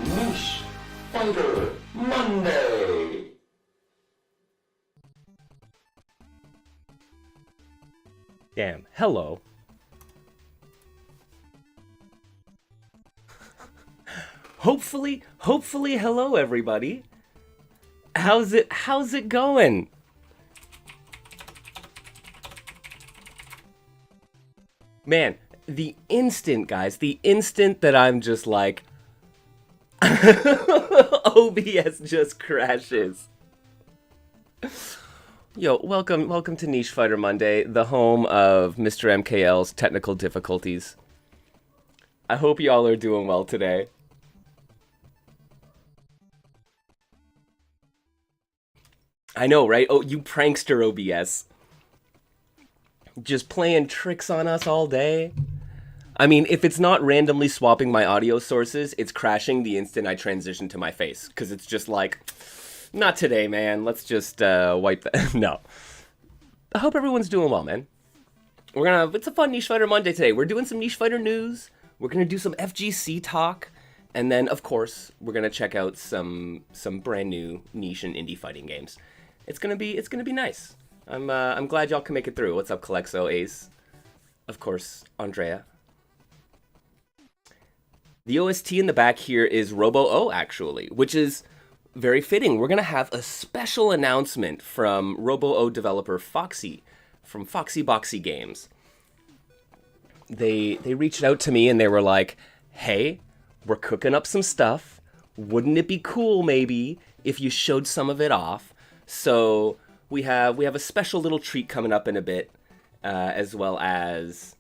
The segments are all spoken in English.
Niche Fighter Monday. Damn. Hello. hopefully, hello everybody. How's it going? Man, the instant, guys, the instant that I'm just like OBS just crashes. Yo, welcome to Niche Fighter Monday, the home of Mr. MKL's technical difficulties. I hope y'all are doing well today. I know, right? Oh, you prankster OBS. Just playing tricks on us all day. I mean, if it's not randomly swapping my audio sources, it's crashing the instant I transition to my face. Because it's just like, not today, man. Let's just wipe that. No. I hope everyone's doing well, man. It's a fun Niche Fighter Monday today. We're doing some Niche Fighter news. We're going to do some FGC talk. And then, of course, we're going to check out some brand new niche and indie fighting games. It's going to be nice. I'm glad y'all can make it through. What's up, Calexo, Ace? Of course, Andrea. The OST in the back here is Robo-O, actually, which is very fitting. We're going to have a special announcement from Robo-O developer Foxy, from Foxy Boxy Games. They reached out to me and they were like, hey, we're cooking up some stuff. Wouldn't it be cool, maybe, if you showed some of it off? So we have a special little treat coming up in a bit, as well as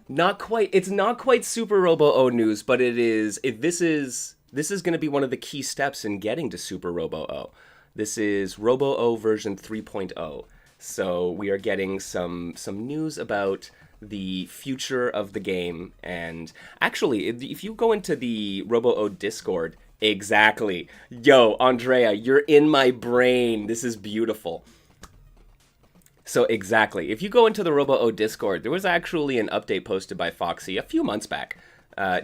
not quite. It's not quite Super Robo-O news, but this is going to be one of the key steps in getting to Super Robo-O. This is Robo-O version 3.0. So we are getting some news about the future of the game. And actually, if you go into the Robo-O Discord, exactly. Yo, Andrea, you're in my brain. This is beautiful. So exactly, if you go into the Robo-O Discord, there was actually an update posted by Foxy a few months back,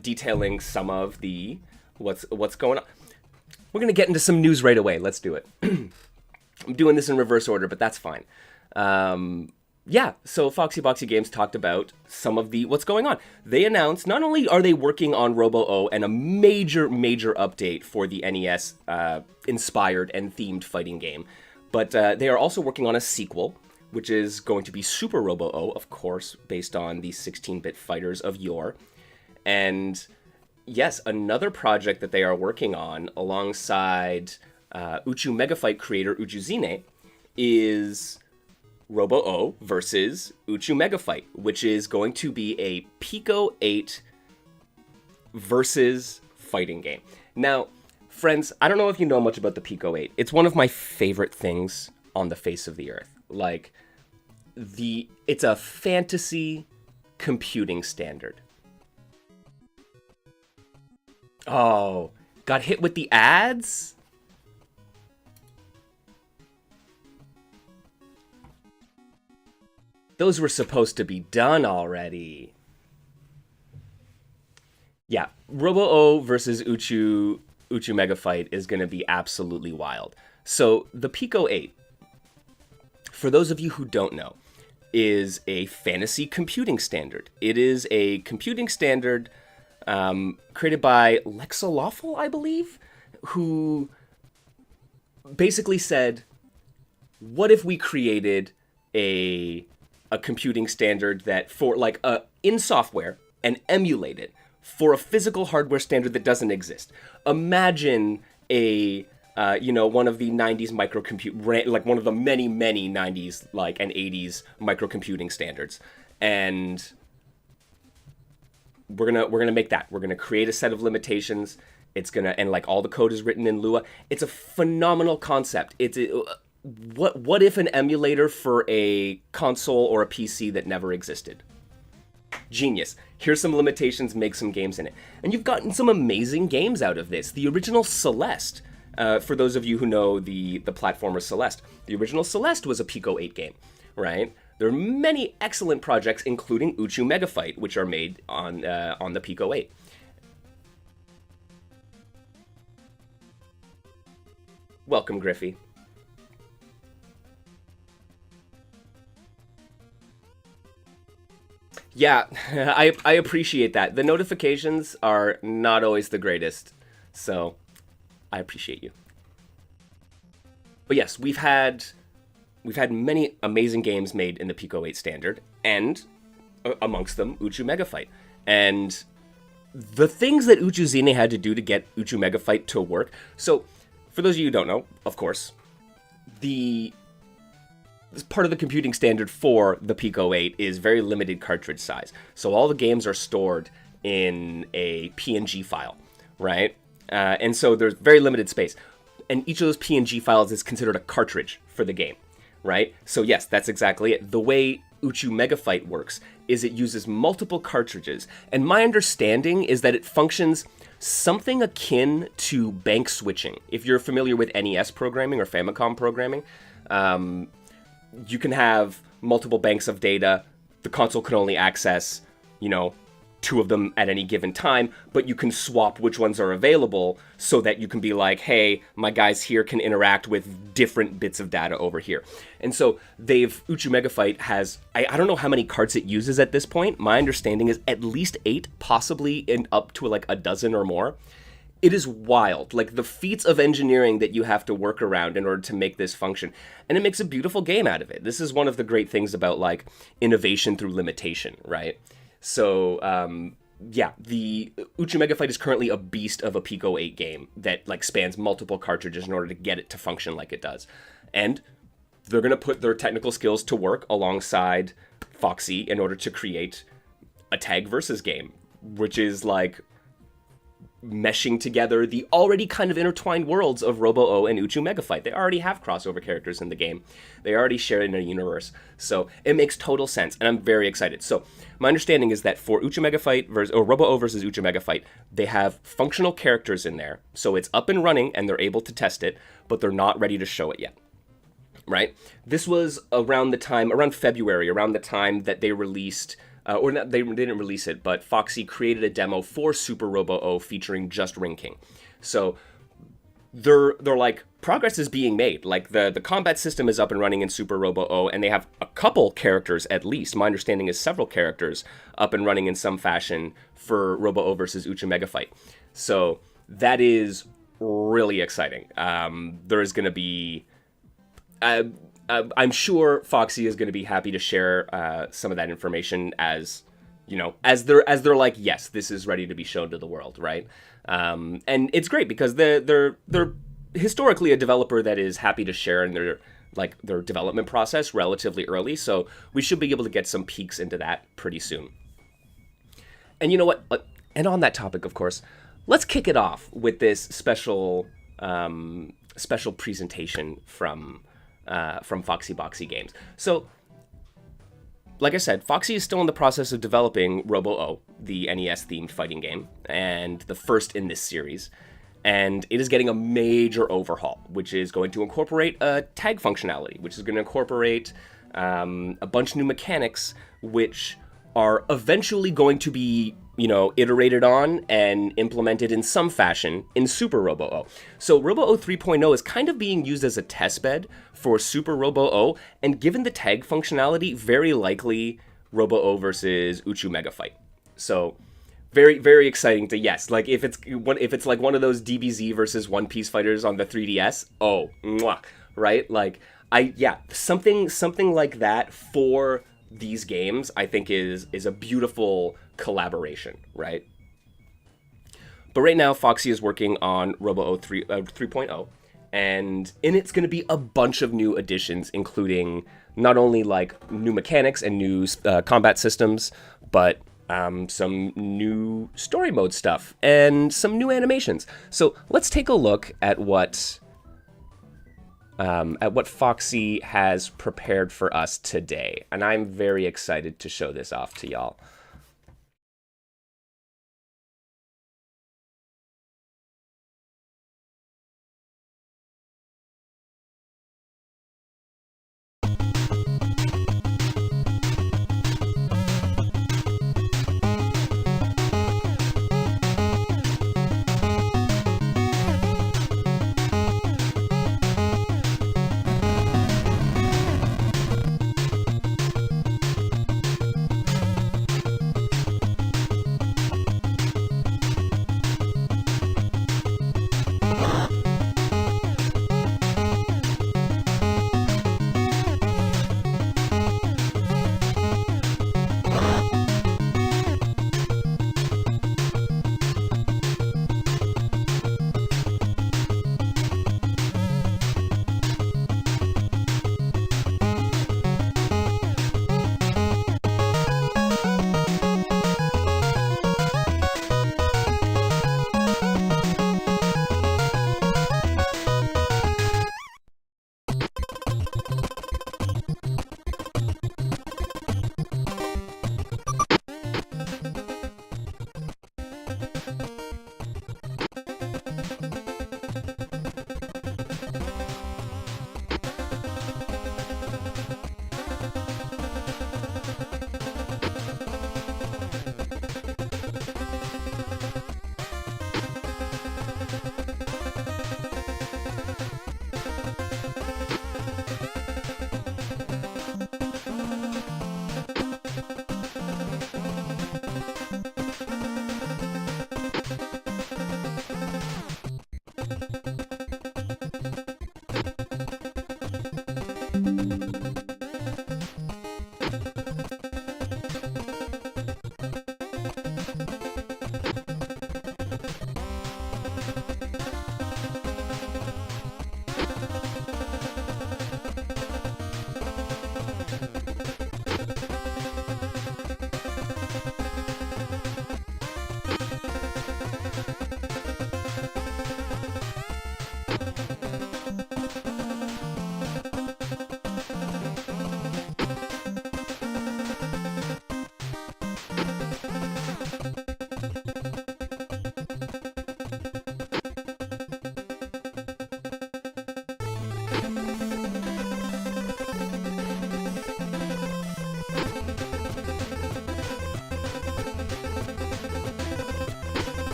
detailing some of the what's going on. We're gonna get into some news right away. Let's do it. I'm doing this in reverse order, but that's fine. Yeah, so Foxy Boxy Games talked about some of what's going on. They announced not only are they working on Robo-O and a major update for the NES inspired and themed fighting game, but they are also working on a sequel, which is going to be Super Robo-O, of course, based on the 16-bit fighters of yore. And yes, another project that they are working on alongside Uchu Megafight creator Ujuzine is Robo-O versus Uchu Megafight, which is going to be a Pico 8 versus fighting game. Now, friends, I don't know if you know much about the Pico 8. It's one of my favorite things on the face of the earth. Like, it's a fantasy computing standard. Oh, got hit with the ads? Those were supposed to be done already. Yeah, Robo-O versus Uchu Megafight is going to be absolutely wild. So, the Pico 8, for those of you who don't know, is a fantasy computing standard. It is a computing standard created by Lexolawful, I believe, who basically said, what if we created a computing standard that for like in software and emulate it for a physical hardware standard that doesn't exist. Imagine one of the 90s like one of the many 90s like and 80s microcomputing standards, and we're gonna make that. We're gonna create a set of limitations. And like all the code is written in Lua. It's a phenomenal concept. What if an emulator for a console or a PC that never existed? Genius. Here's some limitations, make some games in it. And you've gotten some amazing games out of this. The original Celeste, for those of you who know the platformer Celeste, the original Celeste was a Pico 8 game, right? There are many excellent projects, including Uchu Megafight, which are made on the Pico 8. Welcome, Griffey. Yeah, I appreciate that. The notifications are not always the greatest, so I appreciate you. But yes, we've had many amazing games made in the Pico 8 standard, and amongst them, Uchu Megafight. And the things that Uchuzine had to do to get Uchu Megafight to work. So, for those of you who don't know, of course, this part of the computing standard for the Pico 8 is very limited cartridge size. So all the games are stored in a PNG file, right? And so there's very limited space. And each of those PNG files is considered a cartridge for the game, right? So yes, that's exactly it. The way Uchu Megafight works is it uses multiple cartridges. And my understanding is that it functions something akin to bank switching. If you're familiar with NES programming or Famicom programming, you can have multiple banks of data. The console can only access, 2 of them at any given time, but you can swap which ones are available so that you can be like, hey, my guys here can interact with different bits of data over here. And so Uchu Megafight has, I don't know how many carts it uses at this point. My understanding is at least 8, possibly up to like a dozen or more. It is wild, like the feats of engineering that you have to work around in order to make this function. And it makes a beautiful game out of it. This is one of the great things about like innovation through limitation, right? So, the Uchu Megafight is currently a beast of a Pico 8 game that like spans multiple cartridges in order to get it to function like it does. And they're going to put their technical skills to work alongside Foxy in order to create a tag versus game, which is like meshing together the already kind of intertwined worlds of Robo-O and Uchu Megafight. They already have crossover characters in the game. They already share in a universe. So it makes total sense, and I'm very excited. So my understanding is that for Uchu Megafight or Robo-O versus Uchu Megafight, they have functional characters in there. So it's up and running, and they're able to test it, but they're not ready to show it yet. Right? This was around February, around the time that they released... they didn't release it, but Foxy created a demo for Super Robo-O featuring just Ring King. So they're like, progress is being made. Like the combat system is up and running in Super Robo-O, and they have a couple characters at least. My understanding is several characters up and running in some fashion for Robo-O versus Uchu Megafight. So that is really exciting. There is going to be... I'm sure Foxy is going to be happy to share some of that information as they're like, yes, this is ready to be shown to the world, right? And it's great because they're historically a developer that is happy to share in their development process relatively early, so we should be able to get some peeks into that pretty soon. And you know what? And on that topic, of course, let's kick it off with this special presentation from Foxy Boxy Games. So, like I said, Foxy is still in the process of developing Robo-O, the NES-themed fighting game, and the first in this series. And it is getting a major overhaul, which is going to incorporate a tag functionality, which is going to incorporate a bunch of new mechanics, which are eventually going to be iterated on and implemented in some fashion in Super Robo-O. So Robo-O 3.0 is kind of being used as a testbed for Super Robo-O, and given the tag functionality, very likely Robo-O versus Uchu Megafight. So very, very exciting to, yes, like if it's like one of those DBZ versus One Piece fighters on the 3DS, oh, mwah, right? Like, something like that for these games, I think is a beautiful collaboration, right? But right now, Foxy is working on Robo-O 3.0, and in it's going to be a bunch of new additions, including not only like new mechanics and new combat systems, but some new story mode stuff and some new animations. So let's take a look at what Foxy has prepared for us today, and I'm very excited to show this off to y'all.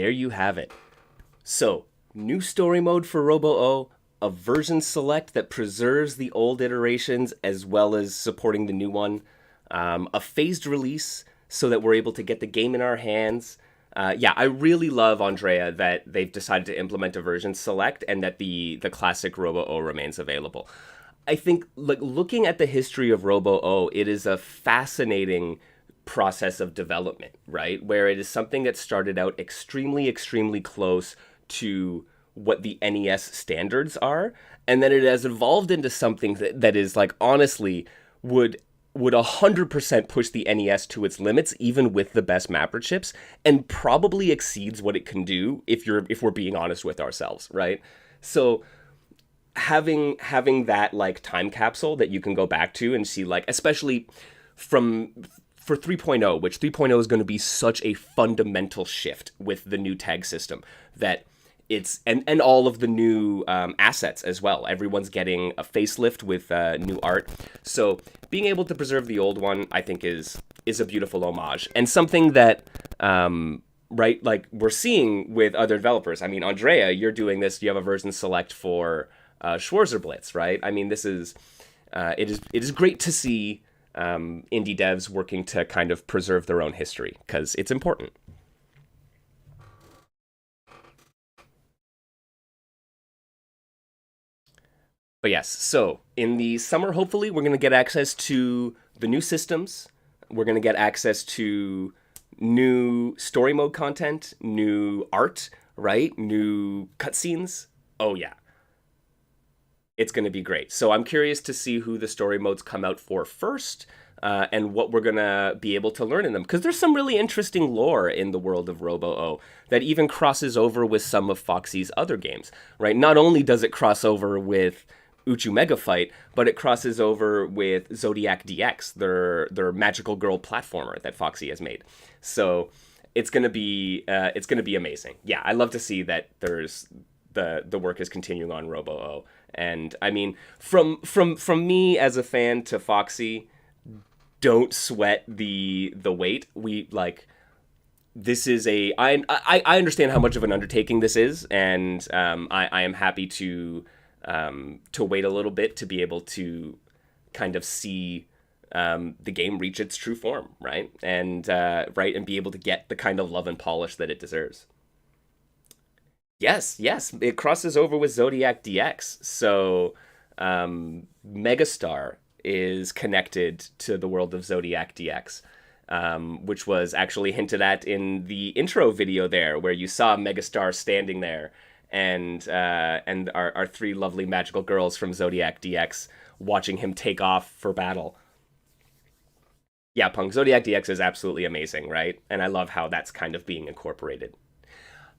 there you have it. So, new story mode for Robo-O, a version select that preserves the old iterations as well as supporting the new one, a phased release so that we're able to get the game in our hands. Yeah, I really love, Andrea, that they've decided to implement a version select and that the classic Robo-O remains available. I think, like, looking at the history of Robo-O, it is a fascinating process of development, right? Where it is something that started out extremely, extremely close to what the NES standards are, and then it has evolved into something that is, like, honestly would 100% push the NES to its limits, even with the best mapper chips, and probably exceeds what it can do if we're being honest with ourselves, right? So having that, like, time capsule that you can go back to and see, like, especially for 3.0, which 3.0 is going to be such a fundamental shift with the new tag system, that it's and all of the new assets as well. Everyone's getting a facelift with new art. So being able to preserve the old one, I think, is a beautiful homage, and something that right, like, we're seeing with other developers. I mean, Andrea, you're doing this. You have a version select for Schwarzer Blitz, right? I mean, this is it is great to see indie devs working to kind of preserve their own history, because it's important. But yes, so in the summer, hopefully, we're going to get access to the new systems. We're going to get access to new story mode content, new art, right? New cutscenes. Oh, yeah. It's going to be great. So I'm curious to see who the story modes come out for first, and what we're going to be able to learn in them. Because there's some really interesting lore in the world of Robo-O that even crosses over with some of Foxy's other games, right? Not only does it cross over with Uchu Mega Fight, but it crosses over with Zodiac DX, their magical girl platformer that Foxy has made. So it's gonna be amazing. Yeah, I love to see that there's the work is continuing on Robo-O. And I mean, from me as a fan to Foxy, don't sweat the wait. We, like, this is I understand how much of an undertaking this is, and I am happy to wait a little bit to be able to kind of see the game reach its true form, right? And and be able to get the kind of love and polish that it deserves. Yes, it crosses over with Zodiac DX. So Megastar is connected to the world of Zodiac DX, which was actually hinted at in the intro video there, where you saw Megastar standing there, and our three lovely magical girls from Zodiac DX watching him take off for battle. Yeah, Punk, Zodiac DX is absolutely amazing, right? And I love how that's kind of being incorporated.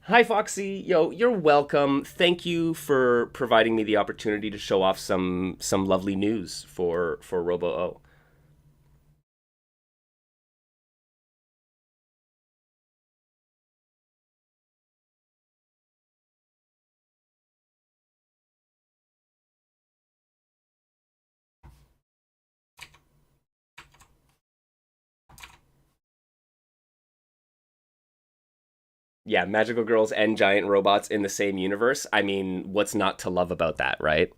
Hi, Foxy. Yo, you're welcome. Thank you for providing me the opportunity to show off some lovely news for Robo-O. Yeah, magical girls and giant robots in the same universe. I mean, what's not to love about that, right?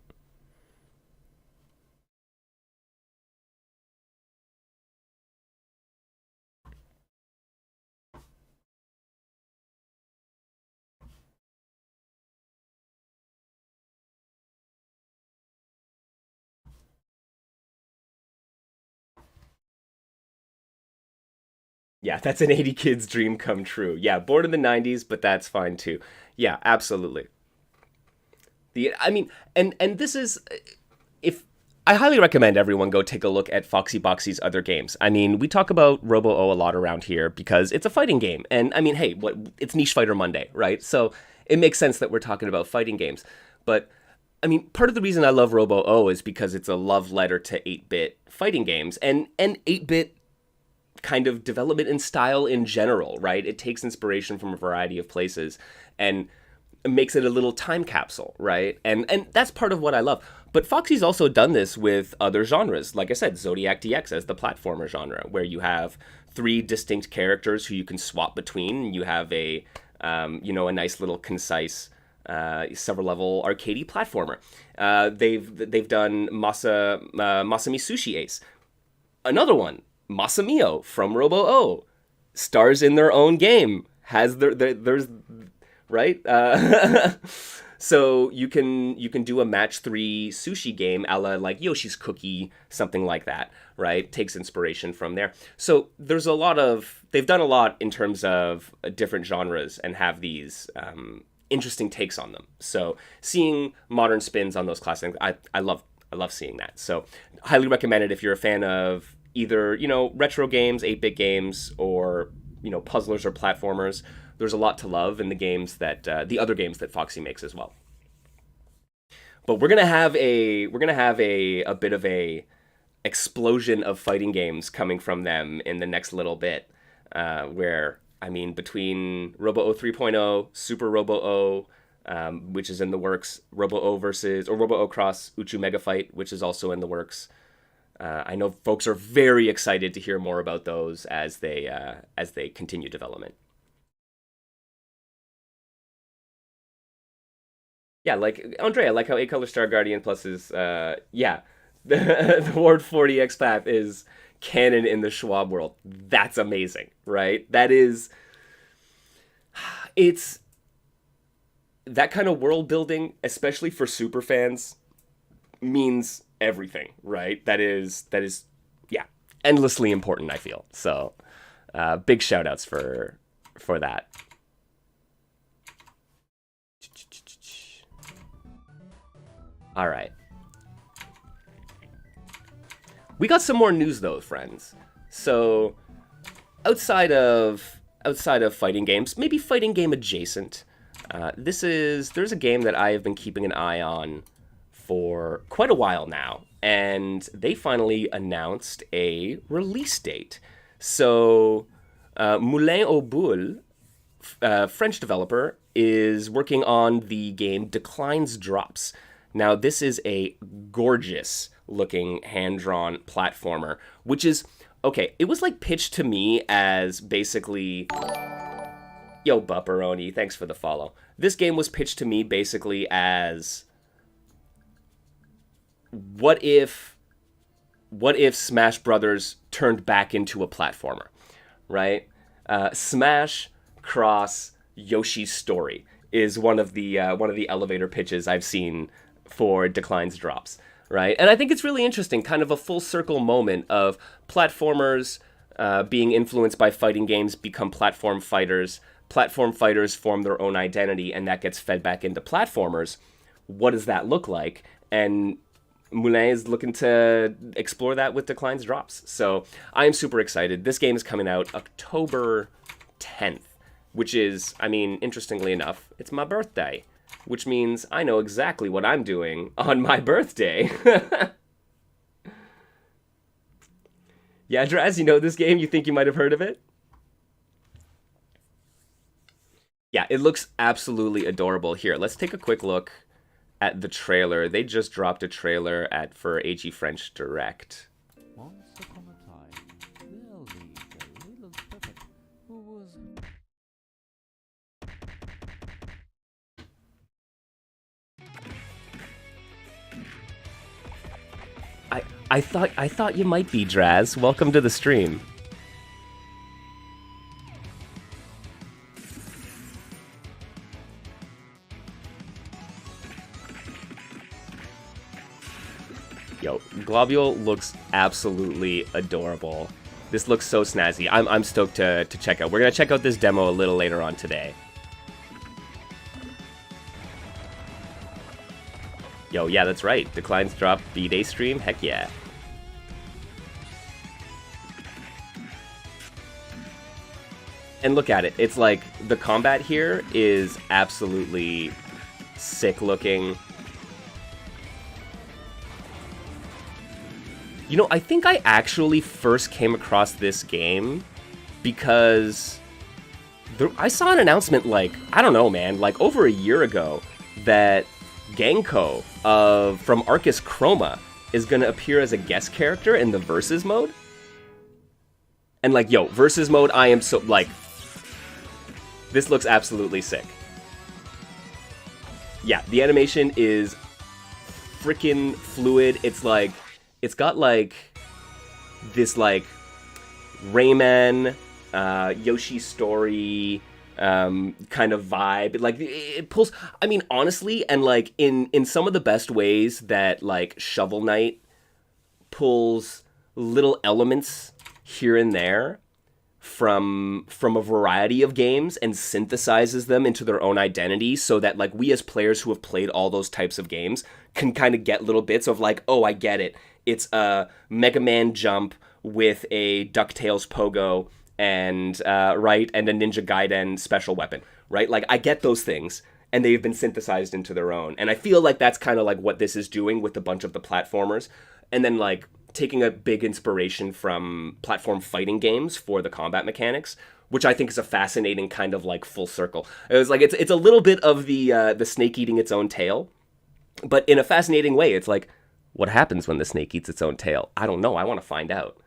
Yeah, that's an 80 kid's dream come true. Yeah, born in the 90s, but that's fine too. Yeah, absolutely. I mean, and this is, if I highly recommend everyone go take a look at Foxy Boxy's other games. I mean, we talk about Robo-O a lot around here because it's a fighting game. And I mean, hey, it's Niche Fighter Monday, right? So it makes sense that we're talking about fighting games. But I mean, part of the reason I love Robo-O is because it's a love letter to 8-bit fighting games and 8-bit kind of development and style in general, right? It takes inspiration from a variety of places and makes it a little time capsule, right? And that's part of what I love. But Foxy's also done this with other genres. Like I said, Zodiac DX as the platformer genre, where you have three distinct characters who you can swap between. You have a You know, a nice little concise several level arcadey platformer. They've done Masami Sushi Ace. Another one, Masamio from Robo-O, stars in their own game. There's right. So you can do a match 3 sushi game a la like Yoshi's Cookie, something like that, right? Takes inspiration from there. So they've done a lot in terms of different genres and have these interesting takes on them. So seeing modern spins on those classics, I love seeing that. So highly recommend it if you're a fan of either, you know, retro games, 8-bit games, or, you know, puzzlers or platformers. There's a lot to love in the games that the other games that Foxy makes as well. But we're gonna have a bit of a explosion of fighting games coming from them in the next little bit. Where I mean, between Robo-O 3.0, Super Robo-O, which is in the works, Robo-O Cross Uchu Mega Fight, which is also in the works. I know folks are very excited to hear more about those as they continue development. Yeah, like Andre, I like how 8-Color Star Guardian Plus is, yeah, the Ward 40X path is canon in the Schwab world. That's amazing, right? It's that kind of world building, especially for super fans, means everything, right? That is, yeah, endlessly important, I feel. So, big shout outs for that. All right. We got some more news though, friends. So, outside of fighting games, maybe fighting game adjacent, there's a game that I have been keeping an eye on for quite a while now, and they finally announced a release date. So, Moulin aux Boules, French developer, is working on the game Declines Drops. Now, this is a gorgeous-looking hand-drawn platformer, which is, okay, it was like pitched to me as basically... Yo, Bupperoni, thanks for the follow. This game was pitched to me basically as... What if Smash Brothers turned back into a platformer, right? Smash Cross Yoshi's Story is one of the elevator pitches I've seen for Declines Drops, right? And I think it's really interesting, kind of a full circle moment of platformers being influenced by fighting games become platform fighters form their own identity, and that gets fed back into platformers. What does that look like? And Moulin is looking to explore that with Declines Drops. So I am super excited. This game is coming out October 10th, which is, I mean, interestingly enough, it's my birthday, which means I know exactly what I'm doing on my birthday. Yeah, Draz, you know this game? You think you might have heard of it? Yeah, it looks absolutely adorable. Here, let's take a quick look at the trailer. They just dropped a trailer for AG French Direct. Once upon a time, there lived a little puppet who was... I thought you might be, Draz. Welcome to the stream. Yo, Globule looks absolutely adorable. This looks so snazzy. I'm stoked to check out. We're gonna check out this demo a little later on today. Yo, yeah, that's right. Declines Drop B-Day stream? Heck yeah. And look at it. It's like, the combat here is absolutely sick looking. You know, I think I actually first came across this game because I saw an announcement like, I don't know, man, like over a year ago that Genko from Arcus Chroma is going to appear as a guest character in the Versus mode. And like, yo, Versus mode, I am so, like, This looks absolutely sick. Yeah, the animation is freaking fluid. It's like, it's got like this like Rayman, Yoshi Story kind of vibe. Like it pulls, I mean, honestly, and like in some of the best ways that like Shovel Knight pulls little elements here and there from a variety of games and synthesizes them into their own identity, so that like we as players who have played all those types of games can kind of get little bits of like, oh, I get it. It's a Mega Man jump with a DuckTales pogo and right, and a Ninja Gaiden special weapon, right? Like I get those things, and they've been synthesized into their own. And I feel like that's kind of like what this is doing with a bunch of the platformers, and then like taking a big inspiration from platform fighting games for the combat mechanics, which I think is a fascinating kind of like full circle. It was like it's a little bit of the snake eating its own tail, but in a fascinating way. It's like, what happens when the snake eats its own tail? I don't know. I want to find out.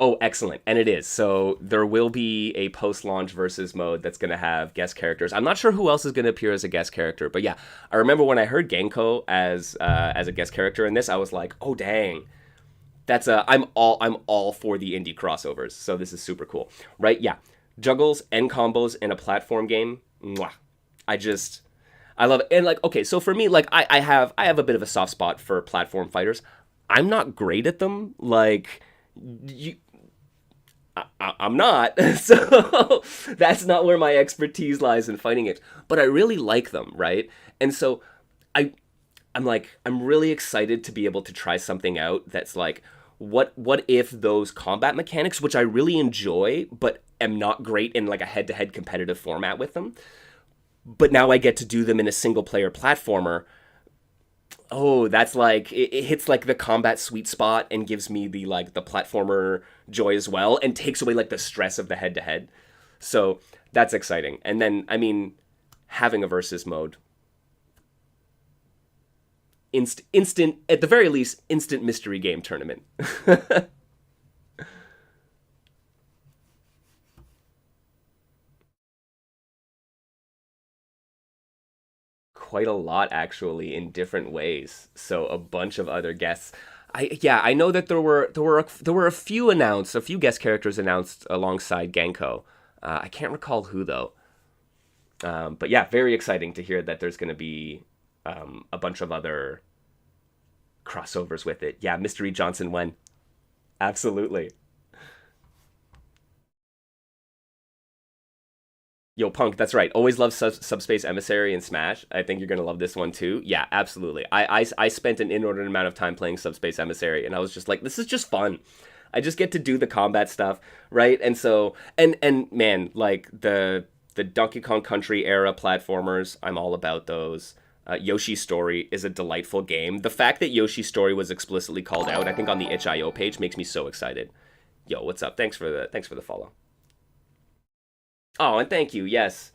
Oh, excellent. And it is. So there will be a post-launch versus mode that's going to have guest characters. I'm not sure who else is going to appear as a guest character, but yeah, I remember when I heard Genko as a guest character in this, I was like, oh dang. I'm all for the indie crossovers. So this is super cool. Right? Yeah. Juggles and combos in a platform game. Mwah. I love it. And like, okay, so for me, like I have a bit of a soft spot for platform fighters. I'm not great at them. Like I'm not, so that's not where my expertise lies in fighting games. But I really like them, right? And so I'm really excited to be able to try something out that's like, what if those combat mechanics, which I really enjoy, but am not great in like a head-to-head competitive format with them, but now I get to do them in a single-player platformer. Oh, that's like, it hits like the combat sweet spot and gives me the like the platformer joy as well, and takes away like the stress of the head to head. So that's exciting. And then, I mean, having a versus mode, instant, at the very least, instant mystery game tournament. Quite a lot actually, in different ways. So a bunch of other guests. I know that there were a few guest characters announced alongside Genko. I can't recall who though. But yeah, very exciting to hear that there's going to be a bunch of other crossovers with it. Yeah, Mystery Johnson Wen. Absolutely. Yo, Punk, that's right. Always love Subspace Emissary and Smash. I think you're going to love this one too. Yeah, absolutely. I spent an inordinate amount of time playing Subspace Emissary, and I was just like, this is just fun. I just get to do the combat stuff, right? And so, and man, like the Donkey Kong Country era platformers, I'm all about those. Yoshi's Story is a delightful game. The fact that Yoshi's Story was explicitly called out, I think, on the itch.io page makes me so excited. Yo, what's up? Thanks for the follow. Oh, and thank you. Yes,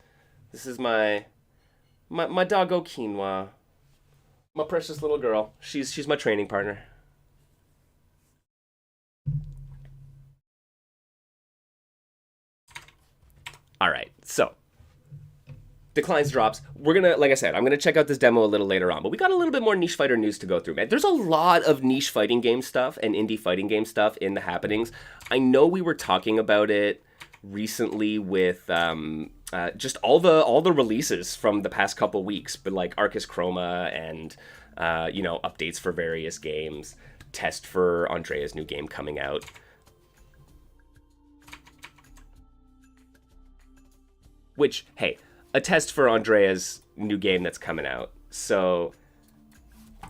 this is my doggo Quinoa, my precious little girl. She's my training partner. All right, so Declines drops. We're gonna, like I said, I'm gonna check out this demo a little later on, but we got a little bit more niche fighter news to go through, man. There's a lot of niche fighting game stuff and indie fighting game stuff in the happenings. I know we were talking about it recently with just all the releases from the past couple weeks, but like Arcus Chroma and updates for various games, test for Andrea's new game coming out. Which, hey, a test for Andrea's new game that's coming out. So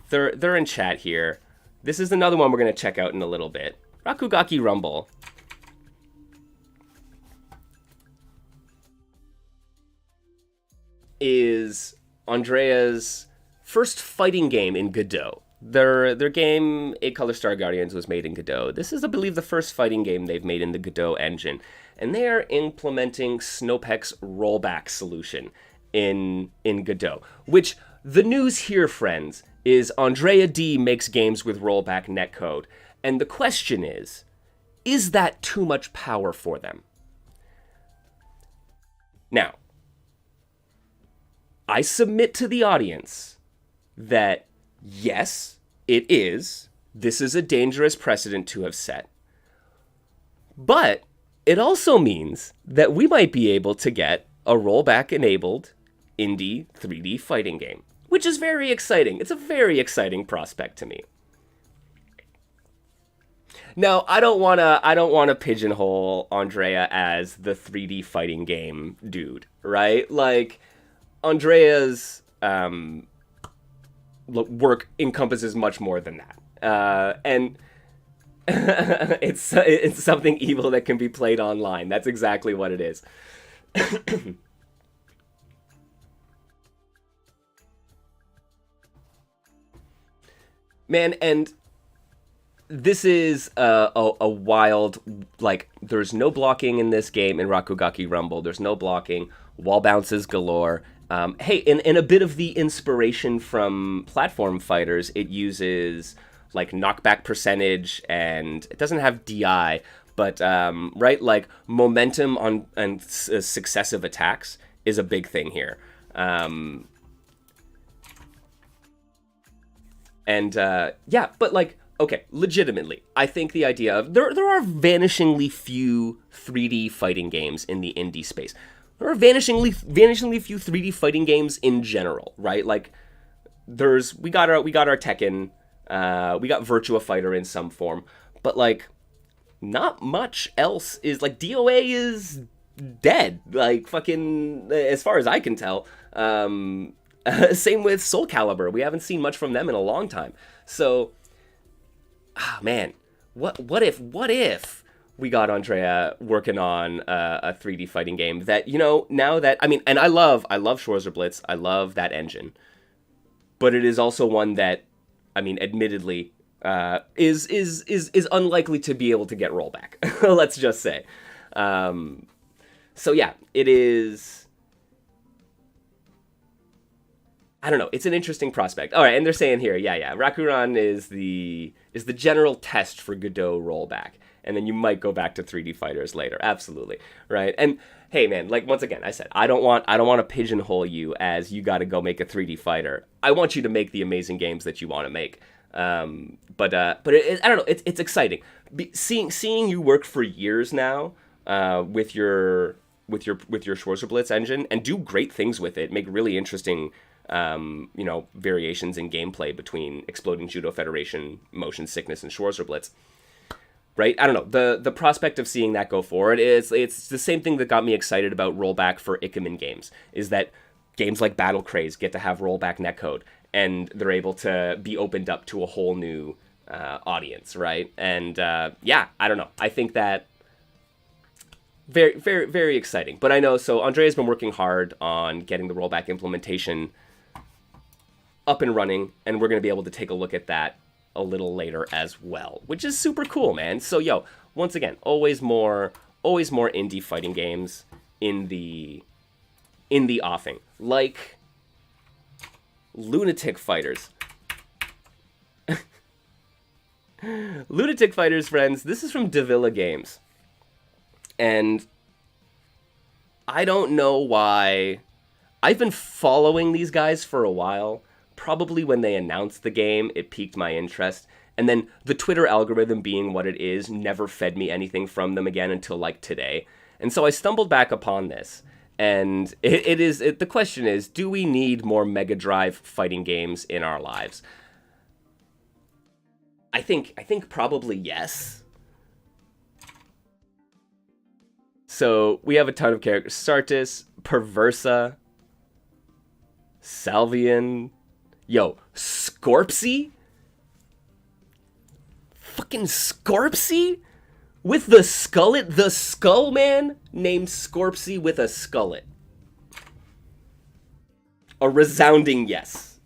they're in chat here. This is another one we're gonna check out in a little bit. Rakugaki Rumble. Is Andrea's first fighting game in Godot. Their game, 8 Color Star Guardians, was made in Godot. This is, I believe, the first fighting game they've made in the Godot engine. And they are implementing Snowpeck's rollback solution in Godot. Which, the news here, friends, is Andrea D makes games with rollback netcode. And the question is is that too much power for them? Now, I submit to the audience that yes, it is. This is a dangerous precedent to have set. But it also means that we might be able to get a rollback-enabled indie 3D fighting game, which is very exciting. It's a very exciting prospect to me. Now, I don't wanna pigeonhole Andrea as the 3D fighting game dude, right? Like, Andrea's work encompasses much more than that, and it's something evil that can be played online. That's exactly what it is. Man, and this is a wild, like, there's no blocking in this game in Rakugaki Rumble. There's no blocking. Wall bounces galore. Hey, in a bit of the inspiration from platform fighters, it uses, like, knockback percentage, and it doesn't have DI, but, right, like, momentum on successive attacks is a big thing here. Yeah, but, like, okay, legitimately, I think the idea of... There are vanishingly few 3D fighting games in the indie space. There are vanishingly few 3D fighting games in general, right? Like, we got our Tekken, we got Virtua Fighter in some form, but, like, not much else is... Like, DOA is dead, like, fucking, as far as I can tell. Same with Soul Calibur. We haven't seen much from them in a long time. So... man, what if we got Andrea working on a 3D fighting game that, you know, now that, I mean, and I love Schwarzer Blitz, I love that engine, but it is also one that, I mean, admittedly, is unlikely to be able to get rollback. Let's just say. So yeah, it is. I don't know. It's an interesting prospect. All right, and they're saying here, yeah, Rakuran is the general test for Godot rollback, and then you might go back to 3D fighters later. Absolutely, right? And hey, man, like, once again, I said I don't want to pigeonhole you as you got to go make a 3D fighter. I want you to make the amazing games that you want to make. But I don't know. It's exciting. Seeing you work for years now with your Schwarzer Blitz engine and do great things with it. Make really interesting. Variations in gameplay between Exploding Judo Federation, Motion Sickness, and Schwarzer Blitz. Right? I don't know. The prospect of seeing that go forward it's the same thing that got me excited about rollback for Ikemen games, is that games like Battle Craze get to have rollback netcode, and they're able to be opened up to a whole new audience, right? And yeah, I don't know. I think that very, very, very exciting. But I know, so Andrea's been working hard on getting the rollback implementation up and running, and we're going to be able to take a look at that a little later as well, which is super cool, man. So, yo, once again, always more indie fighting games in the offing, like Lunatic Fighters. Lunatic Fighters, friends, this is from Davila Games, and I don't know why. I've been following these guys for a while. Probably when they announced the game, it piqued my interest. And then the Twitter algorithm, being what it is, never fed me anything from them again until, like, today. And so I stumbled back upon this. And the question is, do we need more Mega Drive fighting games in our lives? I think probably yes. So we have a ton of characters. Sartis, Perversa, Salvian... Yo, Scorpsy? Fucking Scorpsy? With the skullet? The skull man named Scorpsy with a skullet. A resounding yes.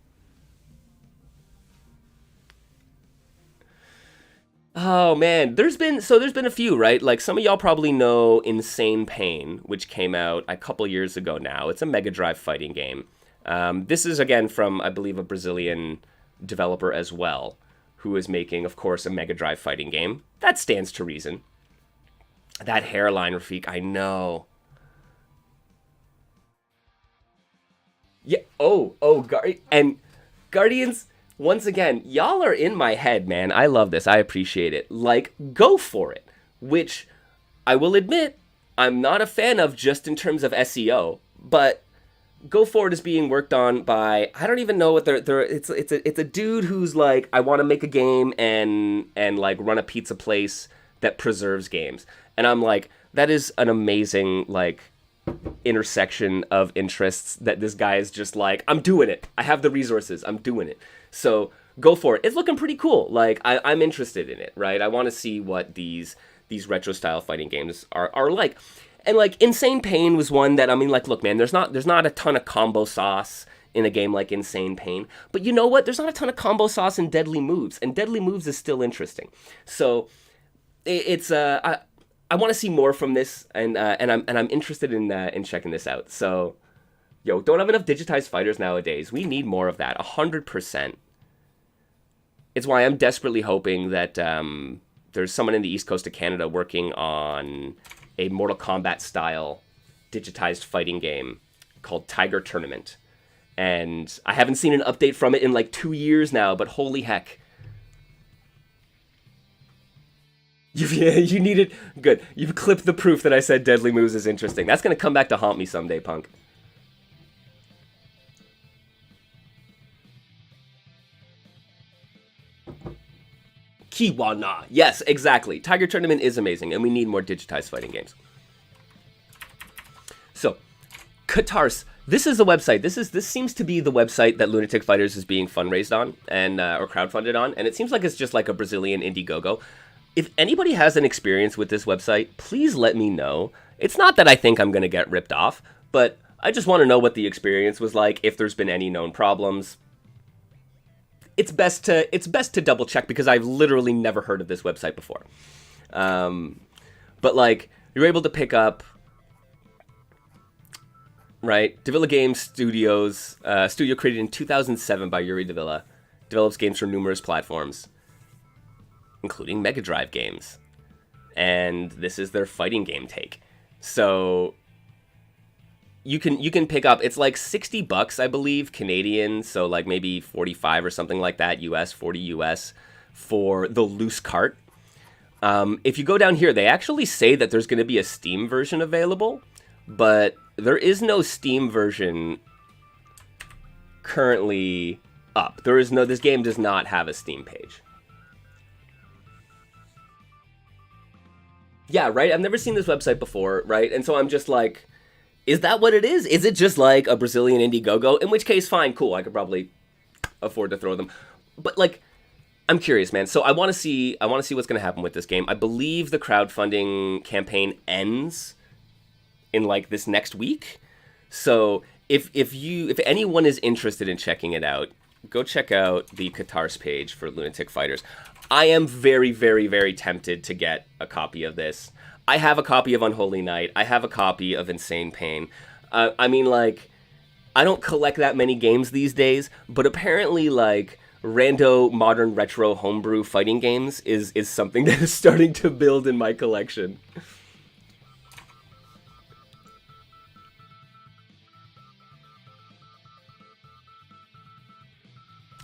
Oh man, there's been a few, right? Like, some of y'all probably know Insane Pain, which came out a couple years ago now. It's a Mega Drive fighting game. This is, again, from, I believe, a Brazilian developer as well, who is making, of course, a Mega Drive fighting game. That stands to reason. That hairline, Rafik, I know. Yeah, and Guardians, once again, y'all are in my head, man. I love this. I appreciate it. Like, go for it. Which, I will admit, I'm not a fan of just in terms of SEO, but Go Forward is being worked on by, I don't even know what it's a dude who's like, I want to make a game and like run a pizza place that preserves games. And I'm like, that is an amazing like intersection of interests that this guy is just like, I'm doing it. I have the resources. I'm doing it. So go for it. It's looking pretty cool. Like I'm interested in it, right? I want to see what these retro style fighting games are like. And like Insane Pain was one that, I mean, like, look, man, there's not a ton of combo sauce in a game like Insane Pain, but you know what? There's not a ton of combo sauce in Deadly Moves, and Deadly Moves is still interesting. So it's I want to see more from this, and I'm interested in checking this out. So, yo, don't have enough digitized fighters nowadays. We need more of that, 100%. It's why I'm desperately hoping that there's someone in the East Coast of Canada working on a Mortal Kombat style digitized fighting game called Tiger Tournament. And I haven't seen an update from it in like 2 years now, but holy heck. You needed... Good. You've clipped the proof that I said Deadly Moves is interesting. That's going to come back to haunt me someday, punk. Kiwana. Yes, exactly. Tiger Tournament is amazing, and we need more digitized fighting games. So, Katars. This is the website. This seems to be the website that Lunatic Fighters is being fundraised on and or crowdfunded on, and it seems like it's just like a Brazilian Indiegogo. If anybody has an experience with this website, please let me know. It's not that I think I'm going to get ripped off, but I just want to know what the experience was like, if there's been any known problems. It's best to double check because I've literally never heard of this website before. But like, you're able to pick up, right? Davila Games Studios, studio created in 2007 by Yuri Davila, develops games for numerous platforms, including Mega Drive games. And this is their fighting game take. So you can pick up, it's like $60, I believe, Canadian, so like maybe 45 or something like that, US, 40 US, for the loose cart. If you go down here, they actually say that there's going to be a Steam version available, but there is no Steam version currently up. This game does not have a Steam page. Yeah, right? I've never seen this website before, right? And so I'm just like, is that what it is? Is it just like a Brazilian Indiegogo? In which case, fine, cool. I could probably afford to throw them. But like, I'm curious, man. So I want to see what's going to happen with this game. I believe the crowdfunding campaign ends in like this next week. So if anyone is interested in checking it out, go check out the Katars page for Lunatic Fighters. I am very, very, very tempted to get a copy of this. I have a copy of Unholy Night. I have a copy of Insane Pain. I mean, like, I don't collect that many games these days, but apparently, like, rando modern retro homebrew fighting games is something that is starting to build in my collection.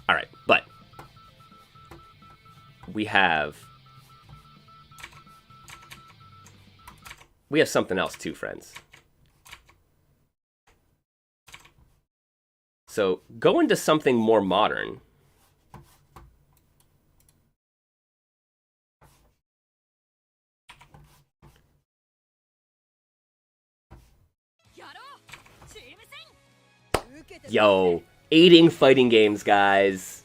All right, but we have something else too, friends. So go into something more modern. Yo, aiding fighting games, guys.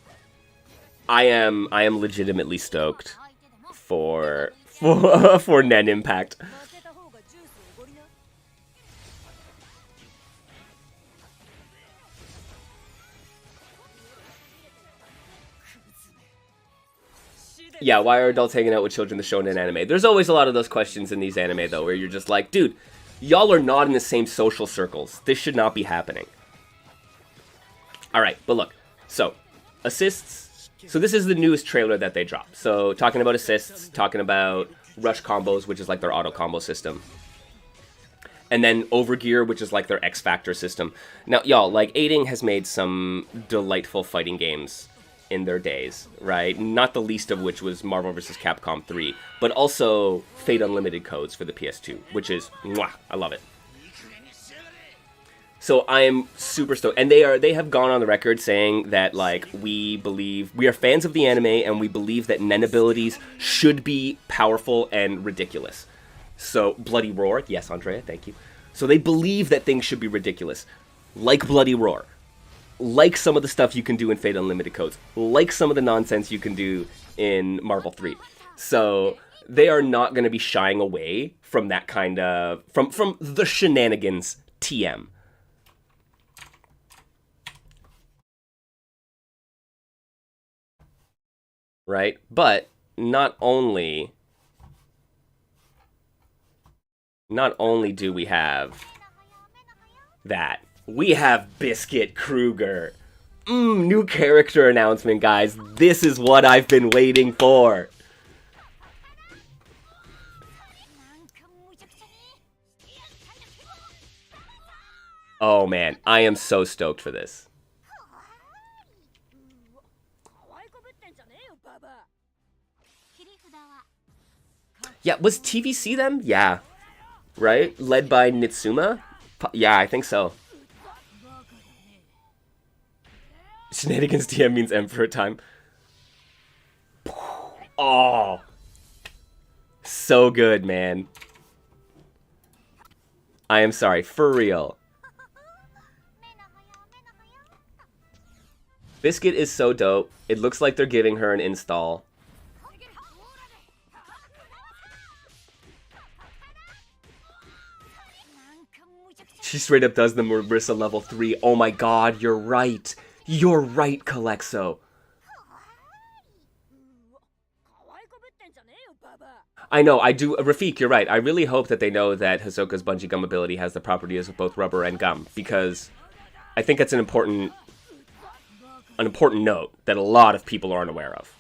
I am legitimately stoked for Nen Impact. Yeah, why are adults hanging out with children the shonen anime? There's always a lot of those questions in these anime, though, where you're just like, dude, y'all are not in the same social circles. This should not be happening. Alright, but look. So, assists. So this is the newest trailer that they dropped. So, talking about assists, talking about rush combos, which is like their auto combo system. And then Overgear, which is like their X Factor system. Now, y'all, like, Aiding has made some delightful fighting games in their days, right? Not the least of which was Marvel vs. Capcom 3, but also Fate Unlimited codes for the PS2, which is, mwah, I love it. So I am super stoked, and they have gone on the record saying that, like, we are fans of the anime, and we believe that Nen abilities should be powerful and ridiculous. So, Bloody Roar, yes, Andrea, thank you. So they believe that things should be ridiculous, like Bloody Roar, like some of the stuff you can do in Fate Unlimited codes, like some of the nonsense you can do in Marvel 3. So they are not going to be shying away from that kind of, from the shenanigans TM. Right? But not only do we have that, we have Biscuit Kruger. New character announcement, guys. This is what I've been waiting for. Oh man, I am so stoked for this. Yeah, was TVC them? Yeah. Right? Led by Nitsuma? Yeah, I think so. Shenanigans TM means Emperor time. Oh. So good, man. I am sorry, for real. Biscuit is so dope. It looks like they're giving her an install. She straight up does the Marissa level 3. Oh my god, you're right. You're right, Calexo. I know, I do. Rafik, you're right. I really hope that they know that Hisoka's bungee gum ability has the properties of both rubber and gum, because I think that's an important note that a lot of people aren't aware of.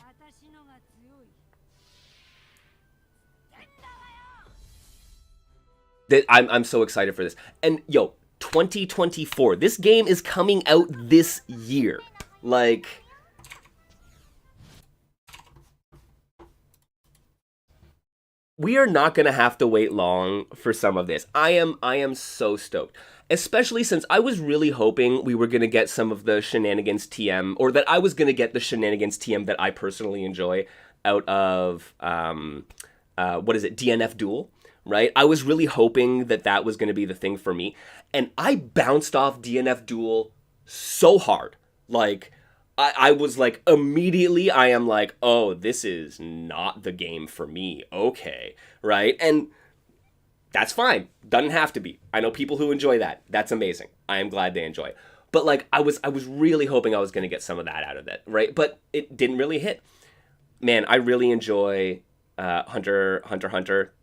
I'm so excited for this. And, yo, 2024. This game is coming out this year. Like, we are not going to have to wait long for some of this. I am so stoked. Especially since I was really hoping we were going to get some of the shenanigans TM, or that I was going to get the shenanigans TM that I personally enjoy out of, DNF Duel. Right? I was really hoping that that was going to be the thing for me. And I bounced off DNF Duel so hard. Like, I was like, immediately, I am like, oh, this is not the game for me. Okay. Right? And that's fine. Doesn't have to be. I know people who enjoy that. That's amazing. I am glad they enjoy it. But, like, I was really hoping I was going to get some of that out of it. Right? But it didn't really hit. Man, I really enjoy Hunter.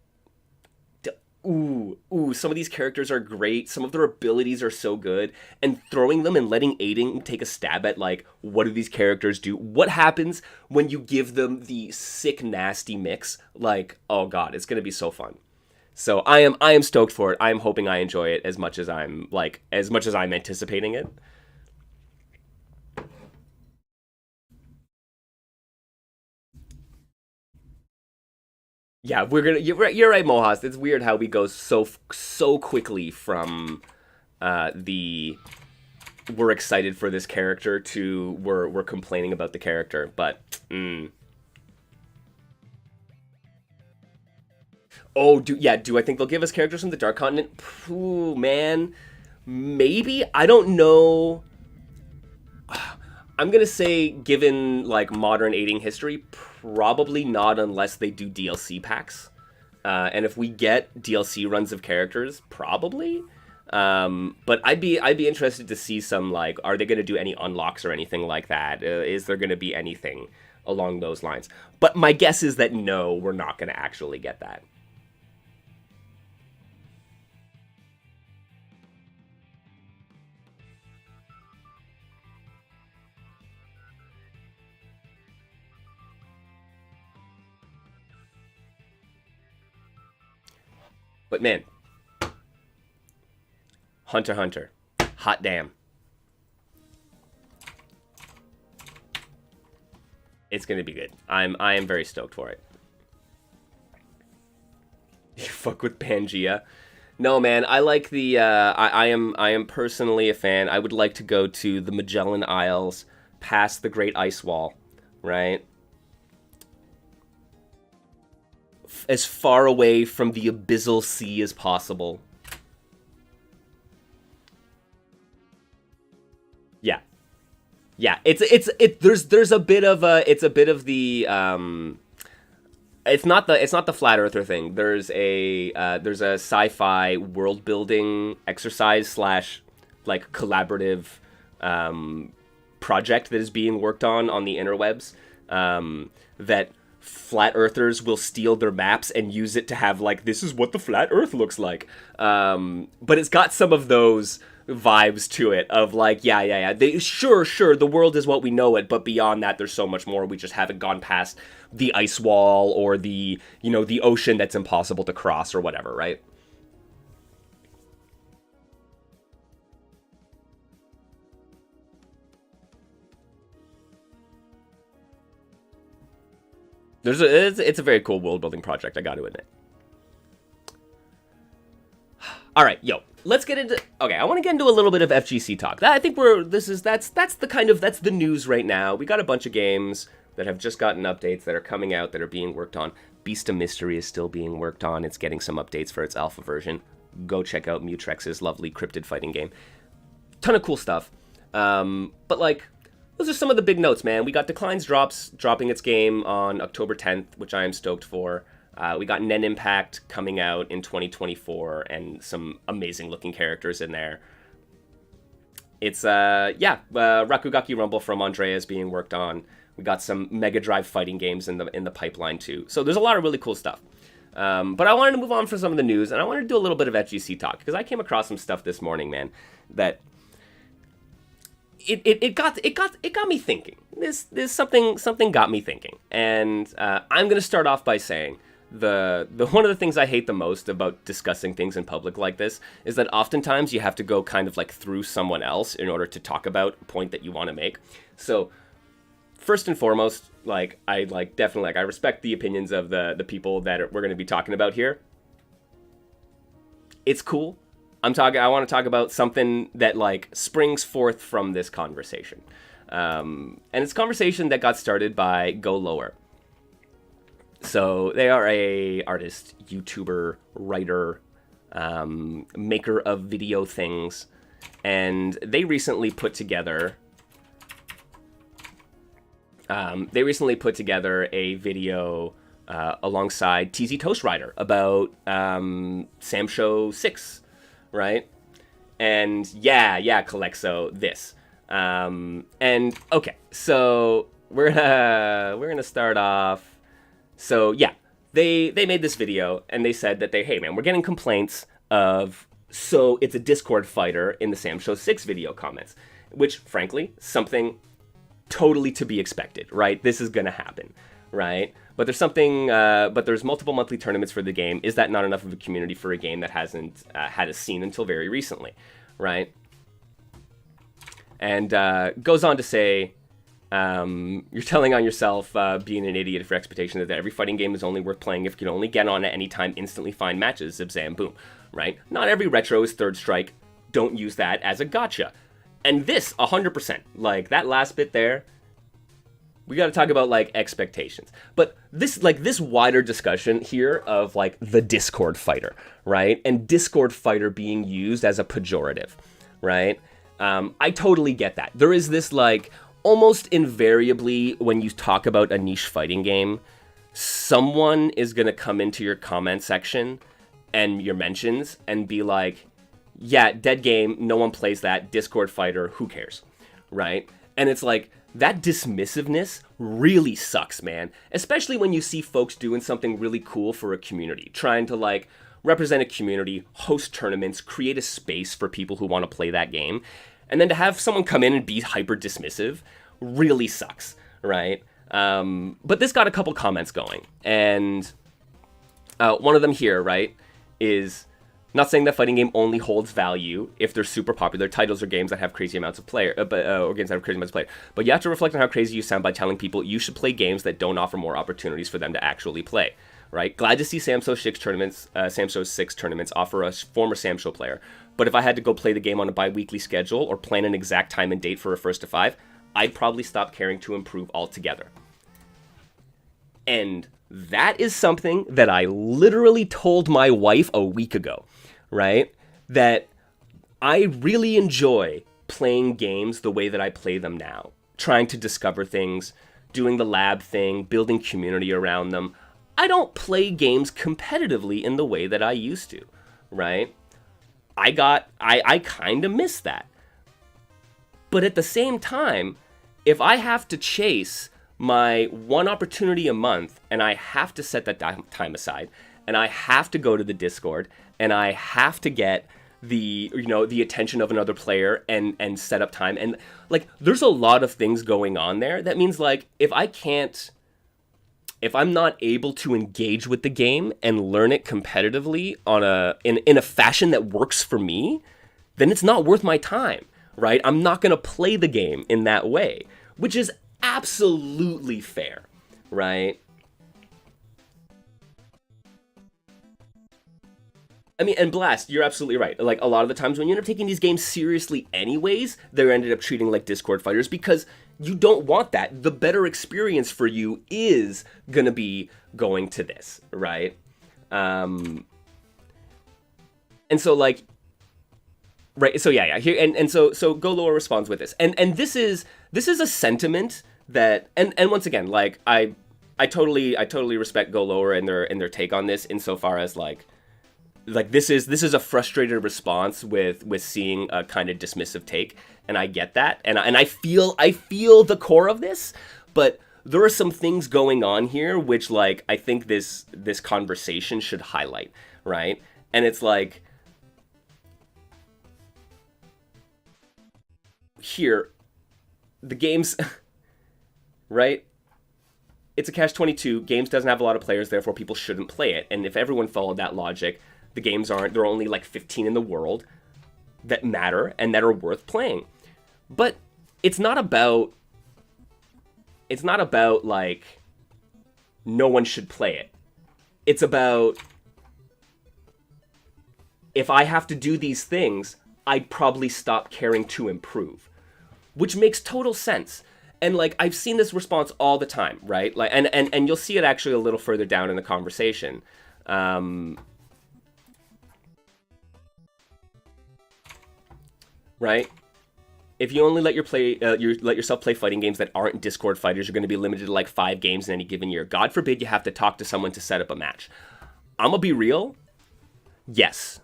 Ooh, some of these characters are great. Some of their abilities are so good. And throwing them and letting Aiding take a stab at, like, what do these characters do? What happens when you give them the sick, nasty mix? Like, oh god, it's gonna be so fun. So I am stoked for it. I am hoping I enjoy it as much as I'm anticipating it. Yeah, you're right, Mohas. It's weird how we go so quickly from we're excited for this character to we're complaining about the character, but Oh, do I think they'll give us characters from the Dark Continent? Ooh, man. Maybe. I don't know. I'm gonna say, given, like, modern Aiding history, probably not unless they do DLC packs. And if we get DLC runs of characters, probably. But I'd be interested to see some, like, are they gonna do any unlocks or anything like that? Is there gonna be anything along those lines? But my guess is that no, we're not gonna actually get that. But man, Hunter x Hunter, hot damn. It's gonna be good. I am very stoked for it. You fuck with Pangea? No, man. I like the. I am personally a fan. I would like to go to the Magellan Isles, past the Great Ice Wall, right? As far away from the abyssal sea as possible. Yeah. Yeah, there's a bit of the it's not the flat earther thing. There's a sci-fi world building exercise slash like collaborative project that is being worked on the interwebs, that flat earthers will steal their maps and use it to have like, this is what the flat earth looks like, but it's got some of those vibes to it of like, yeah. Sure, the world is what we know it, but beyond that, there's so much more. We just haven't gone past the ice wall or the ocean that's impossible to cross or whatever, right? It's a very cool world building project, I got to admit. All right, yo, let's get into. Okay, I want to get into a little bit of FGC talk. I think that's the news right now. We got a bunch of games that have just gotten updates that are coming out that are being worked on. Beast of Mystery is still being worked on. It's getting some updates for its alpha version. Go check out Mutrex's lovely cryptid fighting game. Ton of cool stuff. But like, those are some of the big notes, man. We got Declines dropping its game on October 10th, which I am stoked for. We got Nen Impact coming out in 2024 and some amazing looking characters in there. It's, Rakugaki Rumble from Andrea is being worked on. We got some Mega Drive fighting games in the pipeline too. So there's a lot of really cool stuff. But I wanted to move on from some of the news, and I wanted to do a little bit of FGC talk, because I came across some stuff this morning, man, that it got me thinking. This something got me thinking. And I'm going to start off by saying, the one of the things I hate the most about discussing things in public like this is that oftentimes you have to go kind of like through someone else in order to talk about a point that you want to make. So first and foremost, like I respect the opinions of the people that we're going to be talking about here. It's cool. I want to talk about something that like springs forth from this conversation. And it's a conversation that got started by Go Lower. So they are a artist, YouTuber, writer, maker of video things, and they recently put together a video alongside TZ Toast Rider about Sam Show 6, right? And yeah, Calexo, this. And okay, so we're gonna start off. So yeah, they made this video and they said that hey man, we're getting complaints of, so it's a Discord fighter in the Sam Show 6 video comments, which frankly, something totally to be expected, right? This is gonna happen, right? But there's multiple monthly tournaments for the game. Is that not enough of a community for a game that hasn't had a scene until very recently, right? And goes on to say, you're telling on yourself being an idiot for expectation that every fighting game is only worth playing if you can only get on at any time, instantly find matches, zip, zam, boom, right? Not every retro is Third Strike. Don't use that as a gotcha. And this, 100%, like that last bit there, we got to talk about like expectations. But this wider discussion here of like the Discord fighter, right? And Discord fighter being used as a pejorative, right? I totally get that. There is this like, almost invariably, when you talk about a niche fighting game, someone is going to come into your comment section and your mentions and be like, yeah, dead game, no one plays that, Discord fighter, who cares, right? And it's like, that dismissiveness really sucks, man. Especially when you see folks doing something really cool for a community, trying to like represent a community, host tournaments, create a space for people who want to play that game. And then to have someone come in and be hyper dismissive really sucks, right? But this got a couple comments going. And one of them here, right, is not saying that fighting game only holds value if they're super popular titles or games that have crazy amounts of player, or games that have crazy amounts of player. But you have to reflect on how crazy you sound by telling people you should play games that don't offer more opportunities for them to actually play. Right? Glad to see Samso 6 tournaments offer a former Samso player. But if I had to go play the game on a bi-weekly schedule or plan an exact time and date for a first to 5, I'd probably stop caring to improve altogether. And that is something that I literally told my wife a week ago, right? That I really enjoy playing games the way that I play them now. Trying to discover things, doing the lab thing, building community around them. I don't play games competitively in the way that I used to, right? I kind of miss that. But at the same time, if I have to chase my one opportunity a month and I have to set that time aside and I have to go to the Discord and I have to get the attention of another player and set up time, and like there's a lot of things going on there. That means like if I'm not able to engage with the game and learn it competitively in a fashion that works for me, then it's not worth my time, right? I'm not going to play the game in that way, which is absolutely fair, right? I mean, and Blast, you're absolutely right. Like, a lot of the times when you end up taking these games seriously anyways, they're ended up treating like Discord fighters because you don't want that. The better experience for you is going to be going to this, right? And so, like, right, so yeah. Here, and so Goloa responds with this. And this is a sentiment that, and once again, like, I totally respect Goloa and their take on this insofar as, like this is a frustrated response with seeing a kind of dismissive take, and I get that, and I feel the core of this, but there are some things going on here which, like, I think this conversation should highlight, right? And it's like, here, the games, right? It's a catch-22. Games doesn't have a lot of players, therefore people shouldn't play it. And if everyone followed that logic, the games there are only like 15 in the world that matter and that are worth playing. But it's not about like no one should play it. It's about if I have to do these things, I'd probably stop caring to improve, which makes total sense. And like I've seen this response all the time, right? Like and you'll see it actually a little further down in the conversation. Right? If you only let yourself play fighting games that aren't Discord fighters, you're going to be limited to like 5 games in any given year. God forbid you have to talk to someone to set up a match. I'm gonna be real. Yes.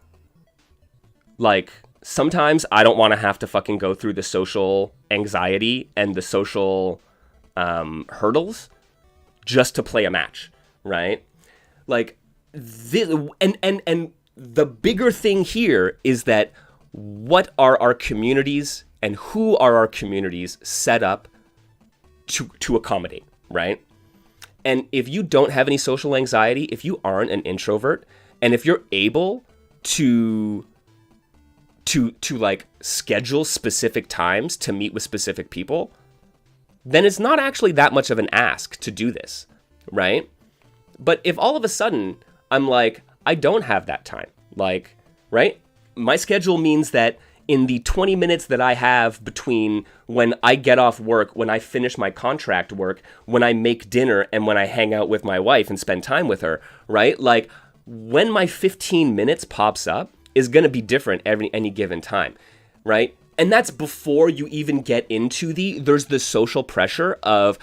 Like, sometimes I don't want to have to fucking go through the social anxiety and the social hurdles just to play a match, right? Like, and the bigger thing here is that what are our communities and who are our communities set up to accommodate, right? And if you don't have any social anxiety, if you aren't an introvert, and if you're able to like schedule specific times to meet with specific people, then it's not actually that much of an ask to do this, right? But if all of a sudden I'm like, I don't have that time, like, right? My schedule means that in the 20 minutes that I have between when I get off work, when I finish my contract work, when I make dinner, and when I hang out with my wife and spend time with her, right? Like, when my 15 minutes pops up is going to be different any given time, right? And that's before you even get into there's the social pressure of,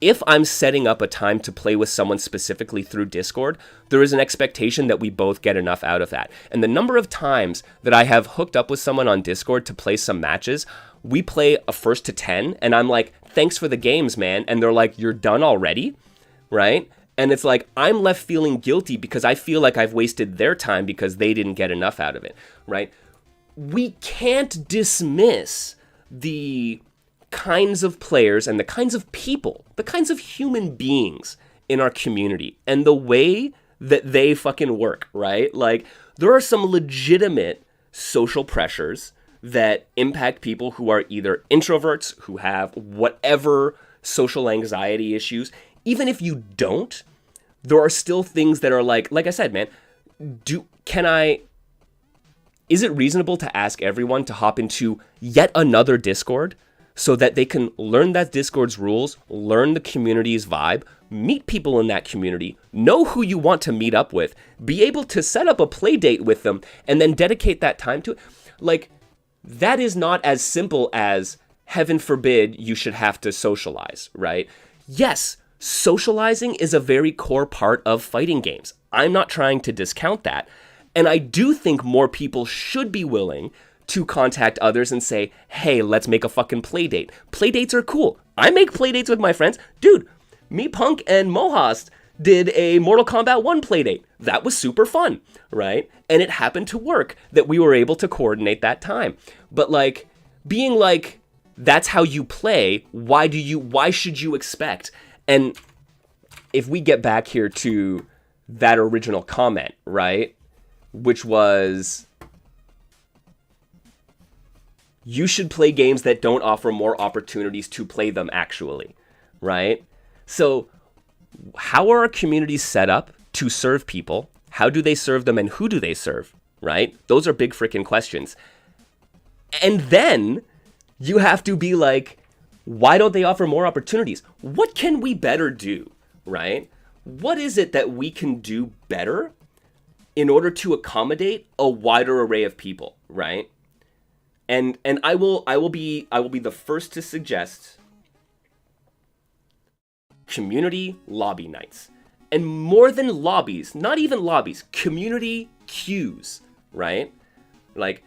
if I'm setting up a time to play with someone specifically through Discord, there is an expectation that we both get enough out of that. And the number of times that I have hooked up with someone on Discord to play some matches, we play a 1st to 10, and I'm like, thanks for the games, man. And they're like, you're done already, right? And it's like, I'm left feeling guilty because I feel like I've wasted their time because they didn't get enough out of it, right? We can't dismiss the kinds of players and the kinds of people, the kinds of human beings in our community and the way that they fucking work, right? Like, there are some legitimate social pressures that impact people who are either introverts, who have whatever social anxiety issues. Even if you don't, there are still things that are like I said, man, is it reasonable to ask everyone to hop into yet another Discord so that they can learn that Discord's rules, learn the community's vibe, meet people in that community, know who you want to meet up with, be able to set up a play date with them, and then dedicate that time to it? Like, that is not as simple as, heaven forbid, you should have to socialize, right? Yes, socializing is a very core part of fighting games. I'm not trying to discount that. And I do think more people should be willing to contact others and say, hey, let's make a fucking play date. Play dates are cool. I make play dates with my friends. Dude, me, Punk, and Mohast did a Mortal Kombat 1 playdate. That was super fun, right? And it happened to work that we were able to coordinate that time. But like, being like, that's how you play, why should you expect? And if we get back here to that original comment, right? Which was, you should play games that don't offer more opportunities to play them actually, right? So how are our communities set up to serve people? How do they serve them and who do they serve, right? Those are big freaking questions. And then you have to be like, why don't they offer more opportunities? What can we better do, right? What is it that we can do better in order to accommodate a wider array of people, right? And I will be the first to suggest community lobby nights. And more than lobbies, not even lobbies, community queues, right? Like,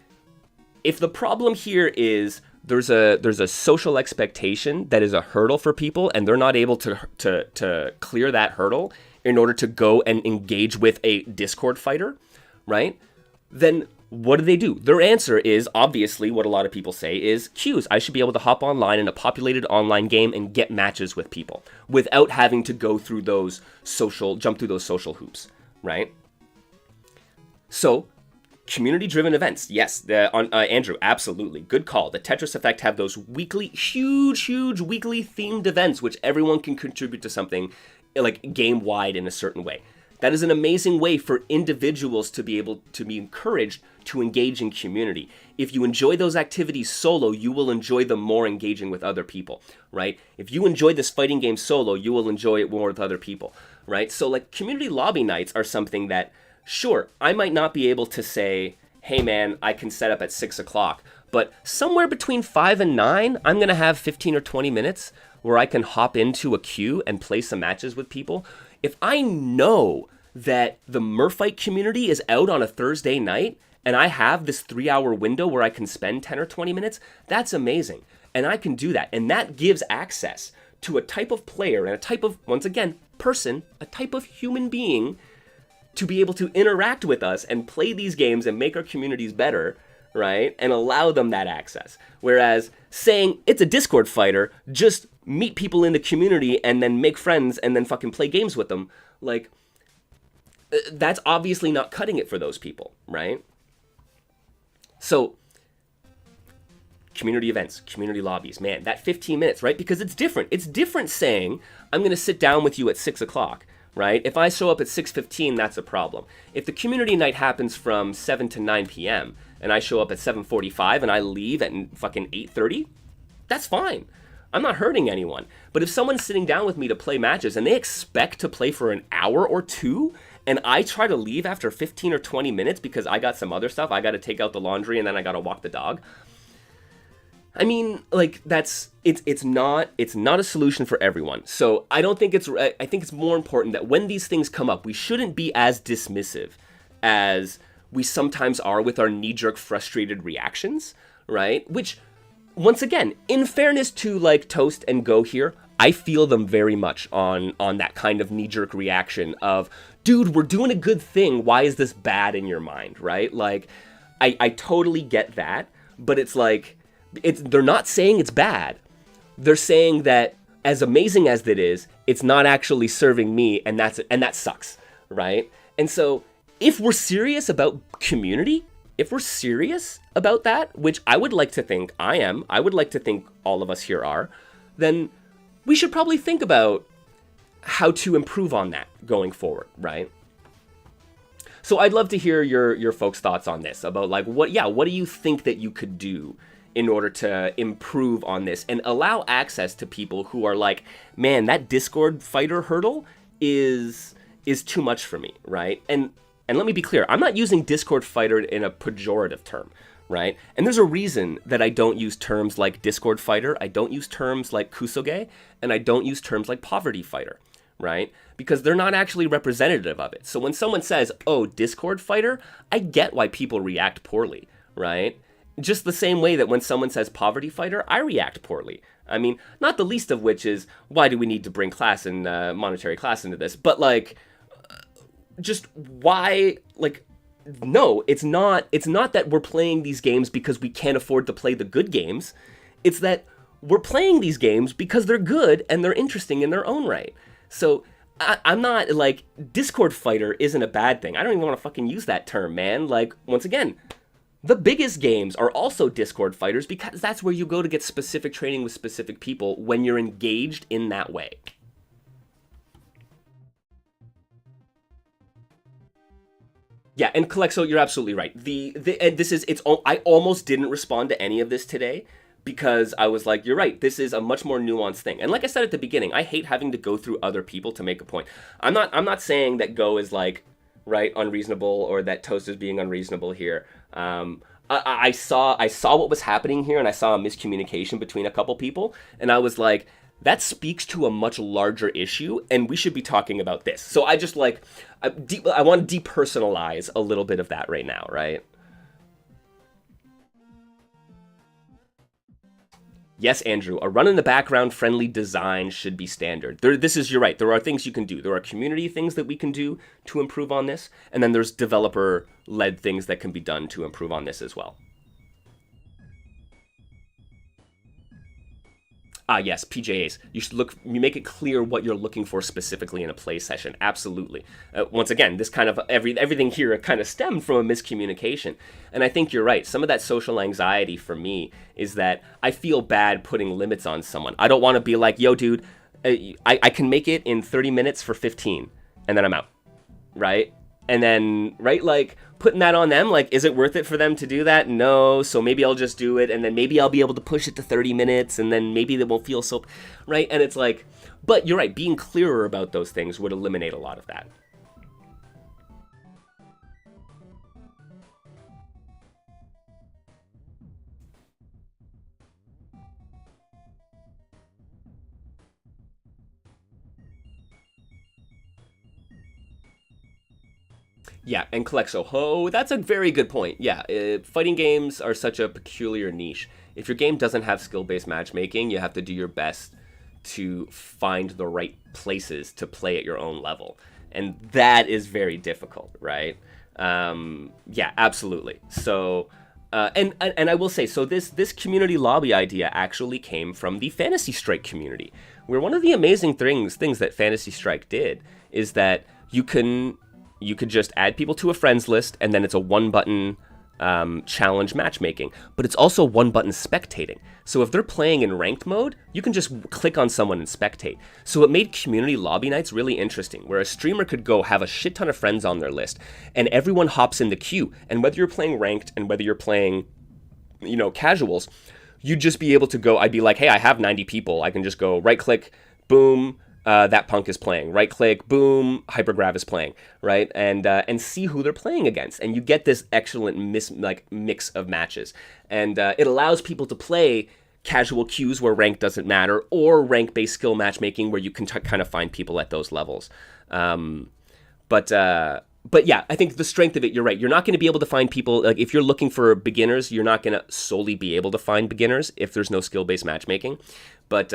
if the problem here is there's a social expectation that is a hurdle for people and they're not able to clear that hurdle in order to go and engage with a Discord fighter, right? Then what do? Their answer is obviously what a lot of people say is queues. I should be able to hop online in a populated online game and get matches with people without having to jump through those social hoops, right? So, community-driven events, yes. Andrew, absolutely, good call. The Tetris Effect have those huge weekly themed events which everyone can contribute to something like game-wide in a certain way. That is an amazing way for individuals to be able to be encouraged to engage in community. If you enjoy those activities solo, you will enjoy them more engaging with other people, right? If you enjoy this fighting game solo, you will enjoy it more with other people, right? So like community lobby nights are something that, sure, I might not be able to say, hey man, I can set up at 6 o'clock, but somewhere between 5 and 9, I'm going to have 15 or 20 minutes where I can hop into a queue and play some matches with people. If I know that the Murphite community is out on a Thursday night and I have this 3-hour window where I can spend 10 or 20 minutes, that's amazing. And I can do that. And that gives access to a type of player and a type of, once again, person, a type of human being to be able to interact with us and play these games and make our communities better, right? And allow them that access. Whereas saying it's a Discord fighter, just meet people in the community and then make friends and then fucking play games with them, like, that's obviously not cutting it for those people, right? So, community events, community lobbies, man, that 15 minutes, right? Because it's different. It's different saying, I'm going to sit down with you at 6 o'clock, right? If I show up at 6:15, that's a problem. If the community night happens from 7 to 9 p.m., and I show up at 7:45 and I leave at fucking 8:30, that's fine. I'm not hurting anyone. But if someone's sitting down with me to play matches and they expect to play for an hour or two, and I try to leave after 15 or 20 minutes because I got some other stuff, I got to take out the laundry and then I got to walk the dog. I mean, like, it's not a solution for everyone. So I think it's more important that when these things come up, we shouldn't be as dismissive as we sometimes are with our knee-jerk frustrated reactions, right? Which, once again, in fairness to like Toast and Go here, I feel them very much on that kind of knee-jerk reaction of, dude, we're doing a good thing. Why is this bad in your mind, right? Like, I totally get that, but it's like, they're not saying it's bad. They're saying that as amazing as it is, it's not actually serving me, and that sucks, right? And so if we're serious about community, if we're serious about that, which I would like to think I am, I would like to think all of us here are, then we should probably think about how to improve on that going forward, right? So I'd love to hear your folks' thoughts on this, about like what do you think that you could do in order to improve on this and allow access to people who are like, man, that Discord fighter hurdle is too much for me, right? And let me be clear, I'm not using Discord fighter in a pejorative term, right? And there's a reason that I don't use terms like Discord fighter, I don't use terms like kusoge, and I don't use terms like poverty fighter, right? Because they're not actually representative of it. So when someone says, oh, Discord fighter, I get why people react poorly, right? Just the same way that when someone says poverty fighter, I react poorly. I mean, not the least of which is, why do we need to bring class and monetary class into this? But like, just why, like, no, it's not that we're playing these games because we can't afford to play the good games. It's that we're playing these games because they're good and they're interesting in their own right. So I'm not, like, Discord fighter isn't a bad thing. I don't even want to fucking use that term, man. Like, once again, the biggest games are also Discord fighters because that's where you go to get specific training with specific people when you're engaged in that way. Yeah, and Calexo, you're absolutely right. I almost didn't respond to any of this today because I was like, you're right, this is a much more nuanced thing. And like I said at the beginning, I hate having to go through other people to make a point. I'm not saying that Go is like, right, unreasonable, or that Toast is being unreasonable here. I saw what was happening here, and I saw a miscommunication between a couple people, and I was like, that speaks to a much larger issue, and we should be talking about this. So I just like, I want to depersonalize a little bit of that right now, right? Yes, Andrew, a run-in-the-background friendly design should be standard. You're right, there are things you can do. There are community things that we can do to improve on this, and then there's developer-led things that can be done to improve on this as well. Yes, PJAs. You make it clear what you're looking for specifically in a play session. Absolutely. Once again, this kind of, everything here kind of stemmed from a miscommunication. And I think you're right. Some of that social anxiety for me is that I feel bad putting limits on someone. I don't want to be like, yo, dude, I can make it in 30 minutes for 15, and then I'm out, right? And then, right, like, putting that on them, like, is it worth it for them to do that? No, so maybe I'll just do it, and then maybe I'll be able to push it to 30 minutes, and then maybe they won't feel so, right? And it's like, but you're right, being clearer about those things would eliminate a lot of that. Yeah, and Calexo, that's a very good point. Yeah, fighting games are such a peculiar niche. If your game doesn't have skill-based matchmaking, you have to do your best to find the right places to play at your own level. And that is very difficult, right? Yeah, absolutely. So, and I will say, so this community lobby idea actually came from the Fantasy Strike community, where one of the amazing things that Fantasy Strike did is that you could just add people to a friends list, and then it's a one-button challenge matchmaking. But it's also one-button spectating. So if they're playing in ranked mode, you can just click on someone and spectate. So it made community lobby nights really interesting, where a streamer could go have a shit ton of friends on their list, and everyone hops in the queue. And whether you're playing ranked and whether you're playing, casuals, you'd just be able to go, I'd be like, hey, I have 90 people. I can just go right-click, boom, that punk is playing. Right click, boom, Hypergrav is playing, right? And see who they're playing against. And you get this excellent mix of matches. And it allows people to play casual queues where rank doesn't matter, or rank-based skill matchmaking where you can kind of find people at those levels. But yeah, I think the strength of it, you're right. You're not going to be able to find people, like if you're looking for beginners, you're not going to solely be able to find beginners if there's no skill-based matchmaking. But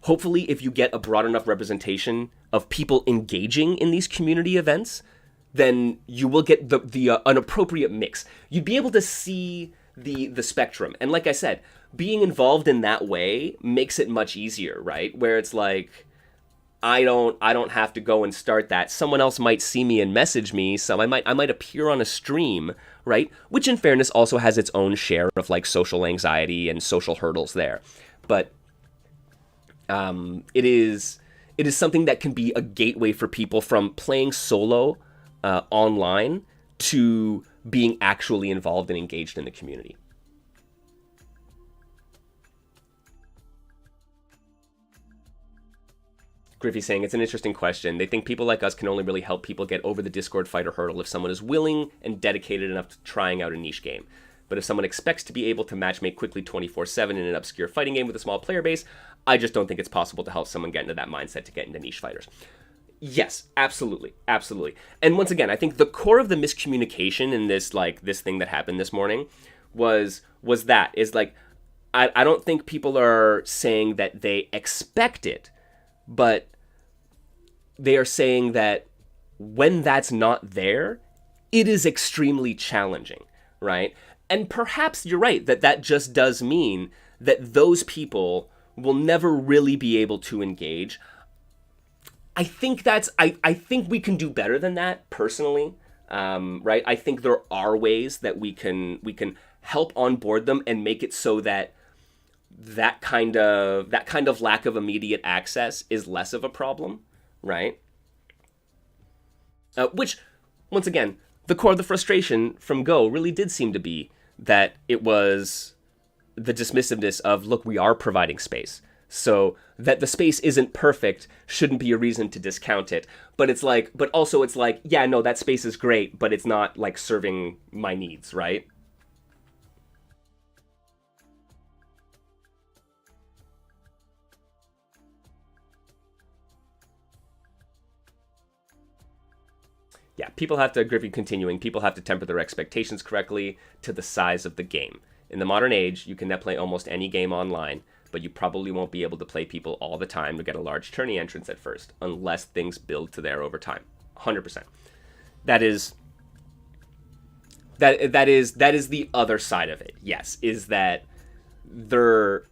hopefully if you get a broad enough representation of people engaging in these community events, then you will get an appropriate mix. You'd be able to see the spectrum. And like I said, being involved in that way makes it much easier, right? Where it's like, I don't have to go and start that. Someone else might see me and message me. I might appear on a stream, right? Which in fairness also has its own share of like social anxiety and social hurdles there. But it is something that can be a gateway for people from playing solo online to being actually involved and engaged in the community. Griffey saying, it's an interesting question. They think people like us can only really help people get over the Discord fighter hurdle if someone is willing and dedicated enough to trying out a niche game. But if someone expects to be able to matchmake quickly 24/7 in an obscure fighting game with a small player base, I just don't think it's possible to help someone get into that mindset to get into niche fighters. Yes, absolutely, absolutely. And once again, I think the core of the miscommunication in this thing that happened this morning was I don't think people are saying that they expect it, but they are saying that when that's not there, it is extremely challenging, right? And perhaps you're right that just does mean that those people will never really be able to engage. I think I think we can do better than that personally, right? I think there are ways that we can help onboard them and make it so that that kind of lack of immediate access is less of a problem, right? Which, once again, the core of the frustration from Go really did seem to be that it was the dismissiveness of, look, we are providing space. So that the space isn't perfect shouldn't be a reason to discount it. But also it's like, yeah, no, that space is great, but it's not like serving my needs, right? Yeah, people have to temper their expectations correctly to the size of the game. In the modern age, you can now play almost any game online, but you probably won't be able to play people all the time to get a large tourney entrance at first, unless things build to there over time. 100%. That is the other side of it. Yes, is that there,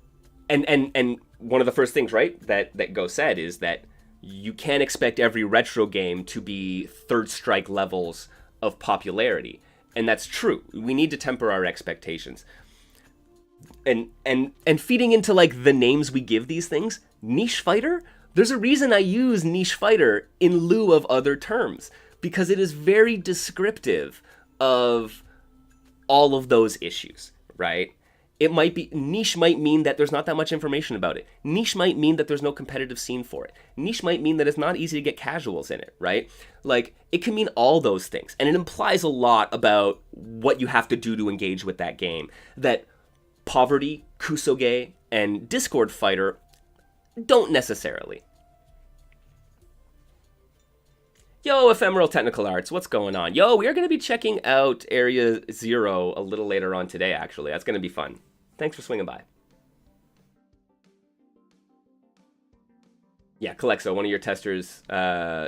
and one of the first things, right, that Go said is that you can't expect every retro game to be third strike levels of popularity. And that's true. We need to temper our expectations. And feeding into like the names we give these things, niche fighter, there's a reason I use niche fighter in lieu of other terms, because it is very descriptive of all of those issues, right? It might be, niche might mean that there's not that much information about it. Niche might mean that there's no competitive scene for it. Niche might mean that it's not easy to get casuals in it, right? Like, it can mean all those things. And it implies a lot about what you have to do to engage with that game. That Poverty, Kusoge, and Discord Fighter don't necessarily. Yo, Ephemeral Technical Arts, what's going on? Yo, we are going to be checking out Area 0 a little later on today, actually. That's going to be fun. Thanks for swinging by. Yeah, Calexo, one of your testers,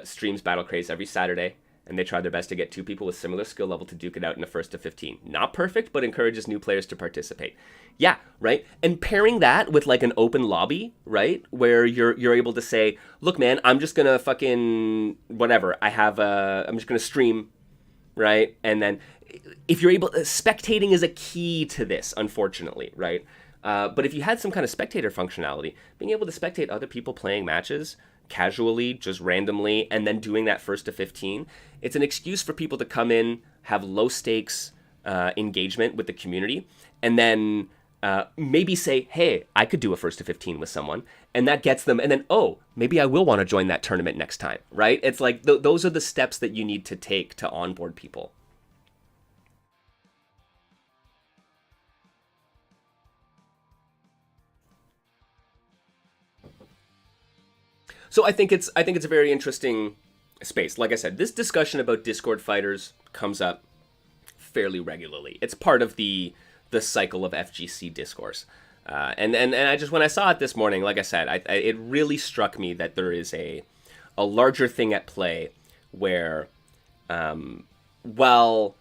streams Battle Craze every Saturday, and they try their best to get 2 people with similar skill level to duke it out in a first to 15. Not perfect, but encourages new players to participate. Yeah, right? And pairing that with like an open lobby, right? Where you're able to say, look, man, I'm just gonna fucking whatever. I'm just gonna stream, right? And then if you're able, spectating is a key to this, unfortunately, right? But if you had some kind of spectator functionality, being able to spectate other people playing matches casually, just randomly, and then doing that first to 15, it's an excuse for people to come in, have low stakes engagement with the community, and then maybe say, hey, I could do a first to 15 with someone, and that gets them, and then, oh, maybe I will want to join that tournament next time, right? It's like, those are the steps that you need to take to onboard people. So I think it's a very interesting space. Like I said, this discussion about Discord fighters comes up fairly regularly. It's part of the cycle of FGC discourse. And I just, when I saw it this morning, like I said, it really struck me that there is a larger thing at play where, while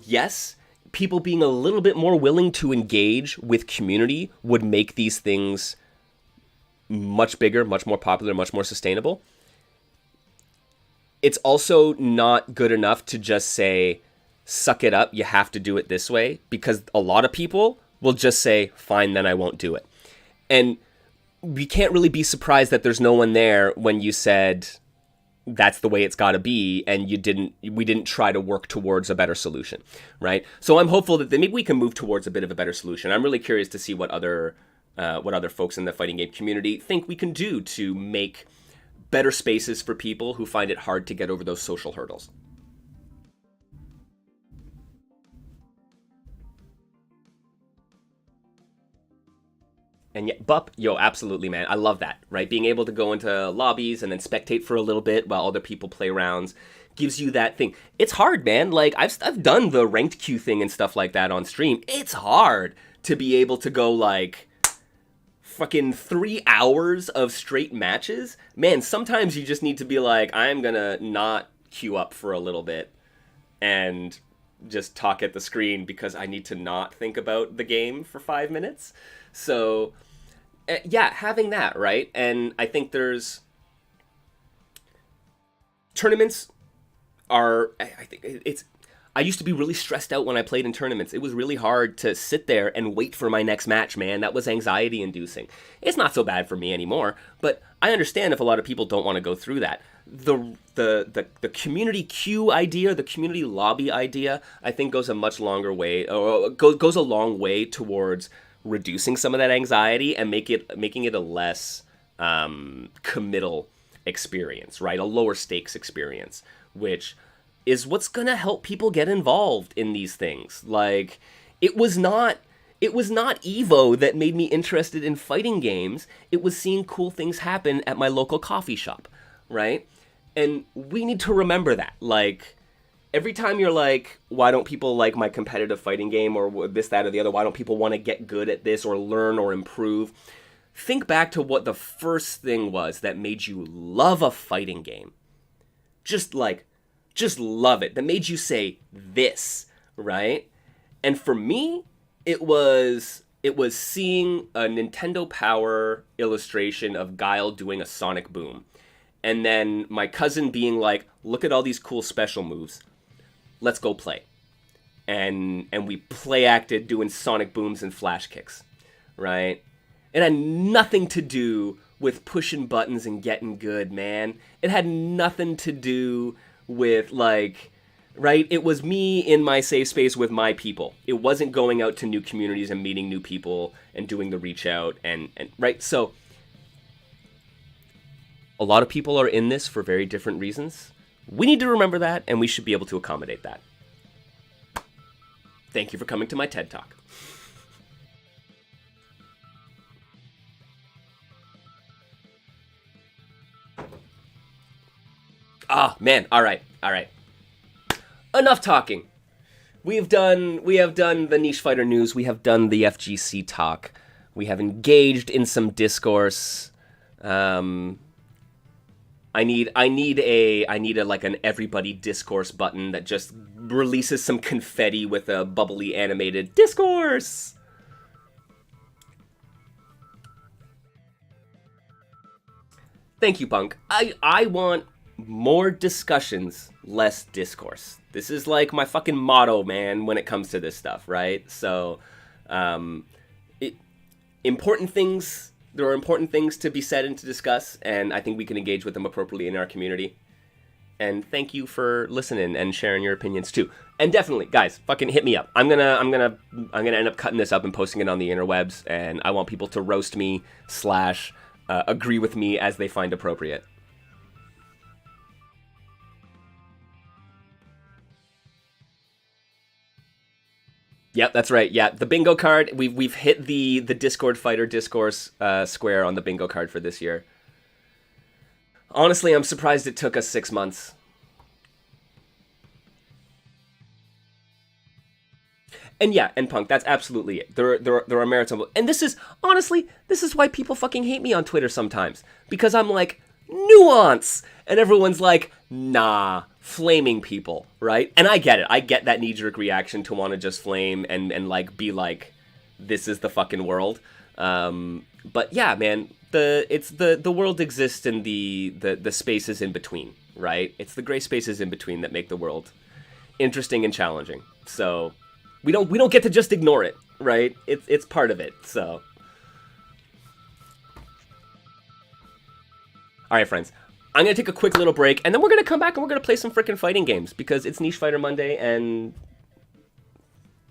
yes, people being a little bit more willing to engage with community would make these things much bigger, much more popular, much more sustainable, it's also not good enough to just say, suck it up, you have to do it this way, because a lot of people will just say, fine, then I won't do it. And we can't really be surprised that there's no one there when you said that's the way it's got to be, and we didn't try to work towards a better solution, right? So I'm hopeful that maybe we can move towards a bit of a better solution. I'm really curious to see what other folks in the fighting game community think we can do to make better spaces for people who find it hard to get over those social hurdles. And yet, Bup, yo, absolutely, man. I love that, right? Being able to go into lobbies and then spectate for a little bit while other people play rounds gives you that thing. It's hard, man. Like, I've done the ranked queue thing and stuff like that on stream. It's hard to be able to go, like, fucking 3 hours of straight matches. Man, sometimes you just need to be like, I'm gonna not queue up for a little bit and just talk at the screen because I need to not think about the game for 5 minutes. So, yeah, having that, right? And I think there's tournaments are, I think it's, I used to be really stressed out when I played in tournaments. It was really hard to sit there and wait for my next match, man. That was anxiety inducing. It's not so bad for me anymore, but I understand if a lot of people don't want to go through that. The community queue idea, the community lobby idea, I think goes a much longer way, or goes a long way towards reducing some of that anxiety and making it a less committal experience, right? A lower stakes experience, which is what's gonna help people get involved in these things. Like, it was not Evo that made me interested in fighting games. It was seeing cool things happen at my local coffee shop, right? And we need to remember that. Like, every time you're like, why don't people like my competitive fighting game, or this, that, or the other? Why don't people want to get good at this or learn or improve? Think back to what the first thing was that made you love a fighting game. Just love it. That made you say this, right? And for me, it was seeing a Nintendo Power illustration of Guile doing a Sonic Boom. And then my cousin being like, look at all these cool special moves. Let's go play. And we play acted doing Sonic Booms and Flash Kicks, right? It had nothing to do with pushing buttons and getting good, man. It had nothing to do with, like, right? It was me in my safe space with my people. It wasn't going out to new communities and meeting new people and doing the reach out and right? So a lot of people are in this for very different reasons. We need to remember that, and we should be able to accommodate that. Thank you for coming to my TED Talk. Ah, man. All right. Enough talking. We have done the Niche Fighter news. We have done the FGC talk. We have engaged in some discourse. I need a like an everybody discourse button that just releases some confetti with a bubbly animated discourse. Thank you, Punk. I want more discussions, less discourse. This is like my fucking motto, man, when it comes to this stuff, right? So, important things. There are important things to be said and to discuss, and I think we can engage with them appropriately in our community. And thank you for listening and sharing your opinions too. And definitely, guys, fucking hit me up. I'm gonna end up cutting this up and posting it on the interwebs, and I want people to roast me / agree with me as they find appropriate. Yep, that's right. Yeah, the bingo card. We've hit the Discord Fighter discourse square on the bingo card for this year. Honestly, I'm surprised it took us 6 months. And yeah, and Punk, that's absolutely it. There are merits on, and this is why people fucking hate me on Twitter sometimes, because I'm like, nuance, and everyone's like, nah, flaming people, right? And I get it. I get that knee-jerk reaction to want to just flame and like be like, this is the fucking world. But yeah, man, the world exists in the spaces in between, right? It's the gray spaces in between that make the world interesting and challenging. So we don't get to just ignore it, right? It's part of it. So all right, friends. I'm going to take a quick little break, and then we're going to come back and we're going to play some frickin' fighting games, because it's Niche Fighter Monday, and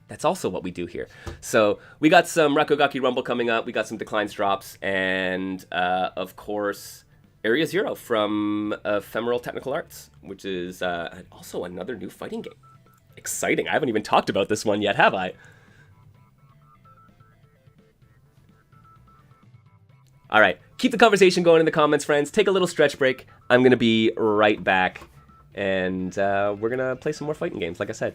that's also what we do here. So we got some Rakugaki Rumble coming up, we got some Declines drops, and of course, Area Zero from Ephemeral Technical Arts, which is also another new fighting game. Exciting. I haven't even talked about this one yet, have I? All right, keep the conversation going in the comments, friends. Take a little stretch break. I'm going to be right back, and we're going to play some more fighting games, like I said.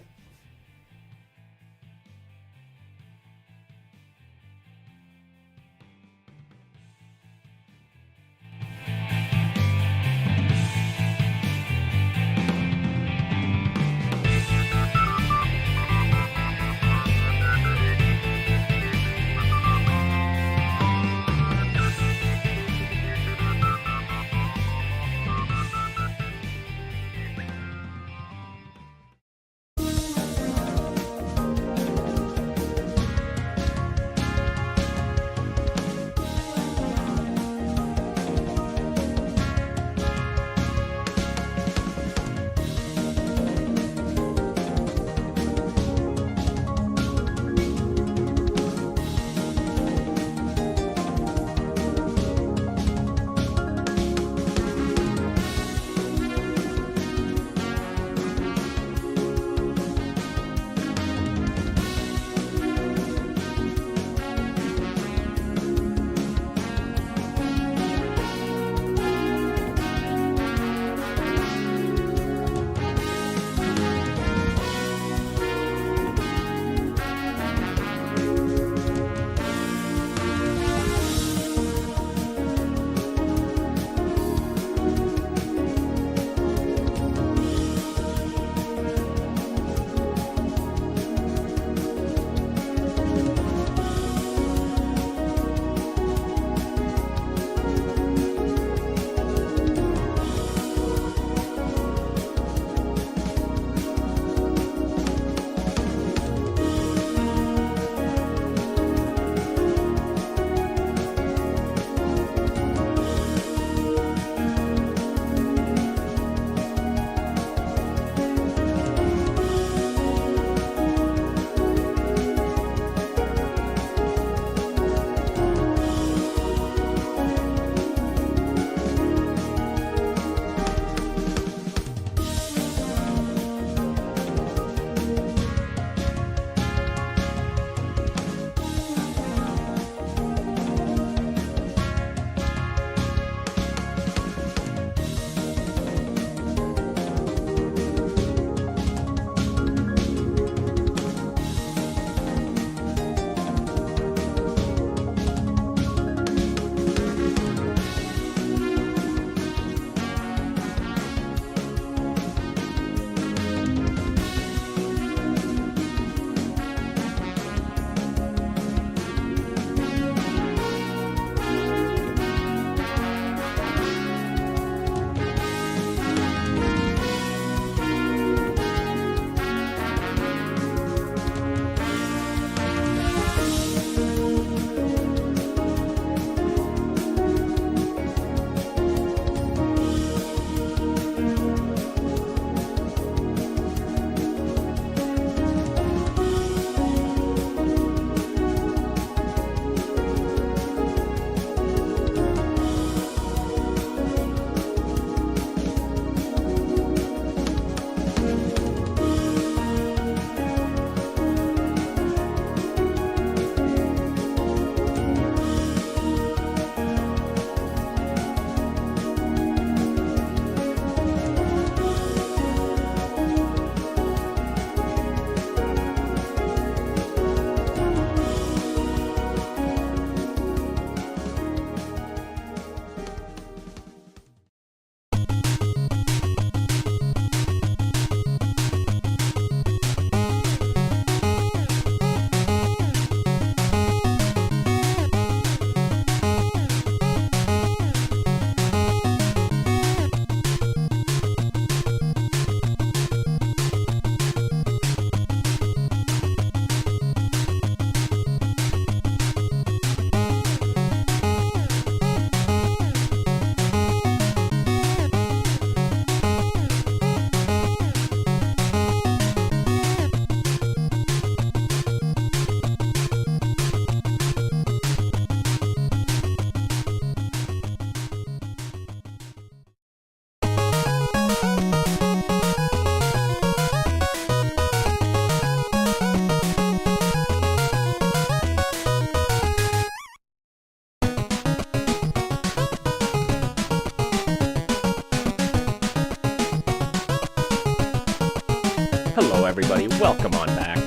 Welcome on back.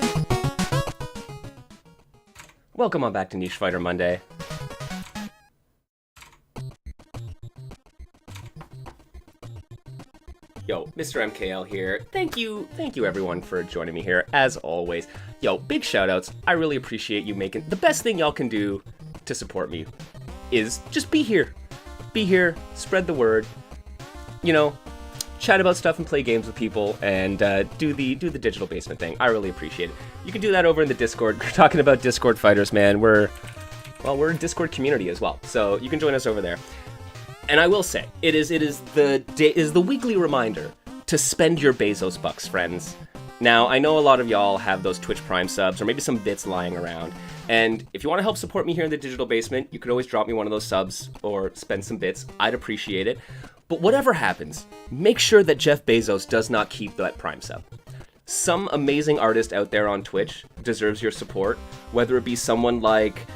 Welcome on back to Niche Fighter Monday. Yo, Mr. MKL here. Thank you everyone for joining me here, as always. Yo, big shoutouts. I really appreciate you making... The best thing y'all can do to support me is just be here. Be here, spread the word, you know, chat about stuff and play games with people, and do the digital basement thing. I really appreciate it. You can do that over in the Discord. We're talking about Discord fighters, man. We're a Discord community as well, so you can join us over there. And I will say, it is the weekly reminder to spend your Bezos bucks, friends. Now, I know a lot of y'all have those Twitch Prime subs, or maybe some bits lying around. And if you want to help support me here in the digital basement, you could always drop me one of those subs or spend some bits. I'd appreciate it. But whatever happens, make sure that Jeff Bezos does not keep that Prime sub. Some amazing artist out there on Twitch deserves your support, whether it be someone like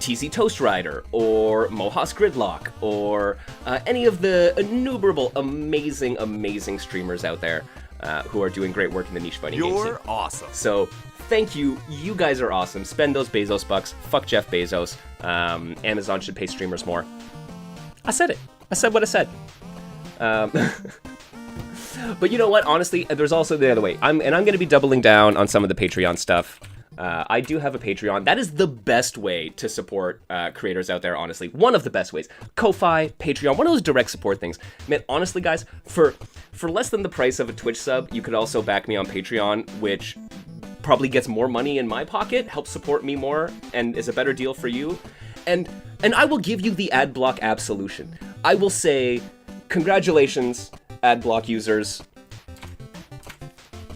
TZ Toast Rider, or Mohas Gridlock, or any of the innumerable amazing streamers out there who are doing great work in the niche fighting game scene. You're awesome. So thank you. You guys are awesome. Spend those Bezos bucks. Fuck Jeff Bezos. Amazon should pay streamers more. I said it. I said what I said. But you know what? Honestly, there's also the other way. I'm going to be doubling down on some of the Patreon stuff. I do have a Patreon. That is the best way to support creators out there, honestly. One of the best ways. Ko-Fi, Patreon, one of those direct support things. Man, honestly, guys, for less than the price of a Twitch sub, you could also back me on Patreon, which probably gets more money in my pocket, helps support me more, and is a better deal for you. And I will give you the ad block absolution. I will say, congratulations, ad block users.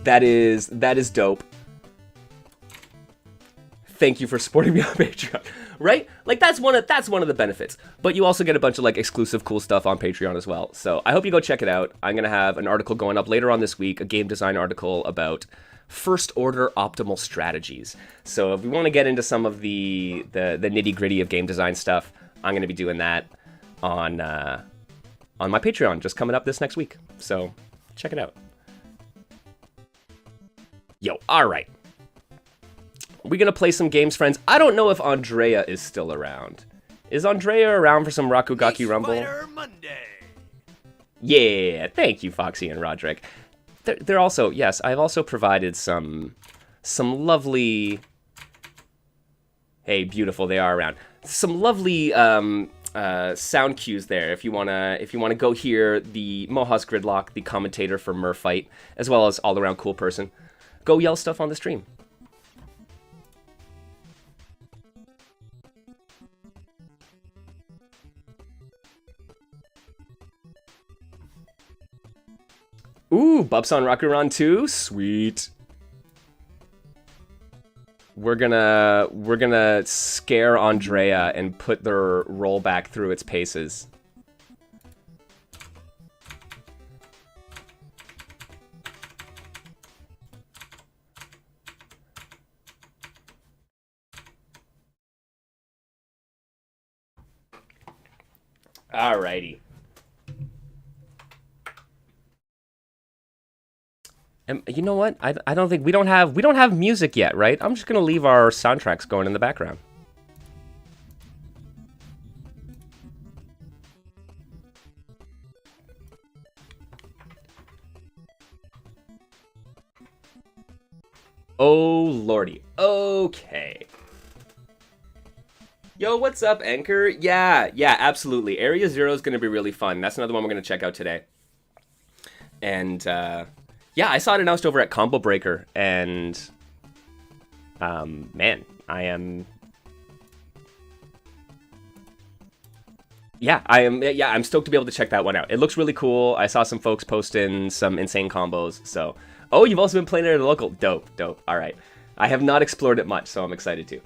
That is dope. Thank you for supporting me on Patreon, right? Like that's one of the benefits. But you also get a bunch of like exclusive cool stuff on Patreon as well. So I hope you go check it out. I'm gonna have an article going up later on this week, a game design article about first order optimal strategies. So if we want to get into some of the nitty gritty of game design stuff, I'm gonna be doing that on my Patreon just coming up this next week. So check it out. Yo, all right. We're going to play some games, friends. I don't know if Andrea is still around. Is Andrea around for some Rakugaki Rumble? Fighter Monday. Yeah, thank you, Foxy and Roderick. They're also, yes, I've also provided some lovely... Hey, beautiful, they are around. Some lovely sound cues there if you wanna go hear the Mohas Gridlock, the commentator for Murfight, as well as all-around cool person. Go yell stuff on the stream. Ooh, Bups on Rakuran 2? Sweet. We're gonna scare Andrea and put their rollback through its paces. Alrighty. You know what? I don't think we don't have music yet, right? I'm just gonna leave our soundtracks going in the background. Oh lordy. Okay. Yo, what's up, Anchor? Yeah, absolutely. Area Zero is gonna be really fun. That's another one we're gonna check out today. And yeah, I saw it announced over at Combo Breaker, and man, I'm stoked to be able to check that one out. It looks really cool. I saw some folks posting some insane combos. So, oh, you've also been playing it at a local. Dope. All right, I have not explored it much, so I'm excited to.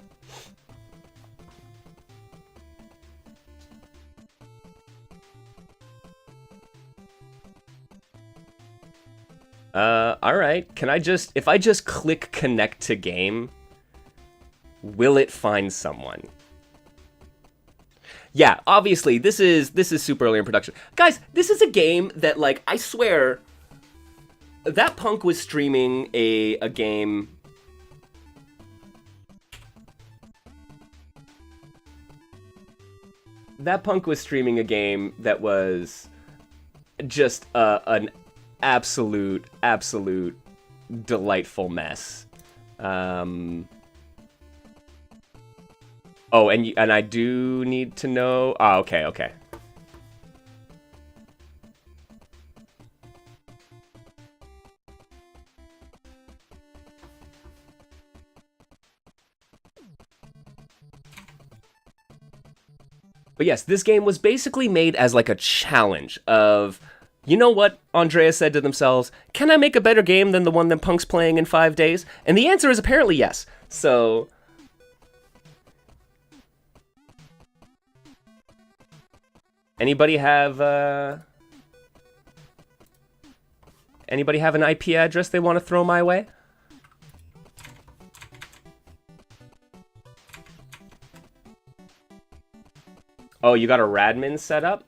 All right. Can I just, if I just click connect to game, will it find someone? Yeah, obviously this is super early in production. Guys, this is a game that, like, I swear that punk was streaming a game. That punk was streaming a game that was just an absolute delightful mess. Oh, and I do need to know. Oh, okay. But yes, this game was basically made as like a challenge of, you know what Andrea said to themselves, can I make a better game than the one that Punk's playing in 5 days? And the answer is apparently yes. So anybody have an IP address they want to throw my way? Oh, you got a Radmin set up?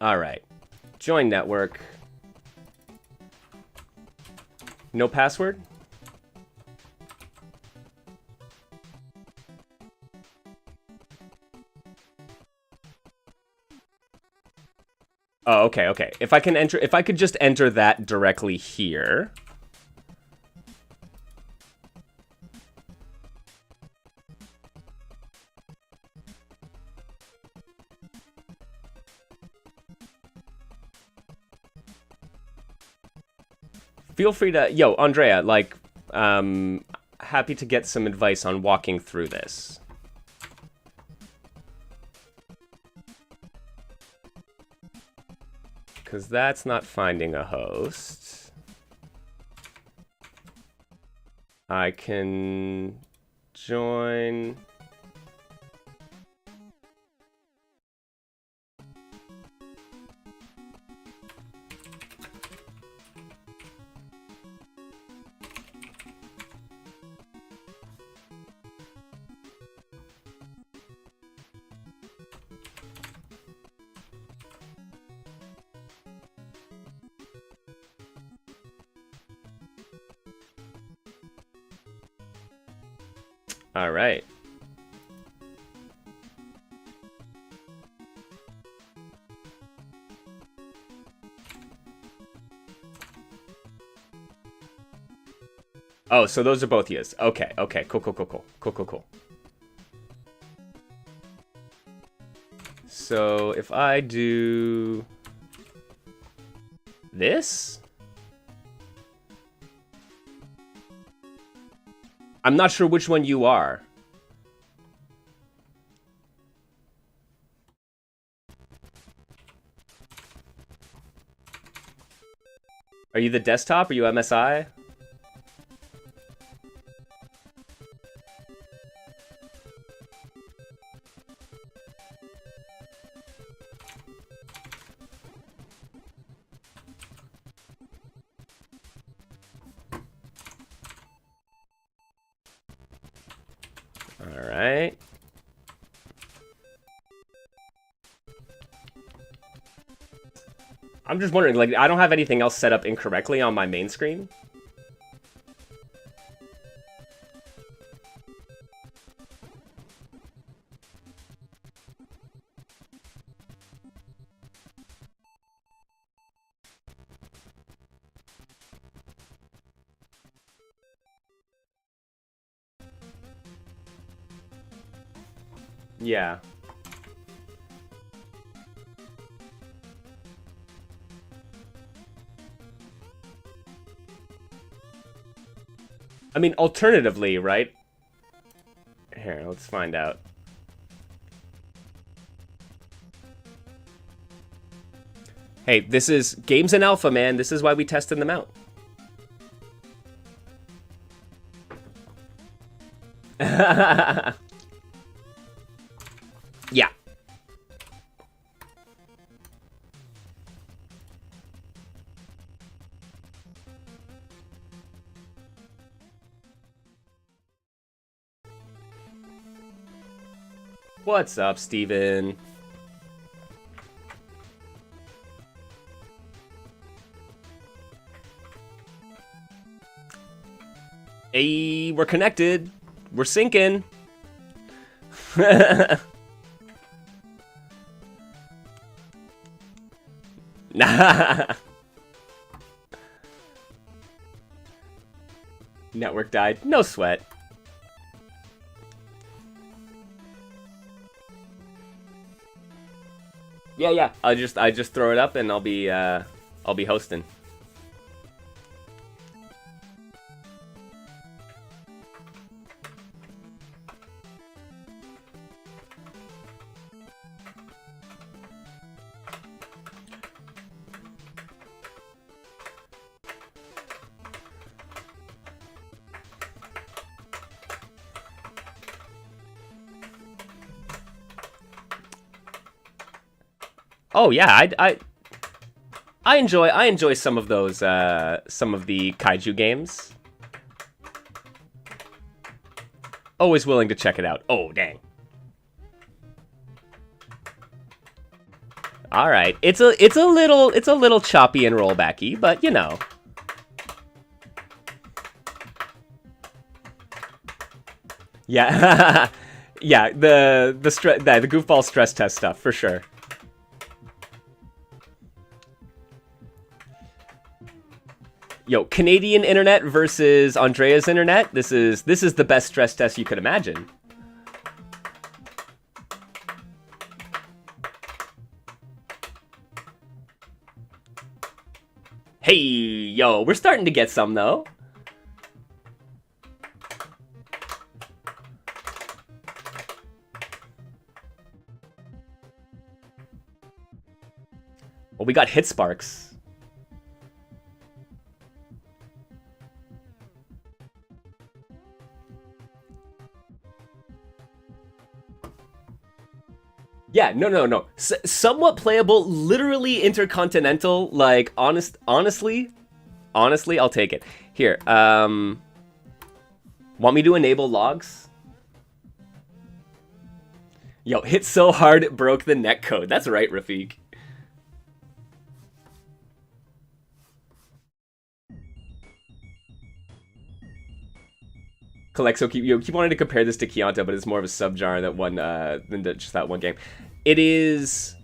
All right. Join network. No password? Oh, okay. If I could just enter that directly here. Feel free to, yo, Andrea, like, happy to get some advice on walking through this. Because that's not finding a host. I can join. All right. Oh, so those are both yes. Okay. Cool. So if I do this, I'm not sure which one you are. Are you the desktop? Are you MSI? All right. I'm just wondering, like, I don't have anything else set up incorrectly on my main screen. Yeah. I mean, alternatively, right? Here, let's find out. Hey, this is games in alpha, man. This is why we tested them out. Yeah. What's up, Steven? Hey, we're connected. We're syncing. Network died. No sweat. Yeah. I just throw it up and I'll be hosting. Oh yeah, I enjoy some of those some of the kaiju games. Always willing to check it out. Oh dang. All right, it's a little choppy and rollbacky, but you know. Yeah, yeah, the goofball stress test stuff for sure. Yo, Canadian internet versus Andrea's internet. This is the best stress test you could imagine. Hey, yo, we're starting to get some though. Well, we got hit sparks. Yeah, no. Somewhat playable, literally intercontinental. Like, honestly, I'll take it. Here, want me to enable logs? Yo, hit so hard it broke the netcode. That's right, Rafiq. Calexo, keep wanting to compare this to Kianta, but it's more of a subgenre than just that one game. It is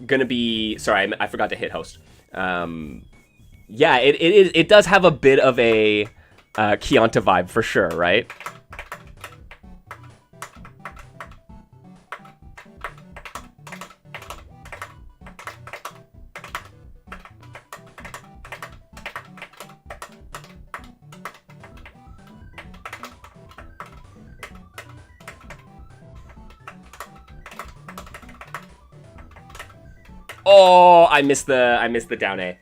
gonna be. Sorry, I forgot to hit host. Yeah, it does have a bit of a Kianta vibe for sure, right? Oh, I missed the down A.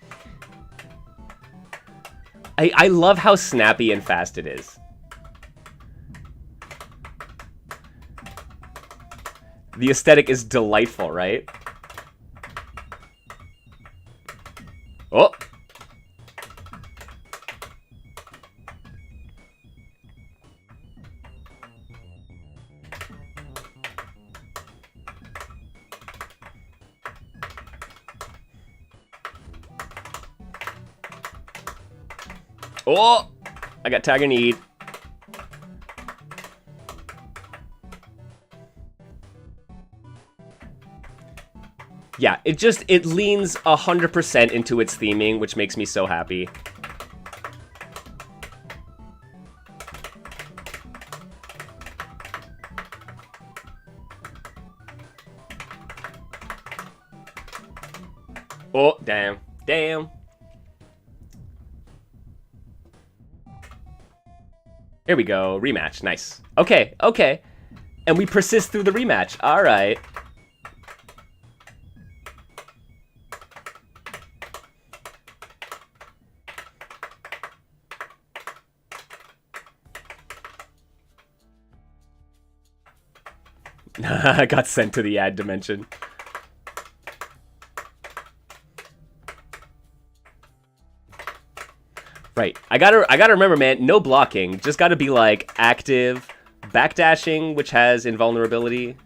I love how snappy and fast it is. The aesthetic is delightful, right? Oh. Oh, I got tag and need. Yeah, it leans 100% into its theming, which makes me so happy. Oh, damn. Here we go, rematch, nice. Okay. And we persist through the rematch, all right. I got sent to the ad dimension. Right. I gotta remember, man, no blocking. Just gotta be like active backdashing, which has invulnerability.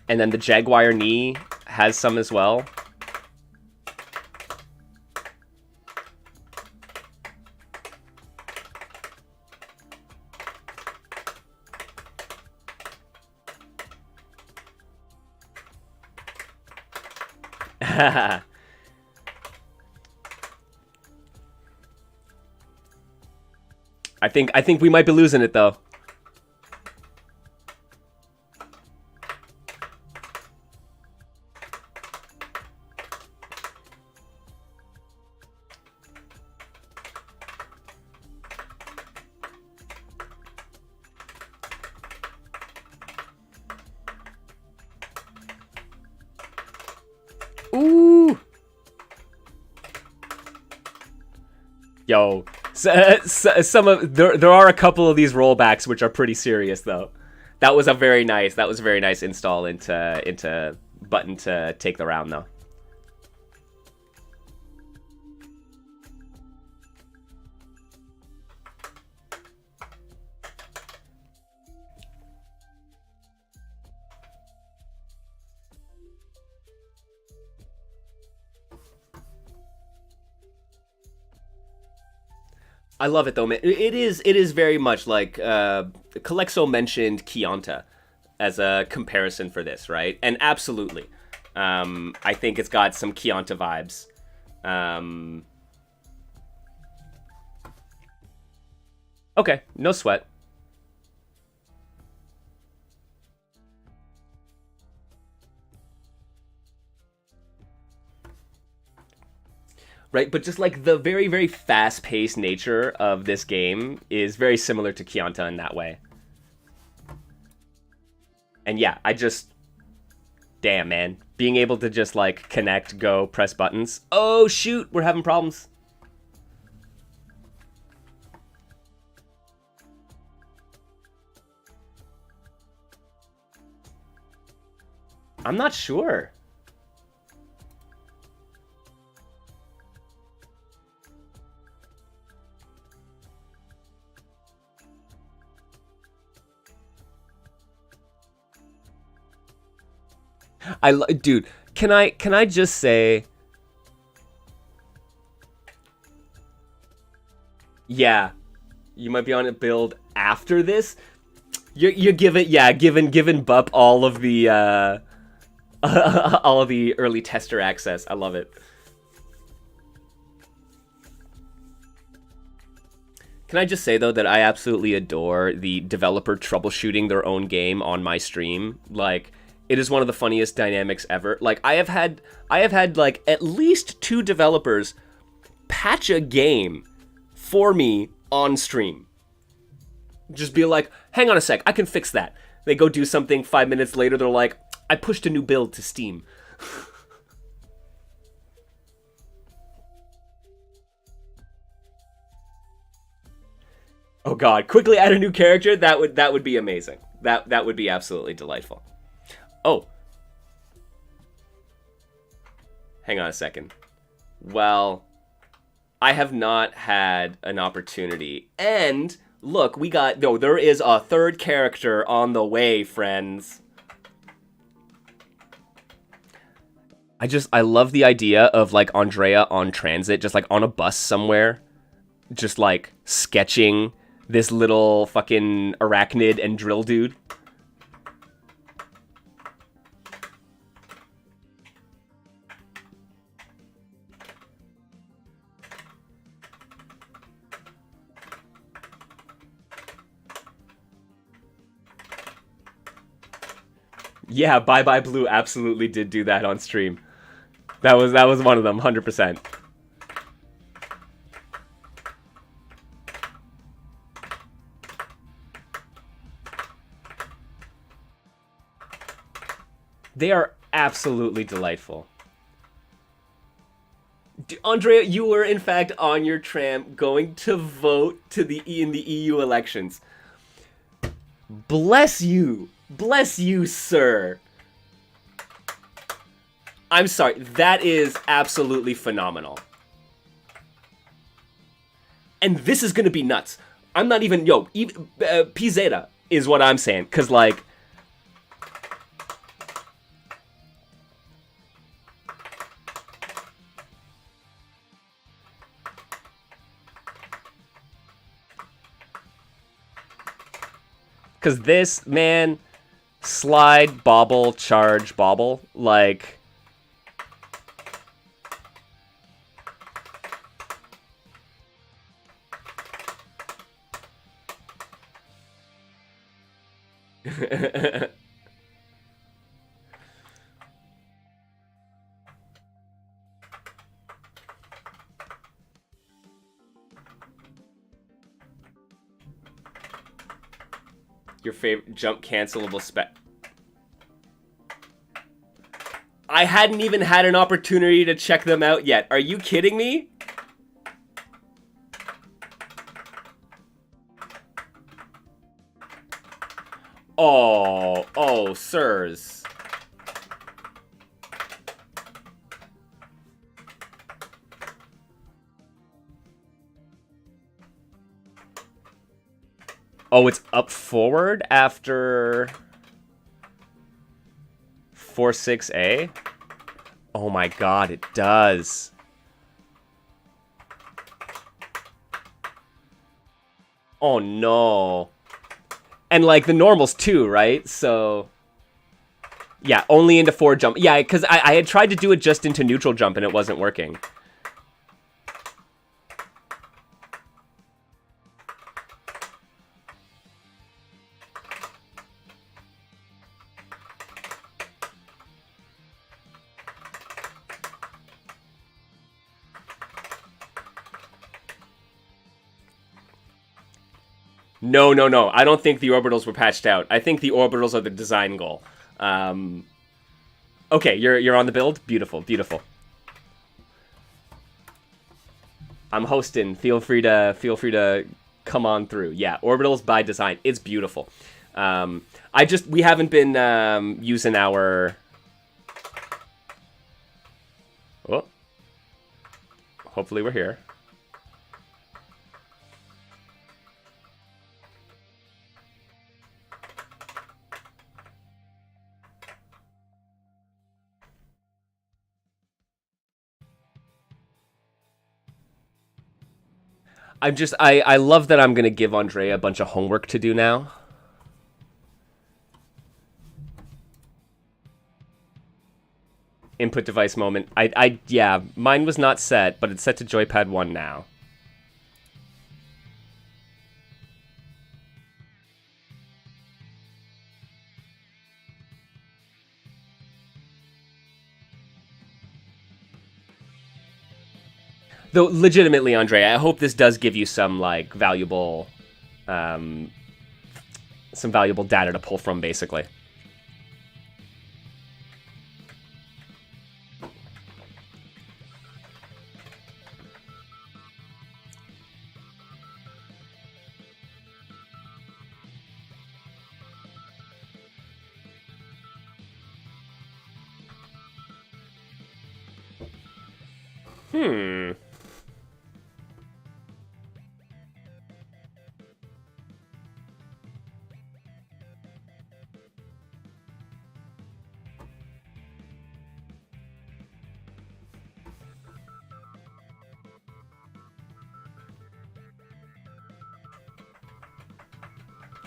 And then the Jaguar knee has some as well. I think we might be losing it though. Ooh. Yo, some of there are a couple of these rollbacks which are pretty serious though. That was a very nice install into button to take the round though. I love it though, man. It is very much like Calexo mentioned Chianta as a comparison for this, right? And absolutely, I think it's got some Chianta vibes. Okay, no sweat. Right, but just like the very, very fast-paced nature of this game is very similar to Chianta in that way. And yeah, damn, man. Being able to just like connect, go, press buttons. Oh, shoot, we're having problems. I'm not sure. Dude, can I just say, yeah, you might be on a build after this. You're giving Bup all of the all of the early tester access. I love it. Can I just say though that I absolutely adore the developer troubleshooting their own game on my stream. Like, it is one of the funniest dynamics ever. Like, I have had like at least 2 developers patch a game for me on stream. Just be like, hang on a sec, I can fix that. They go do something, 5 minutes later, they're like, I pushed a new build to Steam. Oh god, quickly add a new character? That would be amazing. That would be absolutely delightful. Oh. Hang on a second. Well, I have not had an opportunity. And look, there is a 3rd character on the way, friends. I love the idea of like Andrea on transit, just like on a bus somewhere, just like sketching this little fucking arachnid and drill dude. Yeah, Bye Bye Blue absolutely did do that on stream. That was one of them, 100%. They are absolutely delightful. Andrea, you were in fact on your tram going to vote in the EU elections. Bless you. Bless you, sir. I'm sorry. That is absolutely phenomenal. And this is going to be nuts. I'm not even... Yo, P Zeta is what I'm saying. Because, like... Because this, man... Slide, bobble, charge, bobble. Like... Your favorite jump cancelable spec. I hadn't even had an opportunity to check them out yet. Are you kidding me? Oh, sirs. Oh, it's up forward after 4-6A? Oh my god, it does. Oh no. And like the normals too, right? So yeah, only into forward jump. Yeah, because I had tried to do it just into neutral jump and it wasn't working. No. I don't think the orbitals were patched out. I think the orbitals are the design goal. Okay, you're on the build? Beautiful. I'm hosting. Feel free to come on through. Yeah, orbitals by design. It's beautiful. We haven't been using our... Oh. Hopefully we're here. I love that I'm going to give Andrea a bunch of homework to do now. Input device moment. Yeah, mine was not set, but it's set to joypad 1 now. Though, legitimately, Andre, I hope this does give you some, like, valuable... some valuable data to pull from, basically.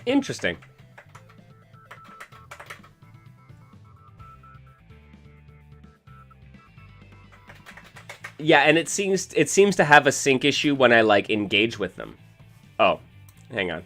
Interesting. Yeah, and it seems to have a sync issue when I like engage with them. Oh, hang on.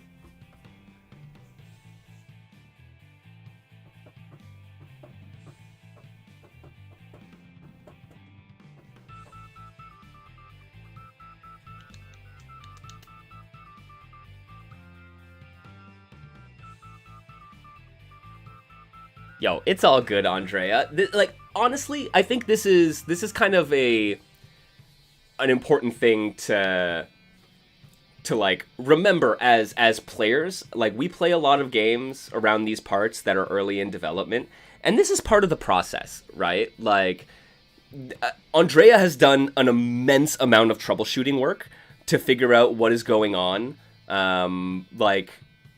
Yo, it's all good, Andrea. Like, honestly, I think this is kind of an important thing to to like remember as players. Like, we play a lot of games around these parts that are early in development, and this is part of the process, right? Like, Andrea has done an immense amount of troubleshooting work to figure out what is going on, like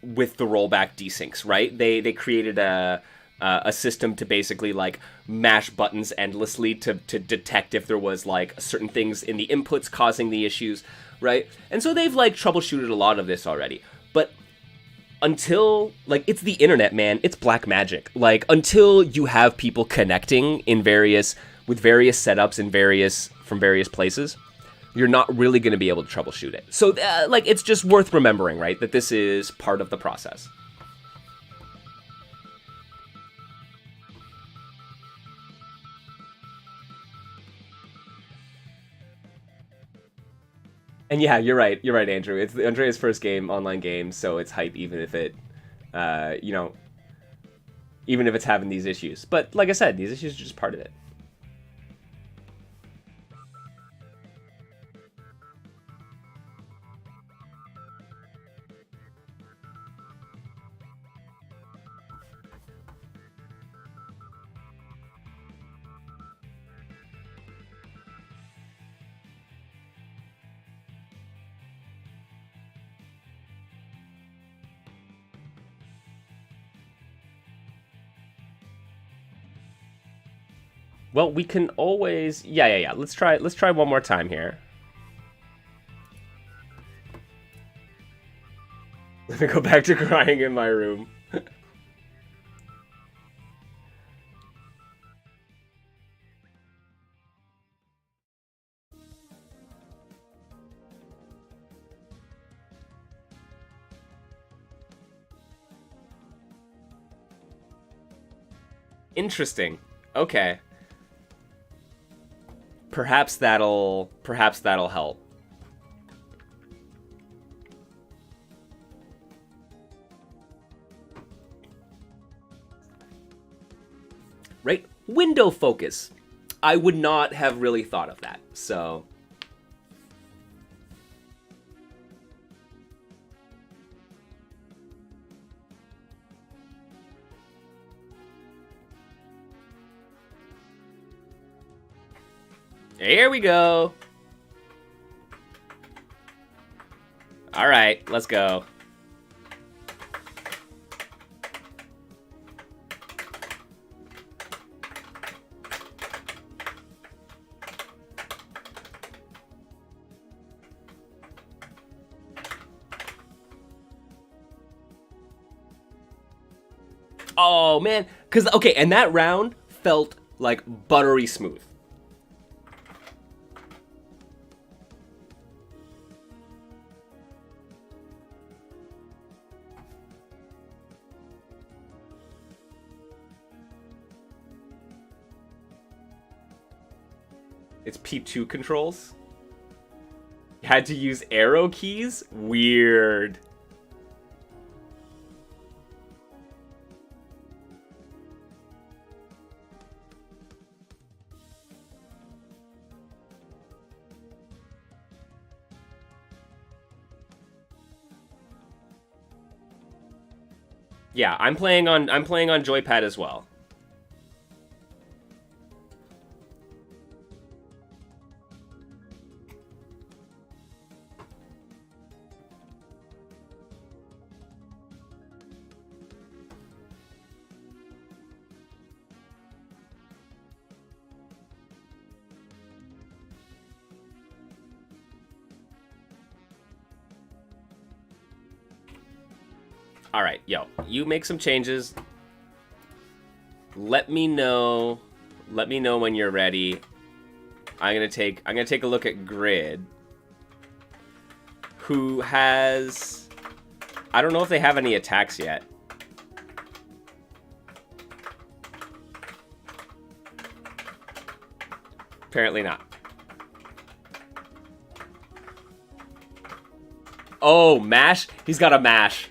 with the rollback desyncs, right? They created a system to basically like mash buttons endlessly to detect if there was like certain things in the inputs causing the issues, right? And so they've like troubleshooted a lot of this already. But until, like, it's the internet, man, it's black magic. Like, until you have people connecting with various setups from various places, you're not really going to be able to troubleshoot it. So, like, it's just worth remembering, right, that this is part of the process. And yeah, you're right, Andrew. It's Andrea's first online game, so it's hype even if it, even if it's having these issues. But like I said, these issues are just part of it. Well, we can always... Yeah. Let's try one more time here. Let me go back to crying in my room. Interesting. Okay. Perhaps that'll help. Right? Window focus. I would not have really thought of that. So here we go. All right, let's go. Oh man, cuz okay, and that round felt like buttery smooth. It's P2 controls. You had to use arrow keys? Weird. Yeah, I'm playing on joypad as well. All right, yo, you make some changes. Let me know when you're ready. I'm gonna take a look at Grid, who has, I don't know if they have any attacks yet. Apparently not. Oh, mash? He's got a mash.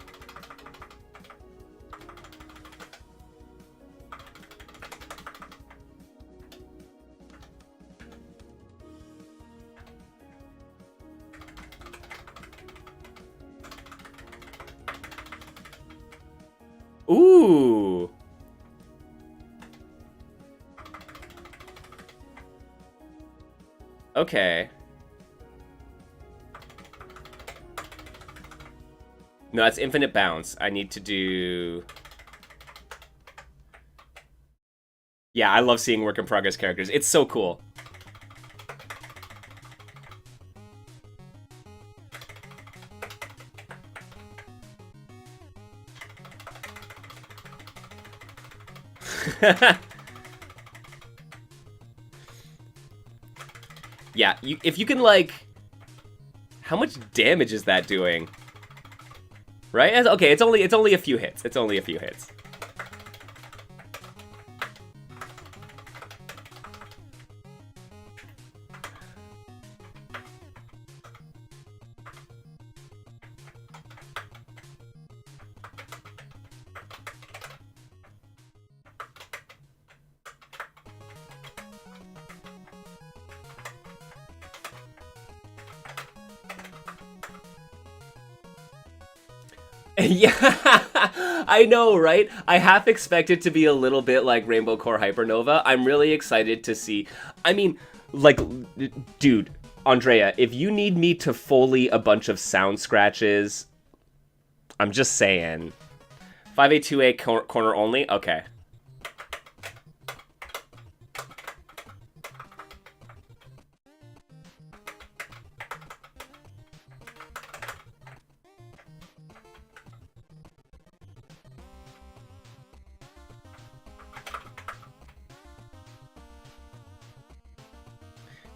Ooh. Okay. No, that's infinite bounce. I need to do... Yeah, I love seeing work in progress characters. It's so cool. Yeah, if you can, like... How much damage is that doing? Right? Okay, it's only a few hits. It's only a few hits. Yeah, I know, right? I half expect it to be a little bit like Rainbow Core Hypernova. I'm really excited to see. I mean, like, dude, Andrea, if you need me to Foley a bunch of sound scratches, I'm just saying. 5A2A corner only? Okay.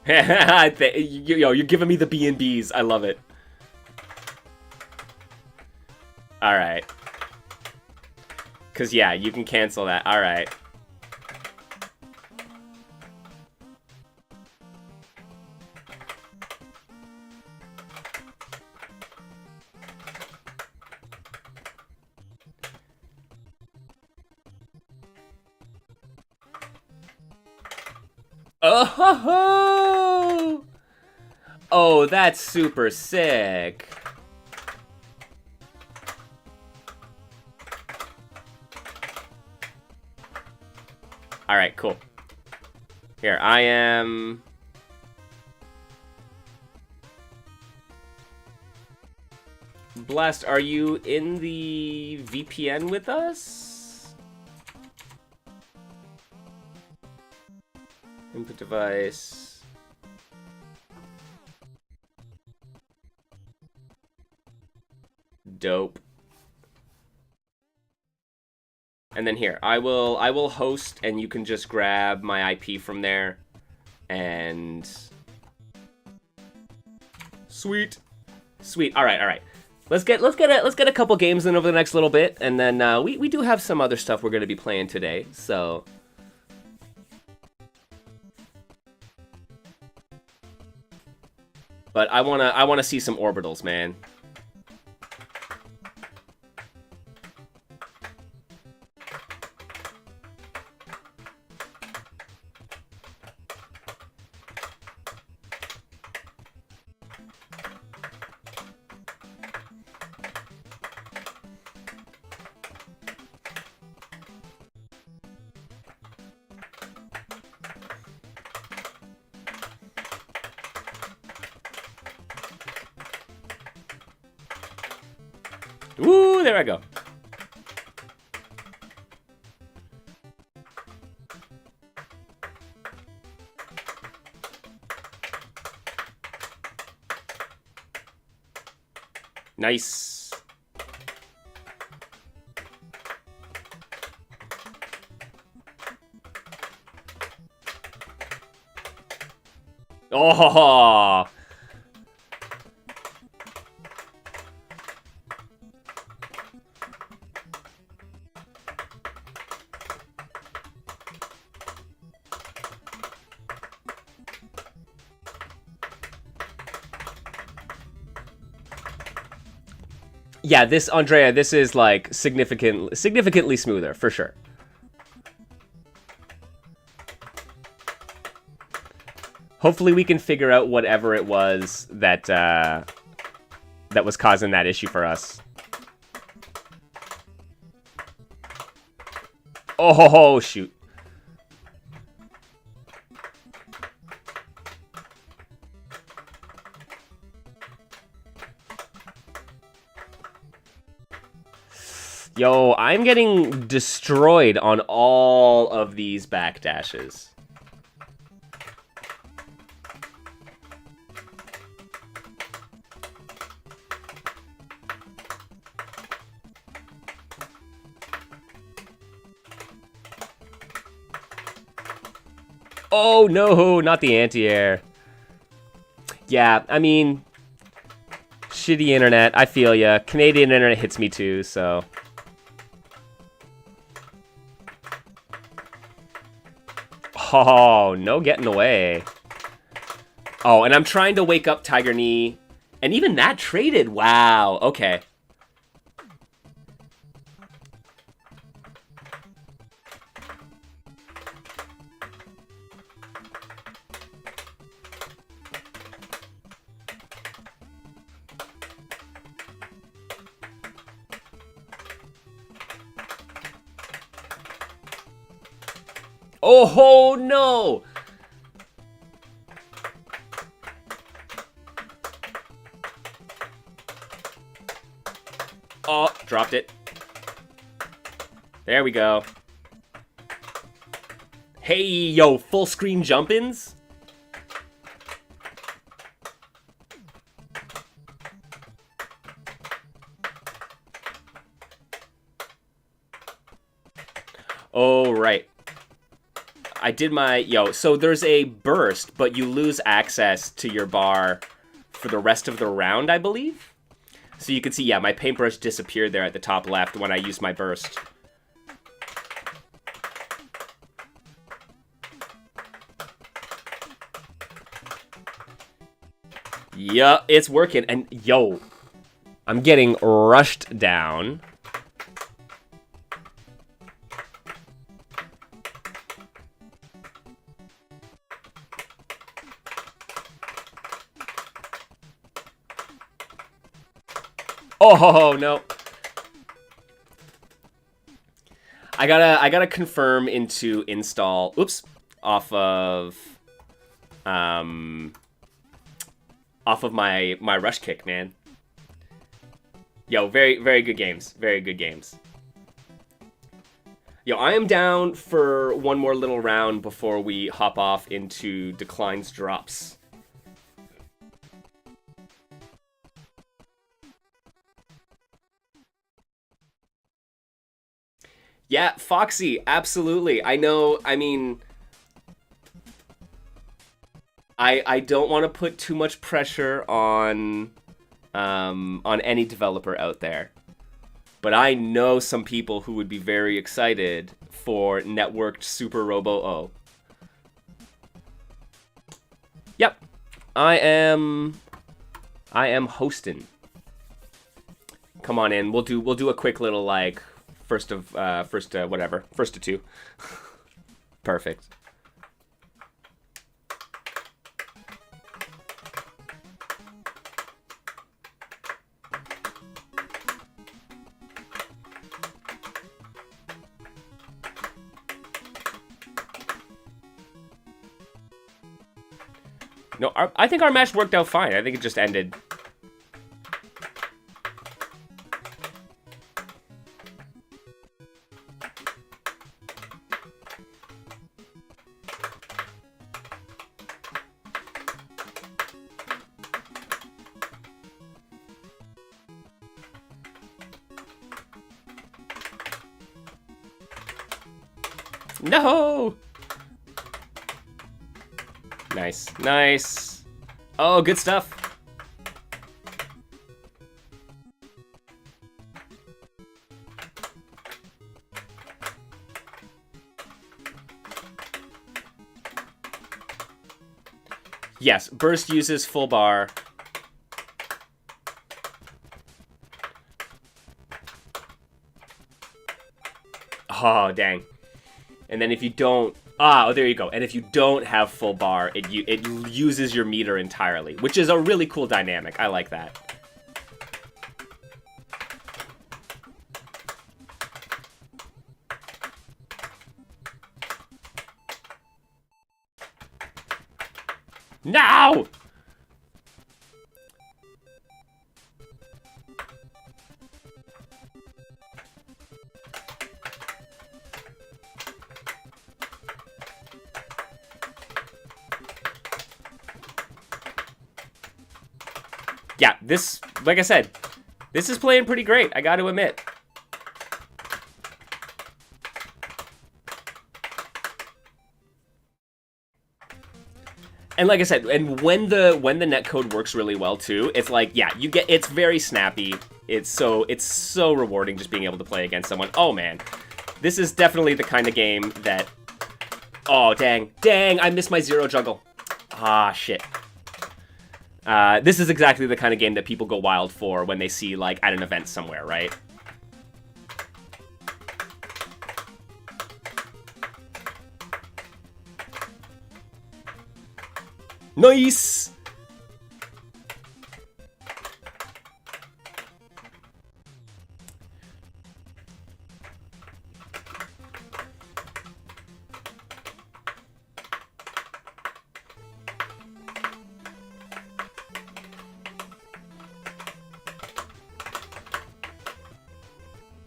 Yo, you're giving me the B&Bs. I love it. Alright. Because, yeah, you can cancel that. Alright. Oh, oh, that's super sick. All right, cool. Here, I am... Blast, are you in the VPN with us? Input device. Dope. And then here, I will host, and you can just grab my IP from there. And sweet. Sweet. All right. Let's get a couple games in over the next little bit, and then we do have some other stuff we're going to be playing today. So but I want to see some orbitals, man. Woo, there I go. Nice. Oh. Yeah, this, Andrea, this is like significantly smoother, for sure. Hopefully we can figure out whatever it was that that was causing that issue for us. Oh, shoot. Yo, I'm getting destroyed on all of these backdashes. Oh, no, not the anti-air. Yeah, I mean, shitty internet. I feel ya. Canadian internet hits me too, so... Oh, no getting away. Oh, and I'm trying to wake up Tiger Knee. And even that traded. Wow, okay. Oh, no! Oh, dropped it. There we go. Hey, yo, full screen jump-ins? Oh, right. I did my... Yo, so there's a burst, but you lose access to your bar for the rest of the round, I believe? So you can see, yeah, my paintbrush disappeared there at the top left when I used my burst. Yeah, it's working. And, yo, I'm getting rushed down. Oh, no. I gotta confirm into install. Oops. Off of my rush kick, man. Yo, very, very good games. Very good games. Yo, I am down for one more little round before we hop off into declines drops. Yeah, Foxy, absolutely. I know, I mean... I don't want to put too much pressure on any developer out there. But I know some people who would be very excited for networked Super Robo-O. Yep. I am hosting. Come on in. We'll do a quick little like first of two. Perfect. No, I think our match worked out fine. I think it just ended. No! Nice, nice. Oh, good stuff. Yes, burst uses full bar. Oh, dang. And then if you don't... oh, there you go. And if you don't have full bar, it uses your meter entirely, which is a really cool dynamic. I like that. No! Yeah, this, like I said, this is playing pretty great, I gotta admit. And like I said, and when the netcode works really well too, it's like, yeah, you get, it's very snappy. It's so rewarding just being able to play against someone. Oh man, this is definitely the kind of game that, oh dang, I missed my zero juggle. Ah, shit. This is exactly the kind of game that people go wild for when they see, like, at an event somewhere, right? Nice!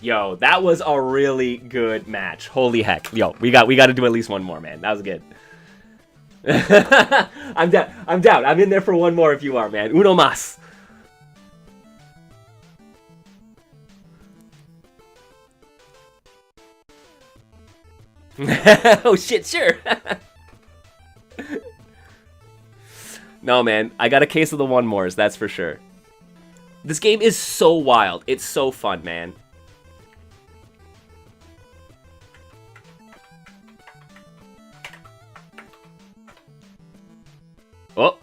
Yo, that was a really good match. Holy heck. Yo, we got to do at least one more, man. That was good. I'm down. I'm in there for one more if you are, man. Uno mas. Oh shit, sure. No, man. I got a case of the one mores, that's for sure. This game is so wild. It's so fun, man. Oh.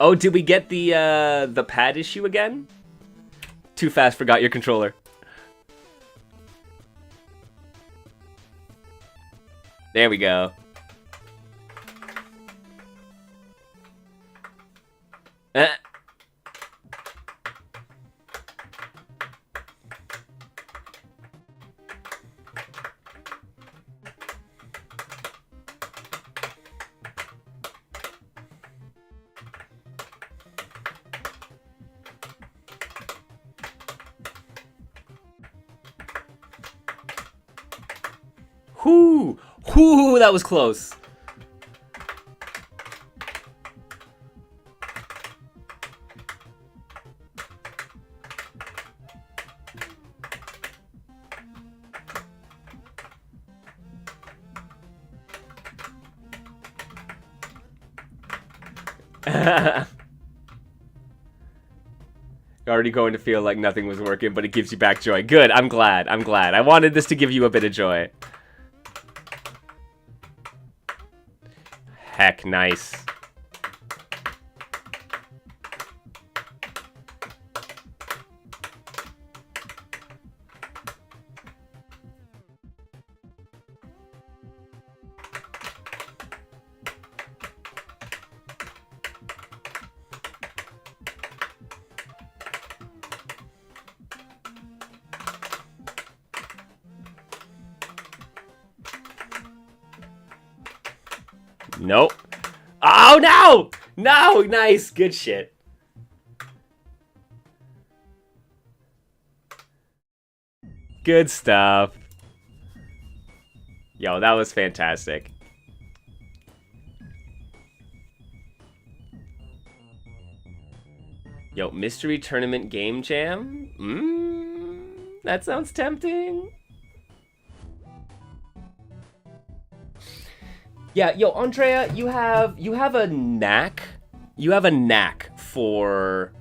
Oh, did we get the pad issue again? Too fast, forgot your controller. There we go. Whoo! Whoo! That was close. You're already going to feel like nothing was working, but it gives you back joy. Good, I'm glad. I wanted this to give you a bit of joy. Heck, nice. Nope. Oh, no! No! Nice. Good shit. Good stuff. Yo, that was fantastic. Yo, Mystery Tournament Game Jam? That sounds tempting. Yeah, yo, Andrea, you have a knack. You have a knack for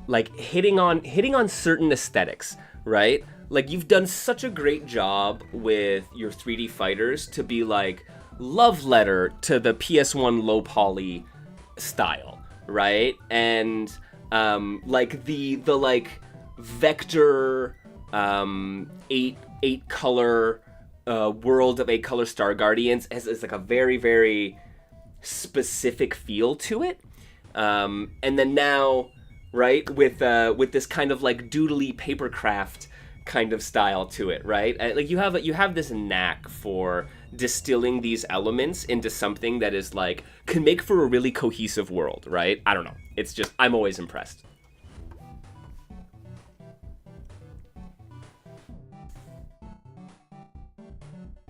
like hitting on certain aesthetics, right? Like you've done such a great job with your 3D fighters to be like love letter to the PS1 low poly style, right? And like the like vector 8 color world of 8 color Star Guardians has like a very, very specific feel to it. And then now, right, with this kind of like doodly papercraft kind of style to it, right? Like you have this knack for distilling these elements into something that is like can make for a really cohesive world, right? I don't know. It's just I'm always impressed.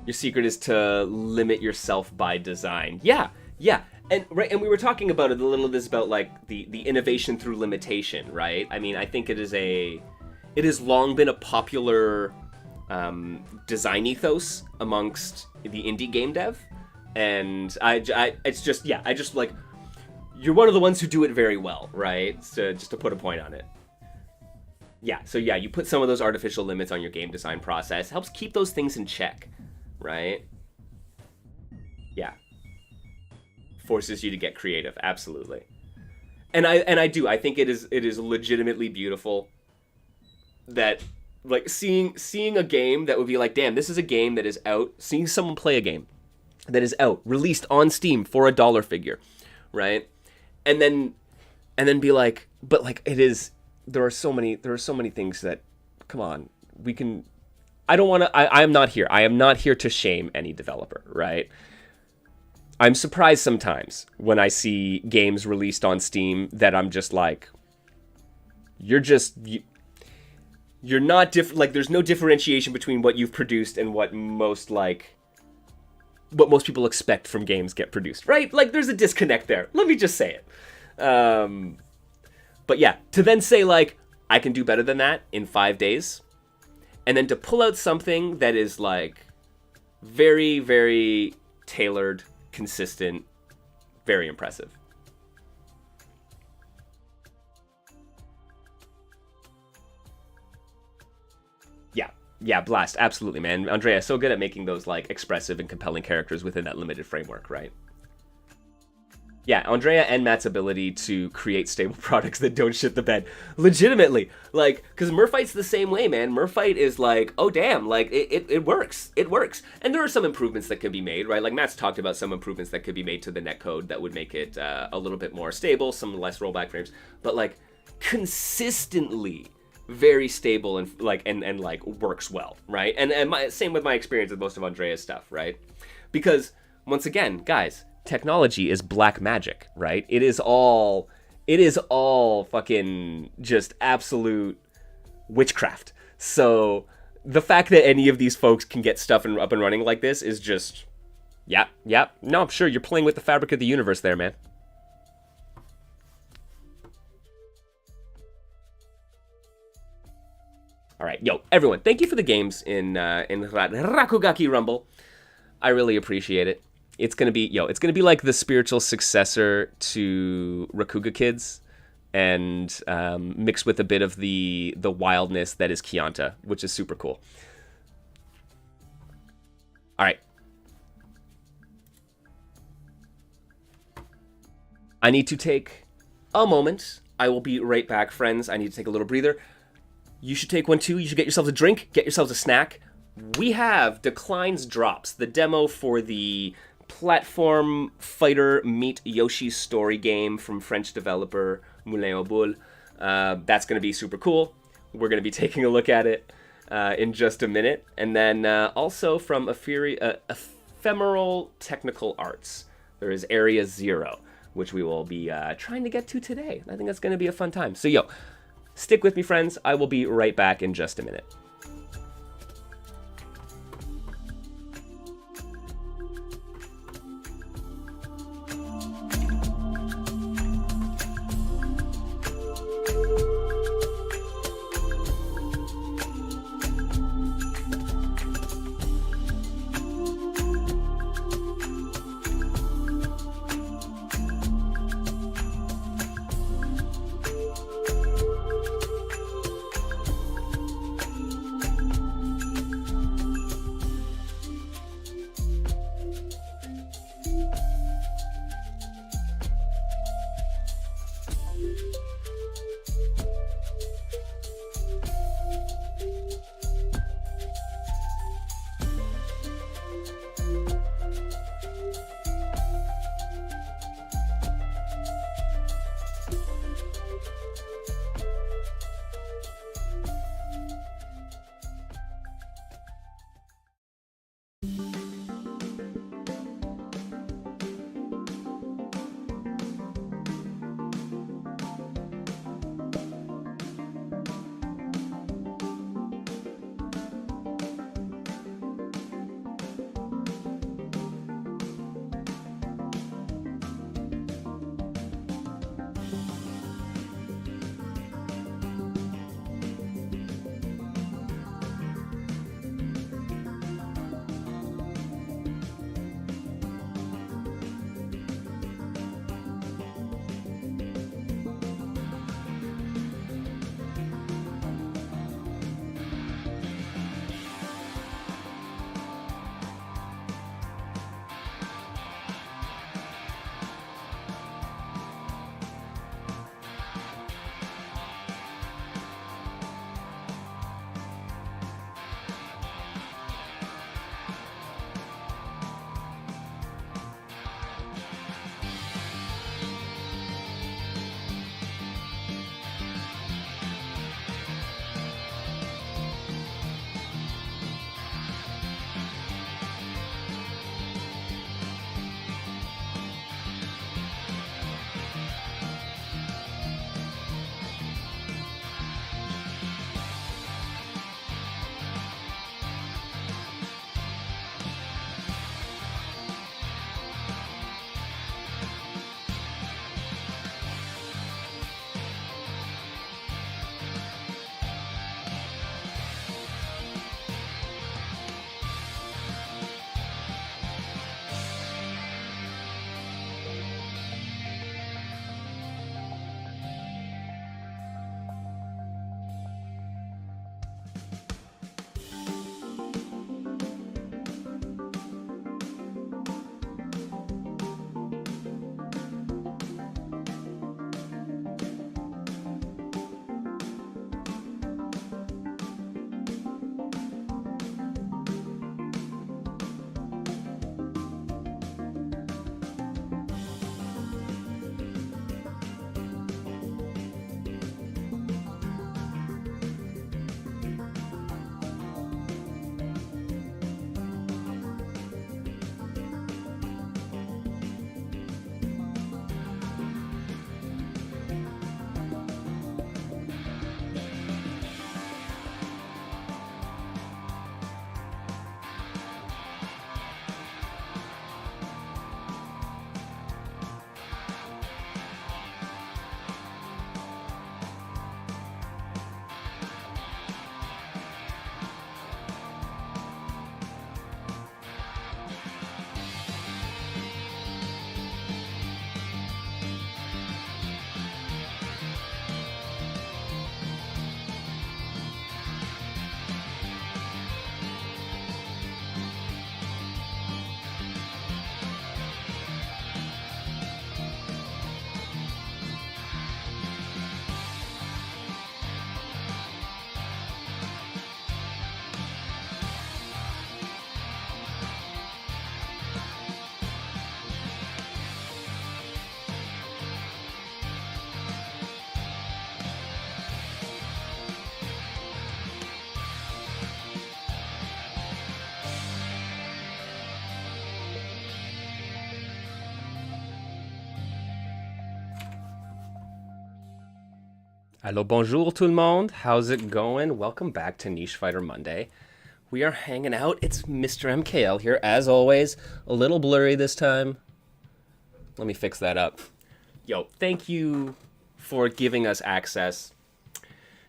Your secret is to limit yourself by design. Yeah. And right, and we were talking about it a little bit about like the innovation through limitation, right? I mean, I think it has long been a popular design ethos amongst the indie game dev, and I just like you're one of the ones who do it very well, right? So just to put a point on it. Yeah, so yeah, you put some of those artificial limits on your game design process, helps keep those things in check, right? Yeah. Forces you to get creative, absolutely. And I think it is legitimately beautiful that like seeing a game that would be like, damn, this is a game that is out, seeing someone play a game that is out, released on Steam for a dollar figure, right? And then be like, but like there are so many things that, come on, we can. I am not here to shame any developer, right? I'm surprised sometimes when I see games released on Steam that I'm just like, you're not like there's no differentiation between what you've produced and what most people expect from games get produced, right? Like there's a disconnect there. Let me just say it. But yeah, to then say like, I can do better than that in 5 days, and then to pull out something that is like very, very tailored, consistent, very impressive. Yeah, Blast, absolutely, man. Andrea, so good at making those like expressive and compelling characters within that limited framework, right? Yeah, Andrea and Matt's ability to create stable products that don't shit the bed. Legitimately. Like, because Murphite's the same way, man. Murphite is like, oh damn, like, it works. It works. And there are some improvements that can be made, right? Like, Matt's talked about some improvements that could be made to the netcode that would make it a little bit more stable, some less rollback frames. But, like, consistently very stable and like works well, right? And same with my experience with most of Andrea's stuff, right? Because, once again, guys, technology is black magic, right? It is all fucking just absolute witchcraft. So the fact that any of these folks can get stuff up and running like this is just, yeah. No, I'm sure you're playing with the fabric of the universe there, man. All right, yo, everyone, thank you for the games in Rakugaki Rumble. I really appreciate it. It's gonna be like the spiritual successor to Rakuga Kids, and mixed with a bit of the wildness that is Kianta, which is super cool. All right. I need to take a moment. I will be right back, friends. I need to take a little breather. You should take one too. You should get yourselves a drink, get yourselves a snack. We have Declines Drops, the demo for the platform fighter meet Yoshi's Story game from French developer Moulin aux Boules. That's going to be super cool. We're going to be taking a look at it in just a minute. And then also from Ephemeral Technical Arts, there is Area Zero, which we will be trying to get to today. I think that's going to be a fun time. So, yo, stick with me, friends. I will be right back in just a minute. Hello, bonjour tout le monde. How's it going? Welcome back to Niche Fighter Monday. We are hanging out. It's Mr. MKL here, as always. A little blurry this time. Let me fix that up. Yo, thank you for giving us access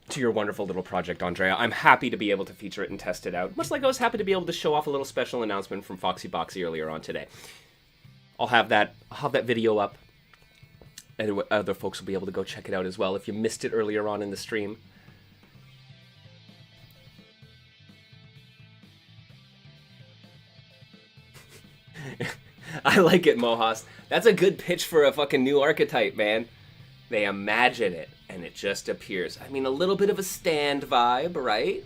to your wonderful little project, Andrea. I'm happy to be able to feature it and test it out. Much like I was happy to be able to show off a little special announcement from Foxy Boxy earlier on today. I'll have that video up, and other folks will be able to go check it out as well if you missed it earlier on in the stream. I like it, Mohas. That's a good pitch for a fucking new archetype, man. They imagine it, and it just appears. I mean, a little bit of a stand vibe, right?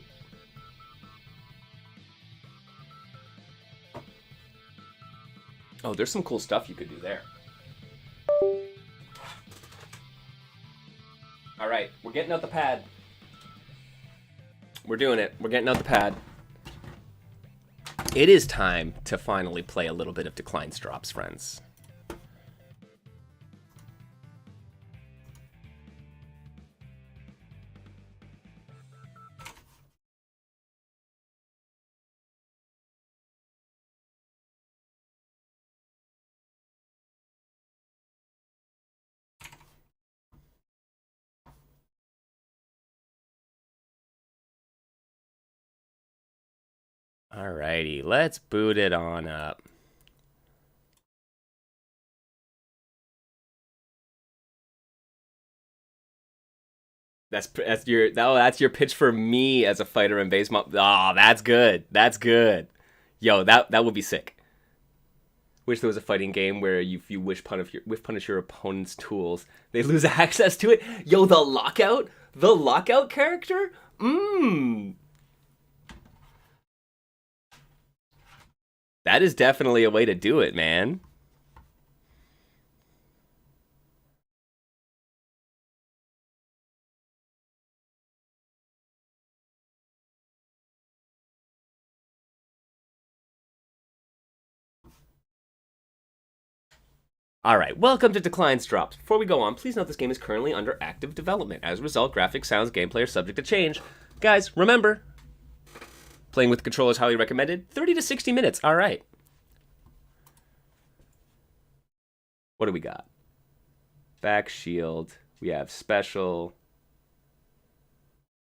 Oh, there's some cool stuff you could do there. All right, we're getting out the pad. We're doing it. We're getting out the pad. It is time to finally play a little bit of Declines Drops, friends. Alrighty, let's boot it on up. That's your pitch for me as a fighter in base mob. Oh, that's good. That's good. Yo, that would be sick. Wish there was a fighting game where if you whiff punish your opponent's tools, they lose access to it. Yo, the lockout character. That is definitely a way to do it, man. Alright, welcome to Declines Drops. Before we go on, please note this game is currently under active development. As a result, graphics, sounds, gameplay are subject to change. Guys, remember, playing with the controller is highly recommended. 30 to 60 minutes, alright. What do we got? Back shield. We have special.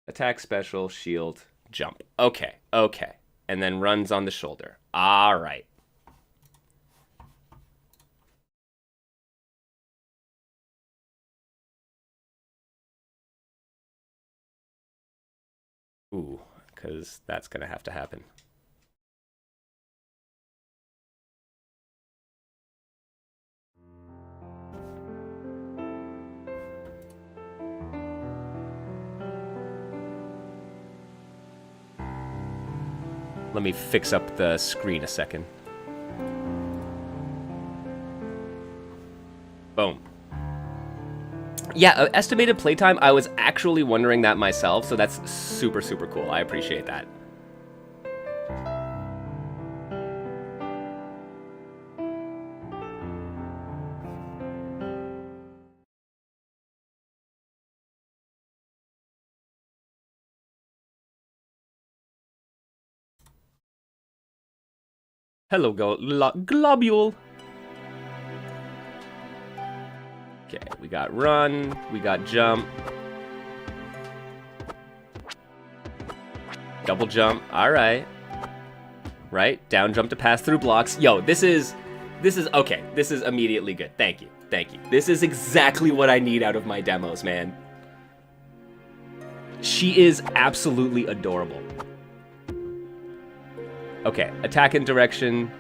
Attack special, shield, jump. Okay. And then runs on the shoulder. Alright. Ooh, because that's going to have to happen. Let me fix up the screen a second. Boom. Yeah, estimated playtime, I was actually wondering that myself, so that's super, super cool. I appreciate that. Hello, Globule. Okay, we got run, we got jump. Double jump, alright. Right, down jump to pass through blocks. Yo, this is okay. This is immediately good. Thank you. This is exactly what I need out of my demos, man. She is absolutely adorable. Okay, attack in direction,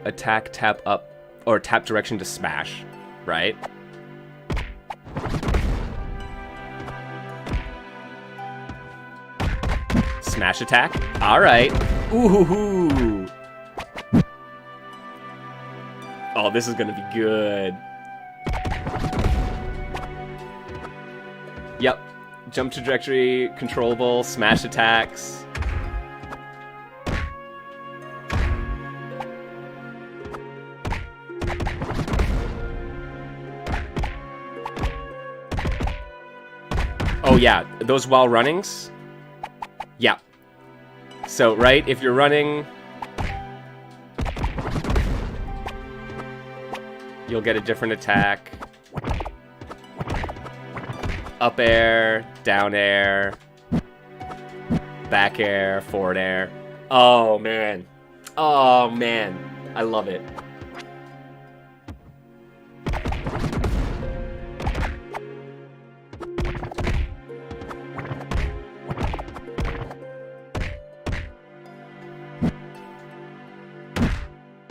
attack tap up, or tap direction to smash, right? Smash attack. All right. Ooh. Oh, this is gonna be good. Yep. Jump trajectory, controllable, smash attacks. Oh yeah, those while runnings. Yeah. So, right, if you're running, you'll get a different attack. Up air, down air, back air, forward air. Oh, man. Oh, man. I love it.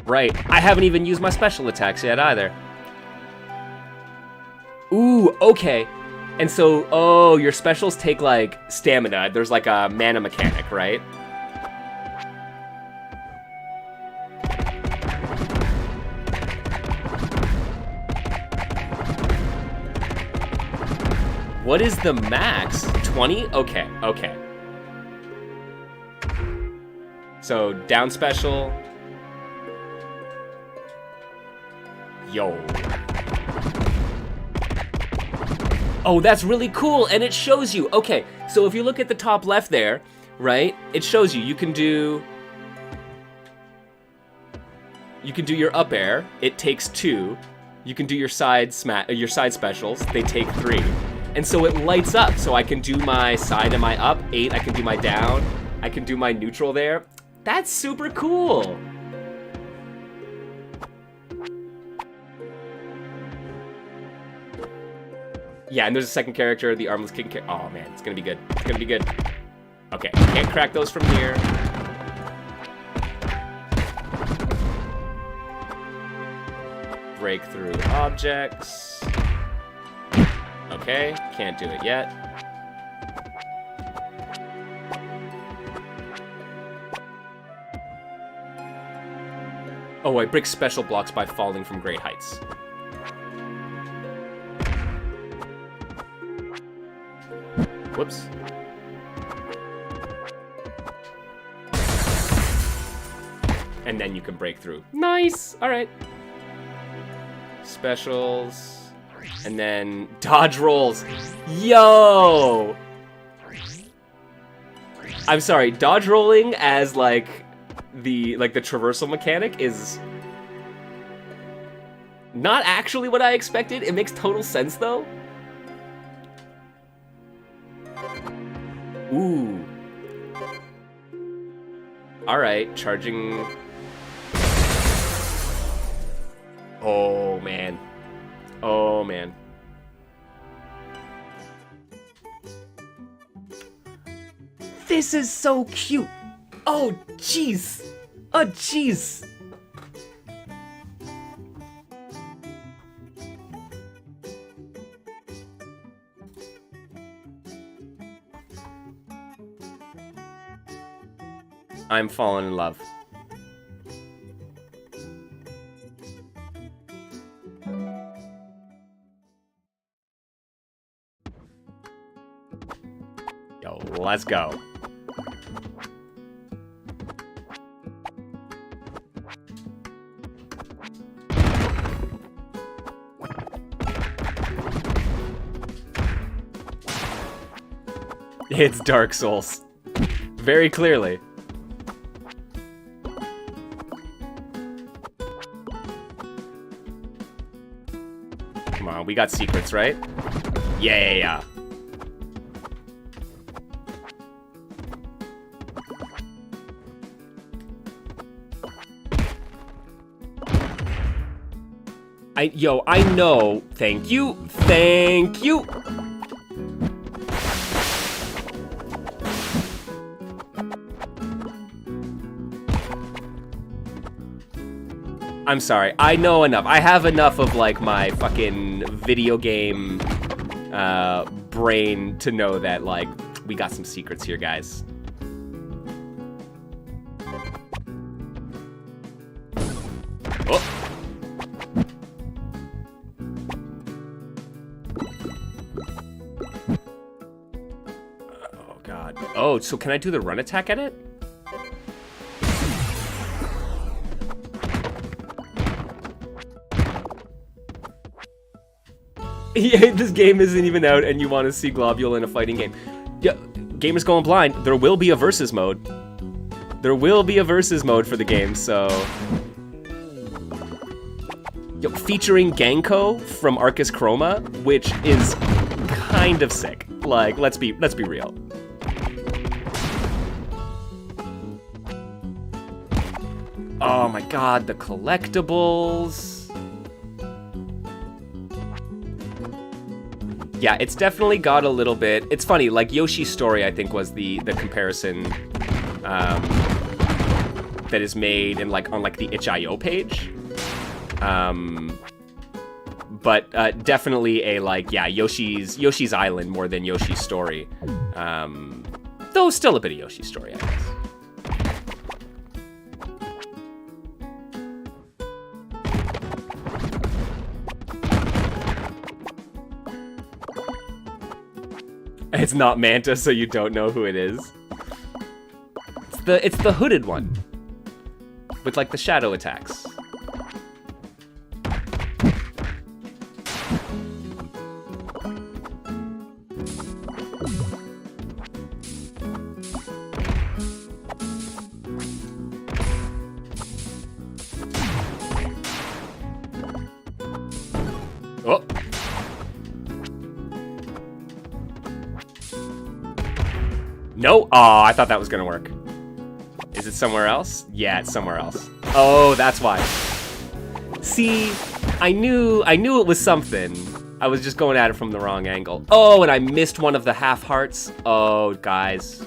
Right. I haven't even used my special attacks yet either. Ooh, okay. And so, oh, your specials take, like, stamina. There's, like, a mana mechanic, right? What is the max? 20? Okay, okay. So, down special. Yo. Oh, that's really cool, and it shows you. Okay, so if you look at the top left there, right, it shows you. You can do your up air. It takes 2. You can do your side specials. They take 3, and so it lights up. So I can do my side and my up 8. I can do my down. I can do my neutral there. That's super cool. Yeah, and there's a second character, the Armless King. Oh man, it's gonna be good. It's gonna be good. Okay, can't crack those from here. Break through objects. Okay, can't do it yet. Oh, I break special blocks by falling from great heights. Whoops. And then you can break through. Nice! Alright. Specials. And then dodge rolls. Yo! I'm sorry, dodge rolling as like the traversal mechanic is not actually what I expected. It makes total sense though. Ooh. Alright, charging. Oh, man. Oh, man. This is so cute. Oh, jeez. Oh, jeez. I'm falling in love. Yo, let's go. It's Dark Souls. Very clearly. Come on, we got secrets, right? Yeah. I know. Thank you. Thank you. I'm sorry. I know enough. I have enough of like my fucking video game brain to know that like we got some secrets here, guys. Oh. Oh god. Oh, so can I do the run attack at it? Yeah, this game isn't even out and you want to see Globule in a fighting game. Yeah, Gamers Going Blind, there will be a versus mode. There will be a versus mode for the game, so... Yo, featuring Genko from Arcus Chroma, which is kind of sick. Like, let's be real. Oh my god, the collectibles. Yeah, it's definitely got a little bit. It's funny, like Yoshi's Story, I think, was the comparison that is made in on the itch.io page. But definitely a Yoshi's Island more than Yoshi's Story. Though still a bit of Yoshi's Story, I guess. It's not Manta, so you don't know who it is. It's the hooded one with like the shadow attacks. Oh. No? Aw, I thought that was gonna work. Is it somewhere else? Yeah, it's somewhere else. Oh, that's why. See, I knew it was something. I was just going at it from the wrong angle. Oh, and I missed one of the half hearts. Oh, guys.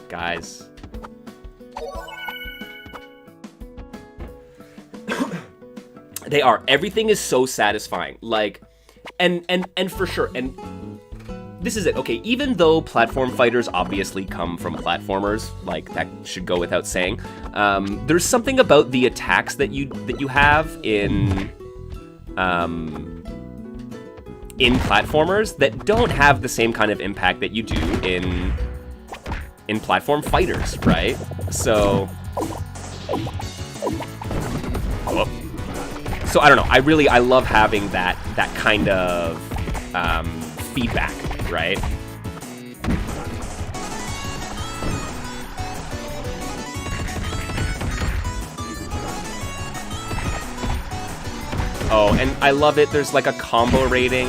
They are. Everything is so satisfying. Like, and for sure, and this is it. Okay, even though platform fighters obviously come from platformers, like that should go without saying, there's something about the attacks that you have in platformers that don't have the same kind of impact that you do in platform fighters, right? So, so I don't know. I love having that kind of feedback, right? Oh, and I love it. There's like a combo rating.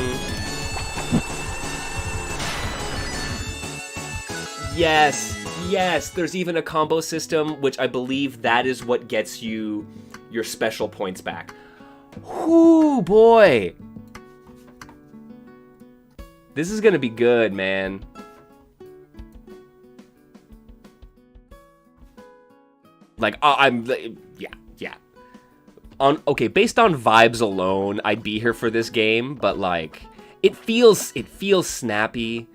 Yes, there's even a combo system, which I believe that is what gets you your special points back. Whoo, boy. This is gonna be good, man. Like, yeah. Okay, based on vibes alone, I'd be here for this game, but like, it feels snappy.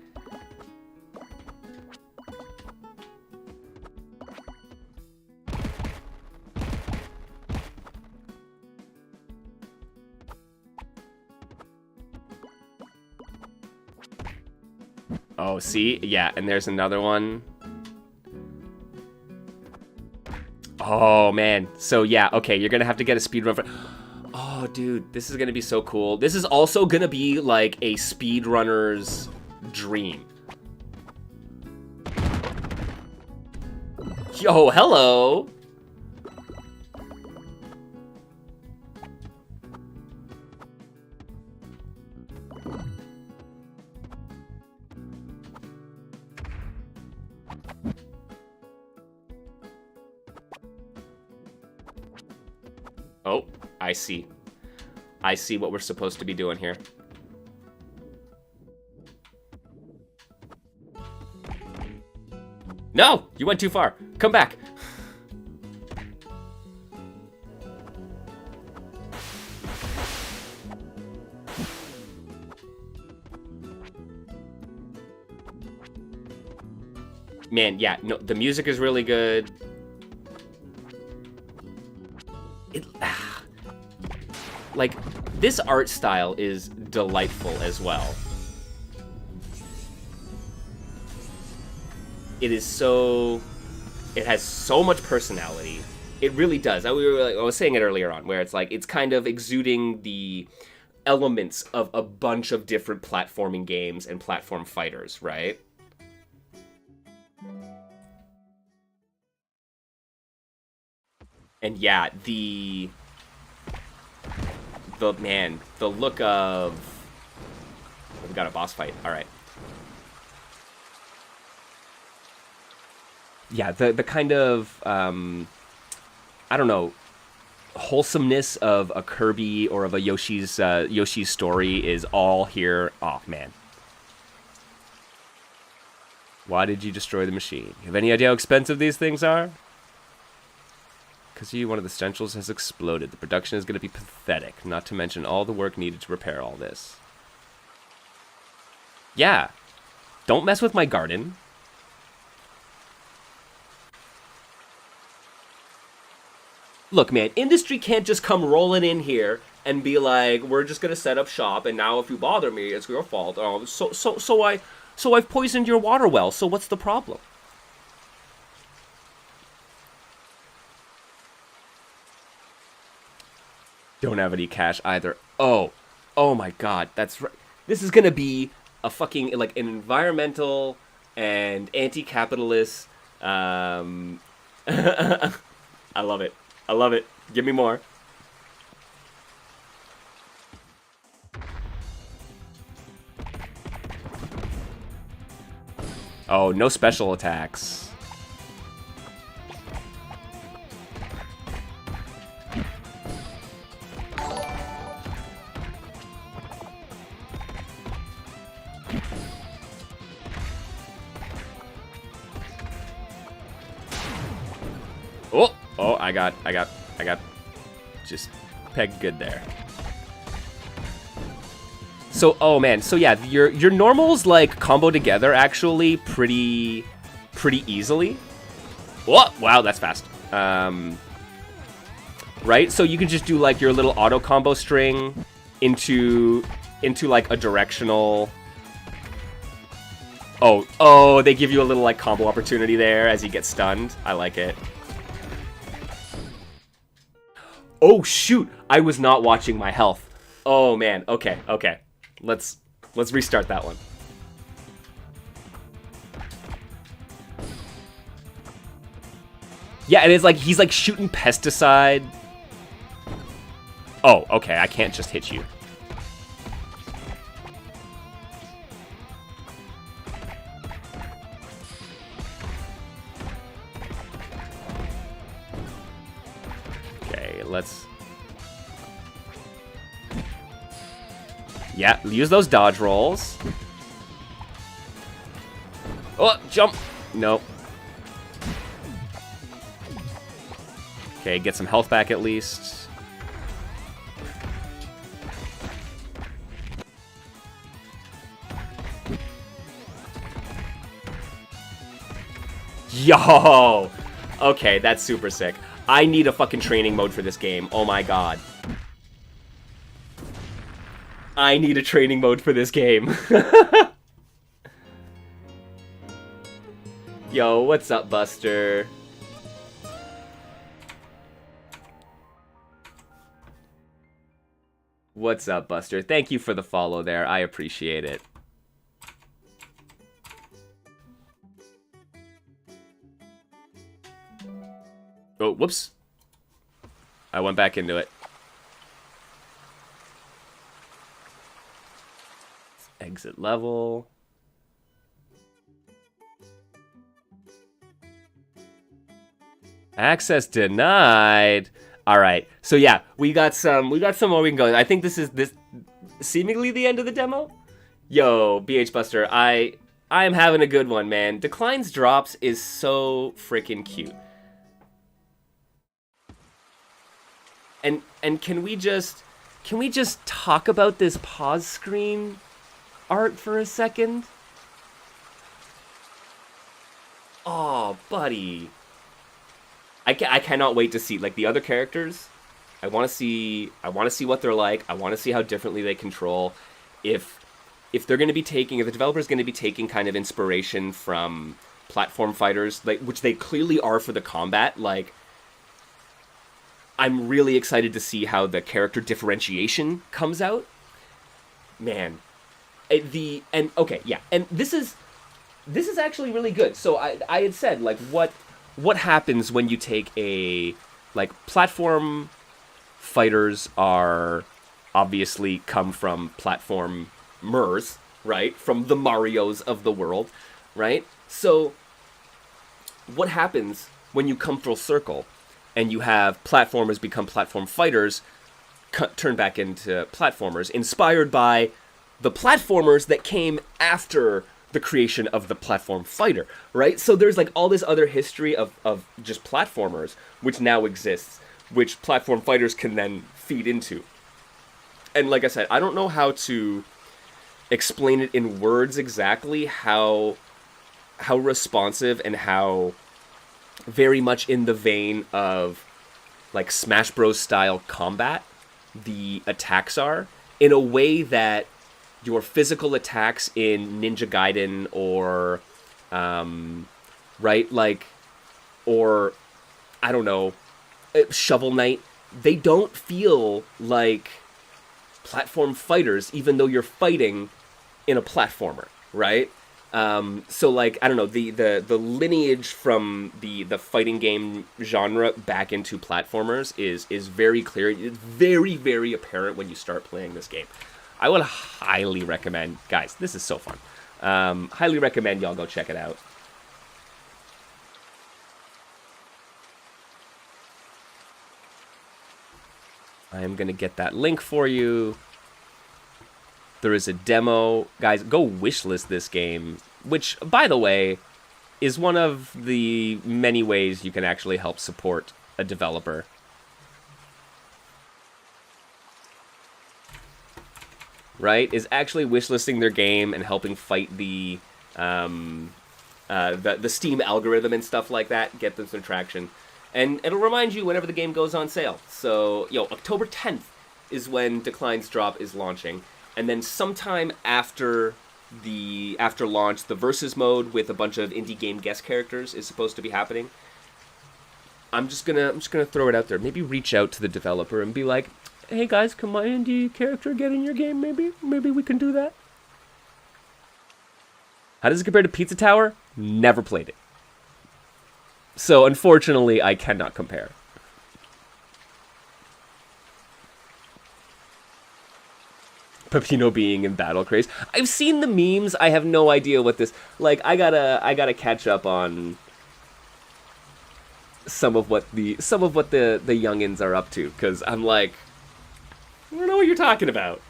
Oh, see? Yeah, and there's another one. Oh, man. So, yeah, okay, you're gonna have to get a speedrun for... Oh, dude, this is gonna be so cool. This is also gonna be, like, a speedrunner's dream. Yo, hello! Oh, I see. I see what we're supposed to be doing here. No! You went too far. Come back. Man, yeah, no, the music is really good. Like, this art style is delightful as well. It has so much personality. It really does. I was saying it earlier on, where it's like, it's kind of exuding the elements of a bunch of different platforming games and platform fighters, right? And yeah, the look of... We got a boss fight. All right. Yeah, the kind of, I don't know, wholesomeness of a Kirby or of a Yoshi's story is all here. Oh, man. Why did you destroy the machine? You have any idea how expensive these things are? Because one of the centrals has exploded. The production is going to be pathetic, not to mention all the work needed to repair all this. Yeah. Don't mess with my garden. Look, man, industry can't just come rolling in here and be like, we're just gonna set up shop, and now if you bother me, it's your fault. Oh, so I've poisoned your water well. So what's the problem? Don't have any cash either. Oh my God, that's right. This is gonna be a fucking like an environmental and anti-capitalist. I love it. I love it. Give me more. Oh, no special attacks. Oh, I got just pegged good there. So, oh man, so yeah, your normals like combo together actually pretty easily. Oh, wow, that's fast. Right? So you can just do like your little auto combo string into like a directional. Oh, they give you a little like combo opportunity there as you get stunned. I like it. Oh shoot, I was not watching my health. Oh man, okay. Let's restart that one. Yeah, and it's like he's like shooting pesticide. Oh, okay, I can't just hit you. Let's... Yeah, use those dodge rolls. Oh, jump! Nope. Okay, get some health back at least. Yo! Okay, that's super sick. I need a fucking training mode for this game. Oh my god. I need a training mode for this game. Yo, what's up, Buster? What's up, Buster? Thank you for the follow there. I appreciate it. Oh, whoops. I went back into it. Exit level. Access denied. All right. So yeah, we got some more we can go. I think this is seemingly the end of the demo. Yo, BH Buster, I am having a good one, man. Declines Drops is so freaking cute. And can we just talk about this pause screen art for a second? Oh, buddy. I cannot wait to see like the other characters. I want to see what they're like. I want to see how differently they control. If they're going to be taking, if the developer's going to be taking kind of inspiration from platform fighters, like which they clearly are for the combat, like I'm really excited to see how the character differentiation comes out. man, okay, yeah, and this is actually really good. So I had said, like, what happens when you take a, like, platform fighters are obviously come from platformers, right? From the Marios of the world, right? So what happens when you come full circle and you have platformers become platform fighters turn back into platformers, inspired by the platformers that came after the creation of the platform fighter, right? So there's like all this other history of just platformers, which now exists, which platform fighters can then feed into. And like I said, I don't know how to explain it in words exactly how responsive and how very much in the vein of like Smash Bros style combat the attacks are, in a way that your physical attacks in Ninja Gaiden or right, like, or I don't know, Shovel Knight, they don't feel like platform fighters, even though you're fighting in a platformer, right? So like, I don't know, the lineage from the fighting game genre back into platformers is very clear. It's very, very apparent when you start playing this game. I would highly recommend, guys, this is so fun. Highly recommend y'all go check it out. I am going to get that link for you. There is a demo. Guys, go wishlist this game, which, by the way, is one of the many ways you can actually help support a developer. Right? Is actually wishlisting their game and helping fight the Steam algorithm and stuff like that, get them some traction. And it'll remind you whenever the game goes on sale. So, October 10th is when Decline's Drop is launching. And then sometime after launch, the Versus mode with a bunch of indie game guest characters is supposed to be happening. I'm just gonna throw it out there. Maybe reach out to the developer and be like, "Hey guys, can my indie character get in your game? Maybe we can do that." How does it compare to Pizza Tower? Never played it. So unfortunately, I cannot compare. Pepino being in Battle Craze. I've seen the memes. I have no idea what this, like. I gotta catch up on some of what the youngins are up to, because I'm like, I don't know what you're talking about.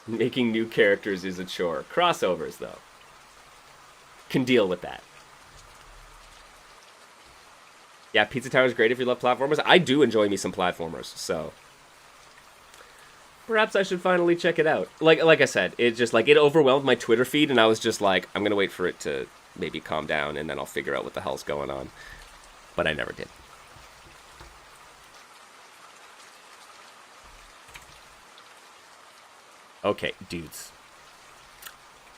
Making new characters is a chore. Crossovers, though, can deal with that. Yeah, Pizza Tower is great if you love platformers. I do enjoy me some platformers, so perhaps I should finally check it out. Like I said, it just, like, it overwhelmed my Twitter feed, and I was just like, I'm gonna wait for it to maybe calm down, and then I'll figure out what the hell's going on. But I never did. Okay, dudes.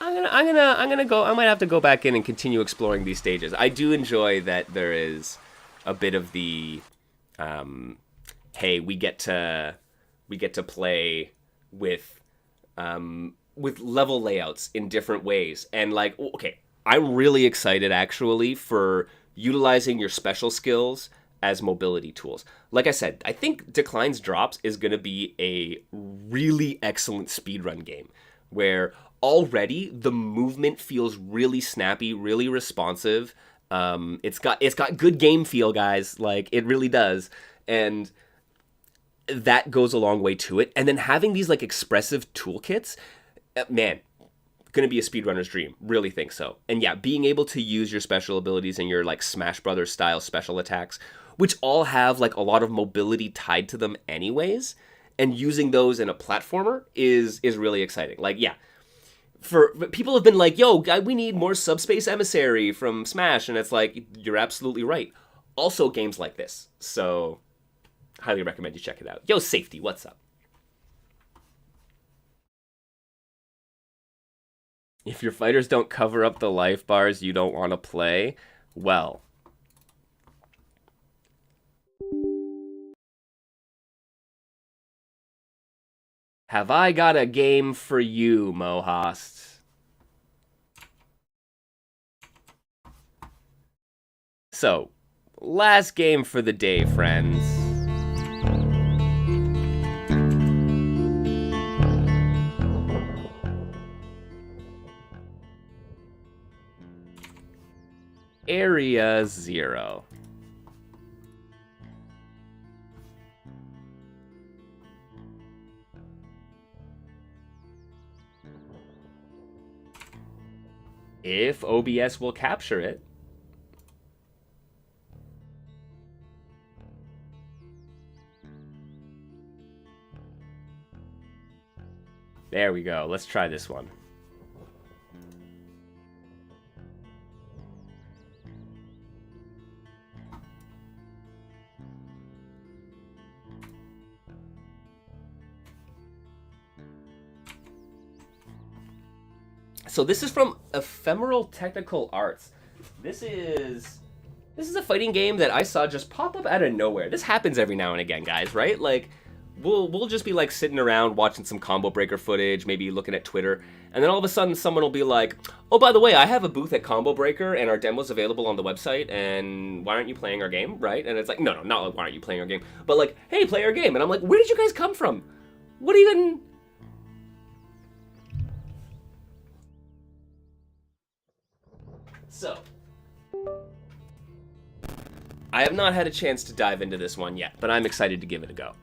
I'm gonna go. I might have to go back in and continue exploring these stages. I do enjoy that there is a bit of the, hey, we get to play with level layouts in different ways, and like, okay, I'm really excited actually for utilizing your special skills as mobility tools. Like I said, I think Decline's Drops is going to be a really excellent speedrun game where already the movement feels really snappy, really responsive. It's got good game feel, guys. Like, it really does. And that goes a long way to it. And then having these, like, expressive toolkits, man, gonna be a speedrunner's dream. Really think so. And yeah, being able to use your special abilities and your, like, Smash Brothers style special attacks, which all have, like, a lot of mobility tied to them anyways, and using those in a platformer is really exciting. Like, yeah, for people have been like, yo, guy, we need more Subspace Emissary from Smash, and it's like, you're absolutely right. Also games like this. So highly recommend you check it out. Yo, Safety, what's up? If your fighters don't cover up the life bars you don't want to play, well, Have I got a game for you, Mohast? So, last game for the day, friends. Area 0. If OBS will capture it. There we go. Let's try this one. So this is from Ephemeral Technical Arts. This is a fighting game that I saw just pop up out of nowhere. This happens every now and again, guys, right? Like, we'll just be like sitting around watching some combo breaker footage, maybe looking at Twitter, and then all of a sudden someone will be like, oh, by the way, I have a booth at Combo Breaker and our demo's available on the website, and why aren't you playing our game, right? And it's like, no, not like, why aren't you playing our game? But like, hey, play our game. And I'm like, where did you guys come from? What even... So, I have not had a chance to dive into this one yet, but I'm excited to give it a go.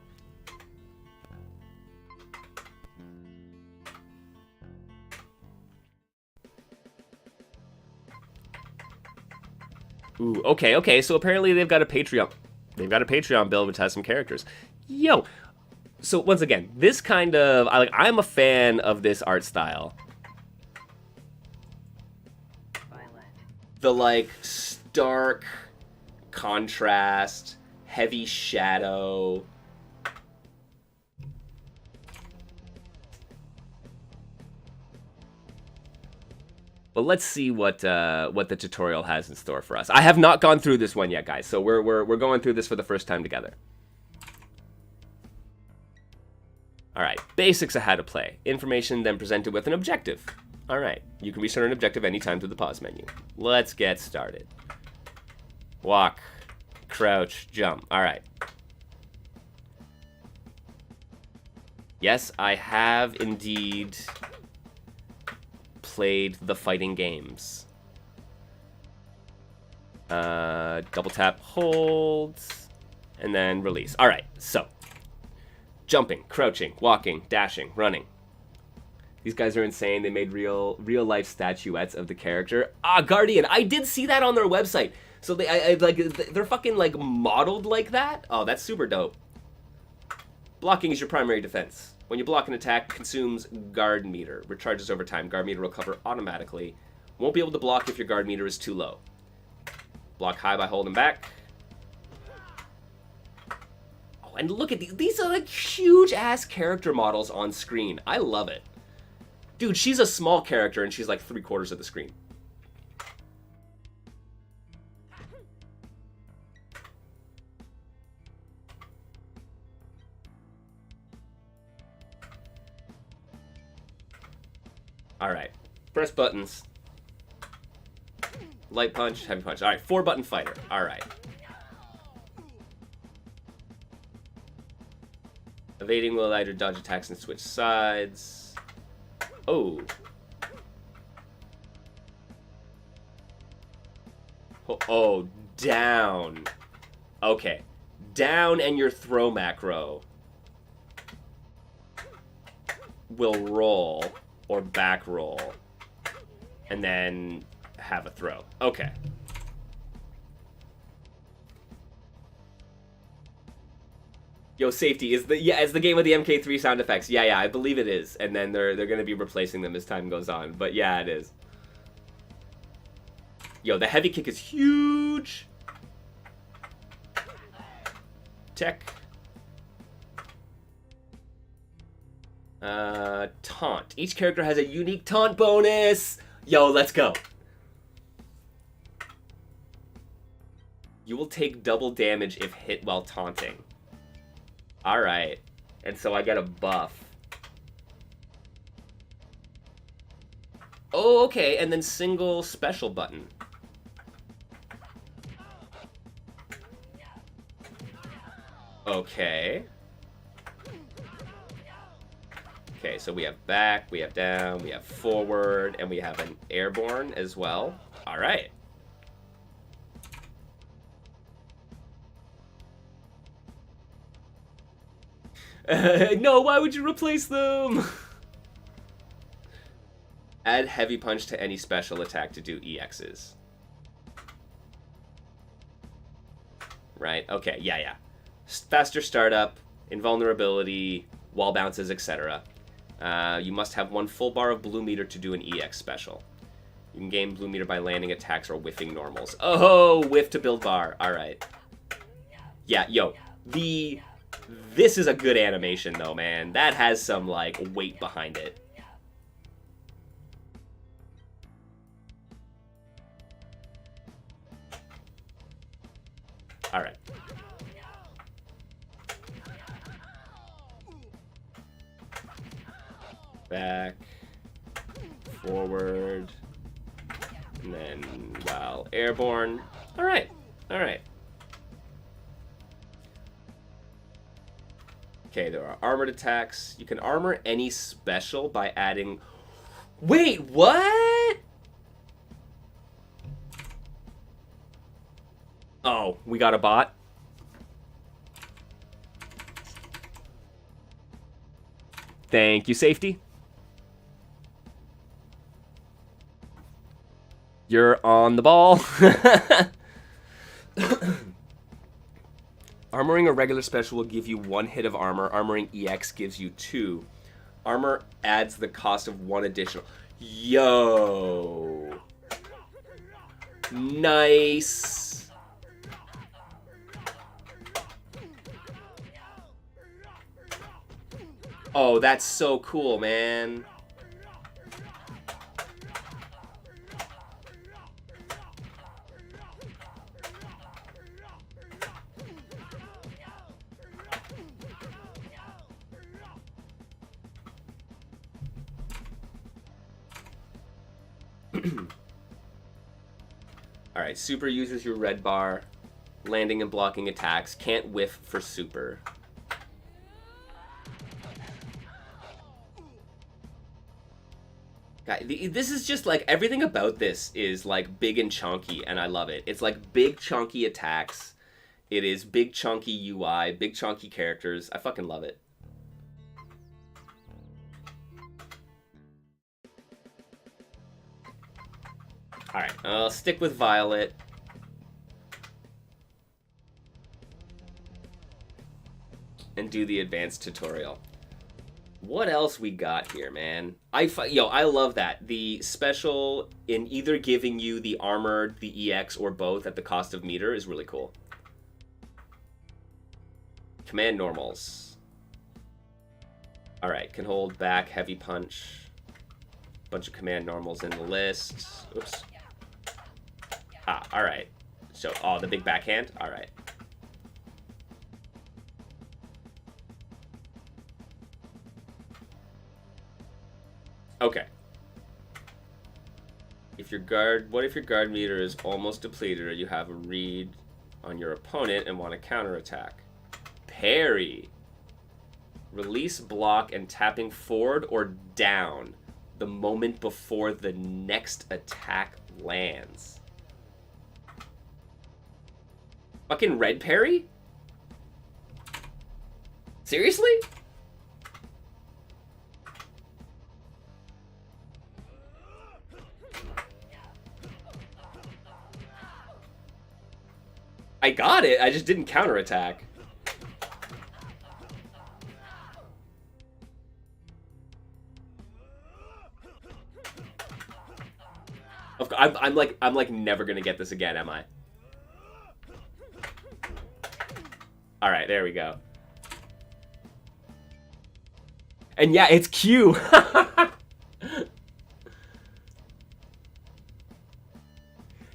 Ooh, okay, so apparently they've got a Patreon. They've got a Patreon build which has some characters. Yo! So once again, this kind of... I'm a fan of this art style. The, like, stark contrast, heavy shadow. But let's see what the tutorial has in store for us. I have not gone through this one yet, guys, so we're going through this for the first time together. All right, basics of how to play. Information then presented with an objective. All right, you can restart an objective anytime through the pause menu. Let's get started. Walk, crouch, jump. All right. Yes, I have indeed played the fighting games. Double tap, hold, and then release. All right, so jumping, crouching, walking, dashing, running. These guys are insane. They made real life statuettes of the character. Ah, Guardian. I did see that on their website. So they're fucking like modeled like that. Oh, that's super dope. Blocking is your primary defense. When you block an attack, consumes guard meter. Recharges over time. Guard meter will recover automatically. Won't be able to block if your guard meter is too low. Block high by holding back. Oh, and look at these. These are like huge ass character models on screen. I love it. Dude, she's a small character and she's like 3/4 of the screen. All right, press buttons. Light punch, heavy punch. All right, 4-button fighter. All right. Evading will allow you to dodge attacks and switch sides. Oh. Oh, down. Okay. Down and your throw macro will roll or back roll and then have a throw. Okay. Yo, safety is the game with the MK3 sound effects. Yeah, I believe it is. And then they're gonna be replacing them as time goes on. But yeah, it is. Yo, the heavy kick is huge. Tech. Taunt. Each character has a unique taunt bonus. Yo, let's go. You will take double damage if hit while taunting. Alright. And so I get a buff. Oh, okay, and then single special button. Okay. Okay, so we have back, we have down, we have forward, and we have an airborne as well. All right. No, why would you replace them? Add heavy punch to any special attack to do EXs. Right, okay, yeah. Faster startup, invulnerability, wall bounces, etc. You must have 1 full bar of blue meter to do an EX special. You can gain blue meter by landing attacks or whiffing normals. Oh, whiff to build bar. All right. Yeah, yo, this is a good animation though, man. That has some like weight behind it. All right. Back, forward, and then, wow, airborne. All right. Okay, there are armored attacks. You can armor any special by adding... Wait, what? Oh, we got a bot? Thank you, safety. You're on the ball. Armoring a regular special will give you 1 hit of armor. Armoring EX gives you 2. Armor adds the cost of 1 additional. Yo. Nice. Oh, that's so cool, man. Alright, super uses your red bar. Landing and blocking attacks. Can't whiff for super. God, this is just like, everything about this is like big and chunky, and I love it. It's like big chunky attacks. It is big chunky UI, big chunky characters. I fucking love it. Alright, I'll stick with Violet. And do the advanced tutorial. What else we got here, man? I love that. The special in either giving you the armored, the EX, or both at the cost of meter is really cool. Command normals. Alright, can hold back, heavy punch. Bunch of command normals in the list. Oops. Ah, alright. So, oh, the big backhand? Alright. Okay. What if your guard meter is almost depleted or you have a read on your opponent and want to counterattack? Parry. Release block and tapping forward or down the moment before the next attack lands. Fucking red parry? Seriously? I got it, I just didn't counterattack. I'm like never gonna get this again, am I? Alright, there we go. And yeah, it's Q.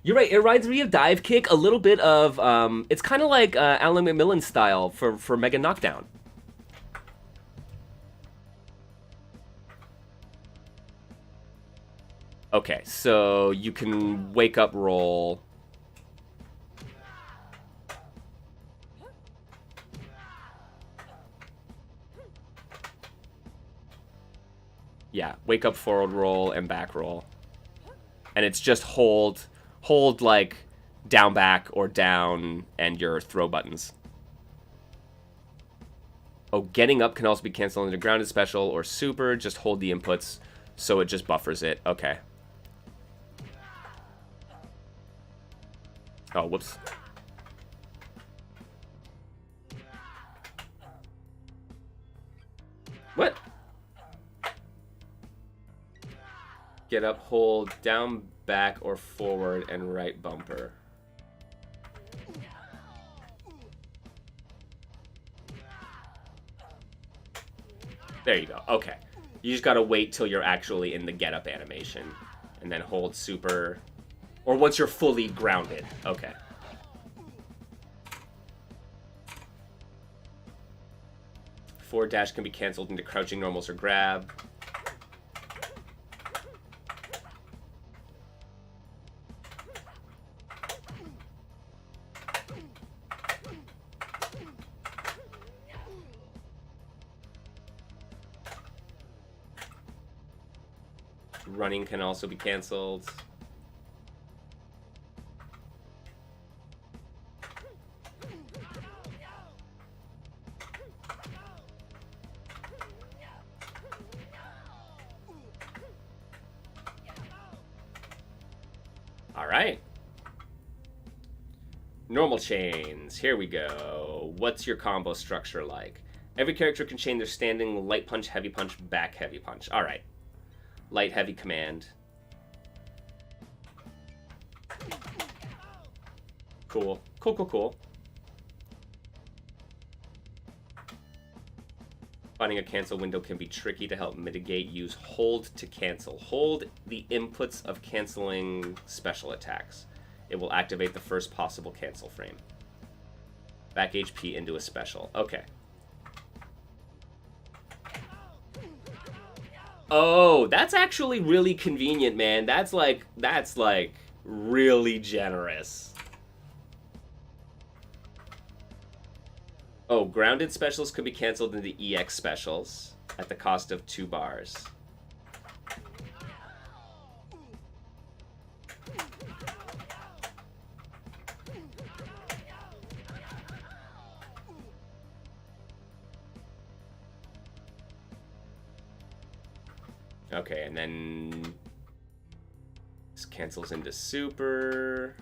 You're right, it reminds me of Dive Kick, a little bit of, it's kind of like Alan McMillan style for Mega Knockdown. Okay, so you can wake up roll. Yeah, wake up, forward roll, and back roll. And it's just hold like down, back, or down, and your throw buttons. Oh, getting up can also be canceled into grounded special or super. Just hold the inputs so it just buffers it. Okay. Oh, whoops. What? Get up, hold down, back, or forward, and right bumper. There you go. Okay. You just gotta wait till you're actually in the get up animation. And then hold super. Or once you're fully grounded. Okay. Forward dash can be canceled into crouching normals or grab. Running can also be canceled. All right. Normal chains. Here we go. What's your combo structure like? Every character can chain their standing light punch, heavy punch, back heavy punch. All right. Light, heavy, command. Cool. Cool, cool, cool. Finding a cancel window can be tricky. To help mitigate, use hold to cancel. Hold the inputs of canceling special attacks. It will activate the first possible cancel frame. Back HP into a special. Okay. Oh, that's actually really convenient, man. That's like really generous. Oh, grounded specials could be canceled into EX specials at the cost of 2 bars. Okay, and then this cancels into super.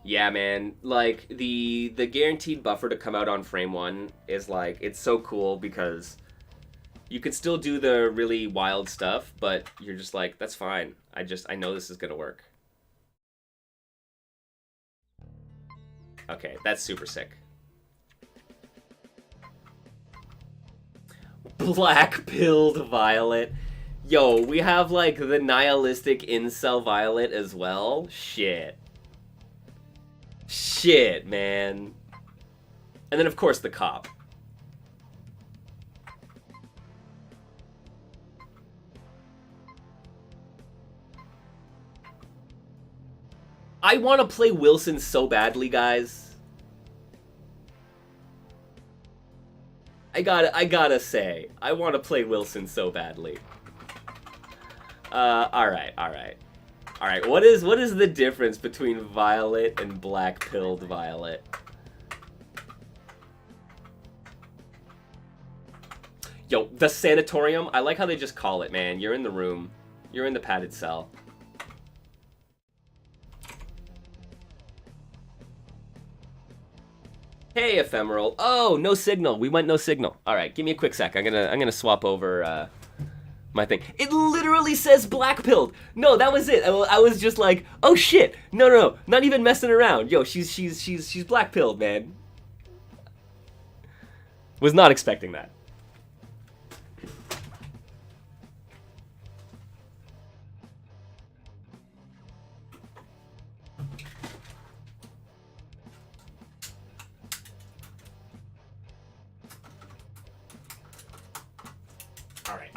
Yeah, man, like the guaranteed buffer to come out on frame 1 is like, it's so cool because you can still do the really wild stuff, but you're just like, that's fine. I know this is gonna work. Okay, that's super sick. Black-pilled Violet. Yo, we have like the nihilistic incel Violet as well. Shit. Shit, man. And then, of course, the cop. I want to play Wilson so badly, guys. I gotta say, I want to play Wilson so badly. Alright. Alright, what is the difference between Violet and Black-pilled Violet? Yo, the sanatorium, I like how they just call it, man. You're in the room. You're in the padded cell. Hey, Ephemeral. Oh, no signal. We went no signal. Alright, give me a quick sec. I'm gonna swap over, my thing. It literally says black-pilled. No, that was it. I was just like, oh shit. No. Not even messing around. Yo, she's black-pilled, man. Was not expecting that.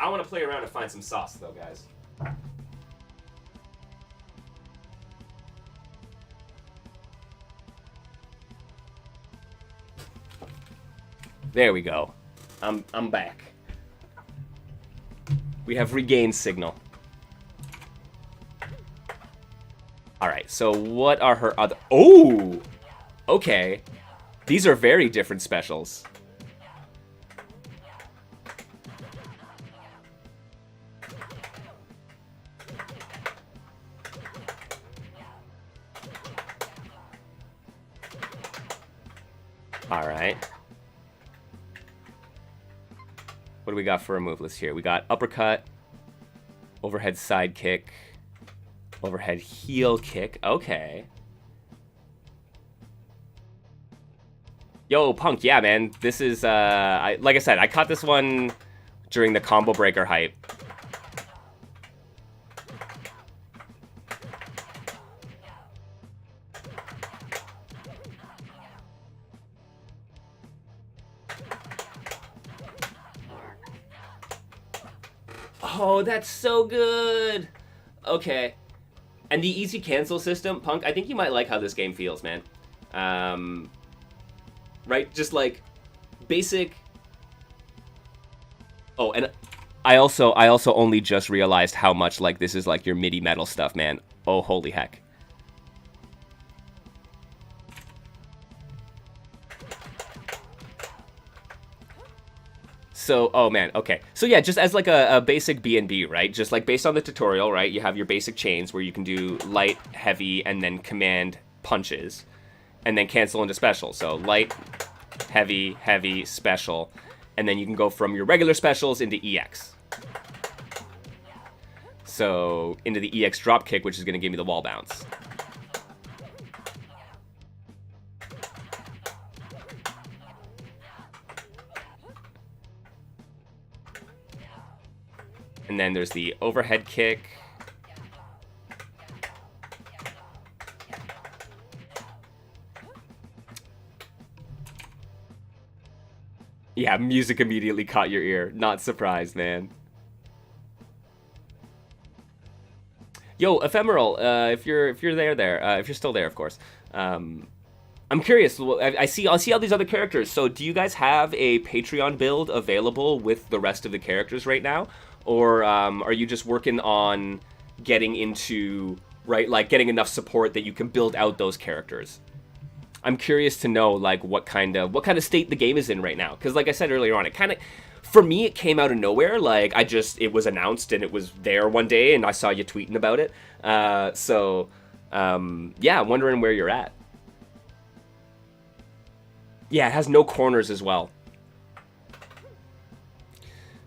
I want to play around and find some sauce, though, guys. There we go. I'm back. We have regained signal. All right, so what are her other... Oh! Okay. These are very different specials. All right. What do we got for a move list here? We got uppercut, overhead side kick, overhead heel kick. Okay. Yo, Punk, yeah, man. This is, like I said, I caught this one during the combo breaker hype. Oh, that's so good. Okay. And the easy cancel system, Punk, I think you might like how this game feels, man. Right? Just like basic. Oh, and I also only just realized how much like this is like your MIDI metal stuff, man. Oh, holy heck. So, oh man, okay. So yeah, just as like a basic B&B, right? Just like based on the tutorial, right? You have your basic chains where you can do light, heavy, and then command punches. And then cancel into special. So light, heavy, heavy, special. And then you can go from your regular specials into EX. So into the EX drop kick, which is going to give me the wall bounce. And then there's the overhead kick. Yeah, music immediately caught your ear. Not surprised, man. Yo, Ephemeral, if you're there, if you're still there, of course. I'm curious. I see all these other characters. So, do you guys have a Patreon build available with the rest of the characters right now, or are you just working on getting into like getting enough support that you can build out those characters? I'm curious to know like what kind of state the game is in right now, because like I said earlier on, it kind of, for me, it came out of nowhere. Like it was announced and it was there one day, and I saw you tweeting about it. Yeah, I'm wondering where you're at. Yeah, it has no corners as well.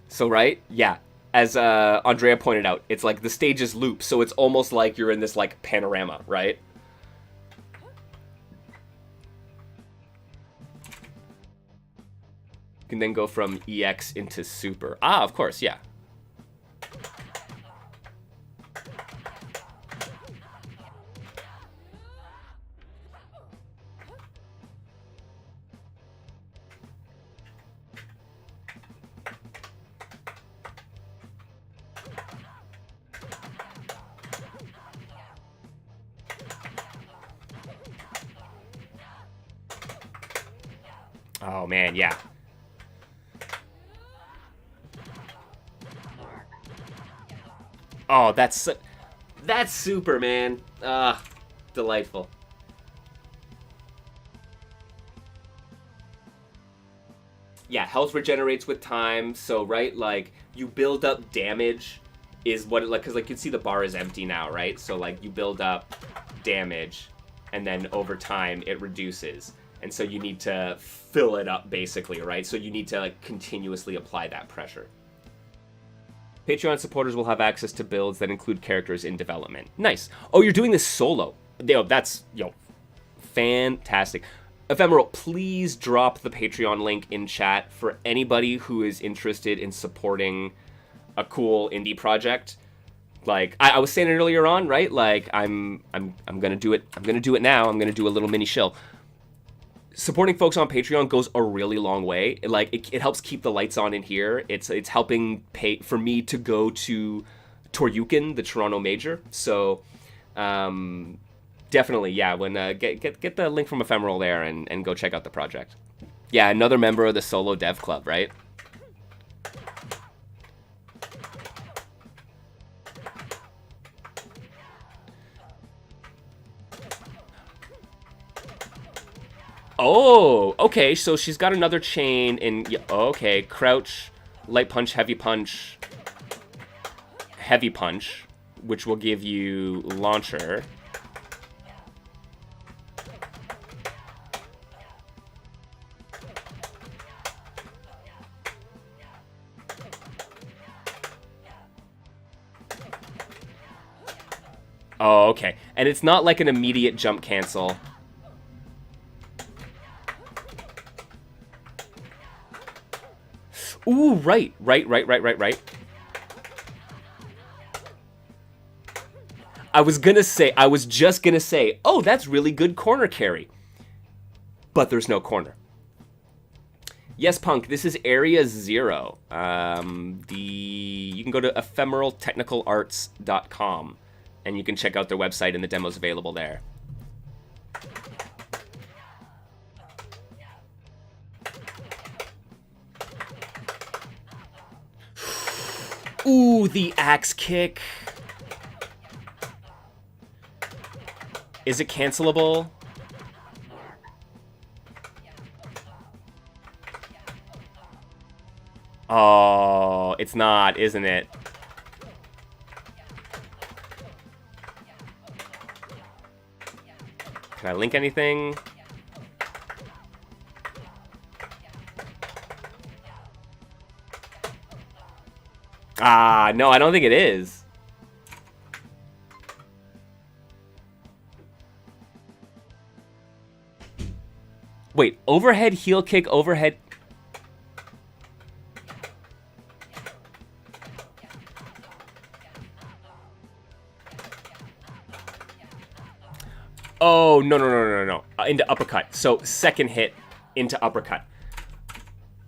So, right? Yeah. As Andrea pointed out, it's like the stage is loop, so it's almost like you're in this like panorama, right? You can then go from EX into Super. Ah, of course, yeah. Oh, man, yeah. Oh, that's super, man. Delightful. Yeah, health regenerates with time. So, right, like you build up damage is what it like, because like you can see the bar is empty now, right? So like you build up damage, and then over time it reduces, and so you need to fill it up basically, right? So you need to like continuously apply that pressure. Patreon supporters will have access to builds that include characters in development. Nice. Oh, you're doing this solo. Yo, that's, fantastic. Ephemeral, please drop the Patreon link in chat for anybody who is interested in supporting a cool indie project. Like, I was saying it earlier on, right? Like, I'm gonna do it. I'm gonna do it now. I'm gonna do a little mini shill. supporting folks on Patreon goes a really long way. It helps keep the lights on in here. It's helping pay for me to go to Toryukin, the Toronto Major. So definitely, yeah. When get the link from Ephemeral there and go check out the project. Yeah, another member of the Solo Dev Club, right? Oh, okay, so she's got another chain in... Okay, crouch, light punch, heavy punch, which will give you launcher. Oh, okay. And it's not like an immediate jump cancel. Ooh, right. I was just gonna say, oh, that's really good corner carry. But there's no corner. Yes, Punk, this is Area 0. You can go to ephemeraltechnicalarts.com and you can check out their website and the demos available there. Ooh, the axe kick. Is it cancelable? Oh, it's not, isn't it? Can I link anything? Ah, no, I don't think it is. Wait, overhead heel kick, overhead... Oh, no. Into uppercut. So, second hit into uppercut.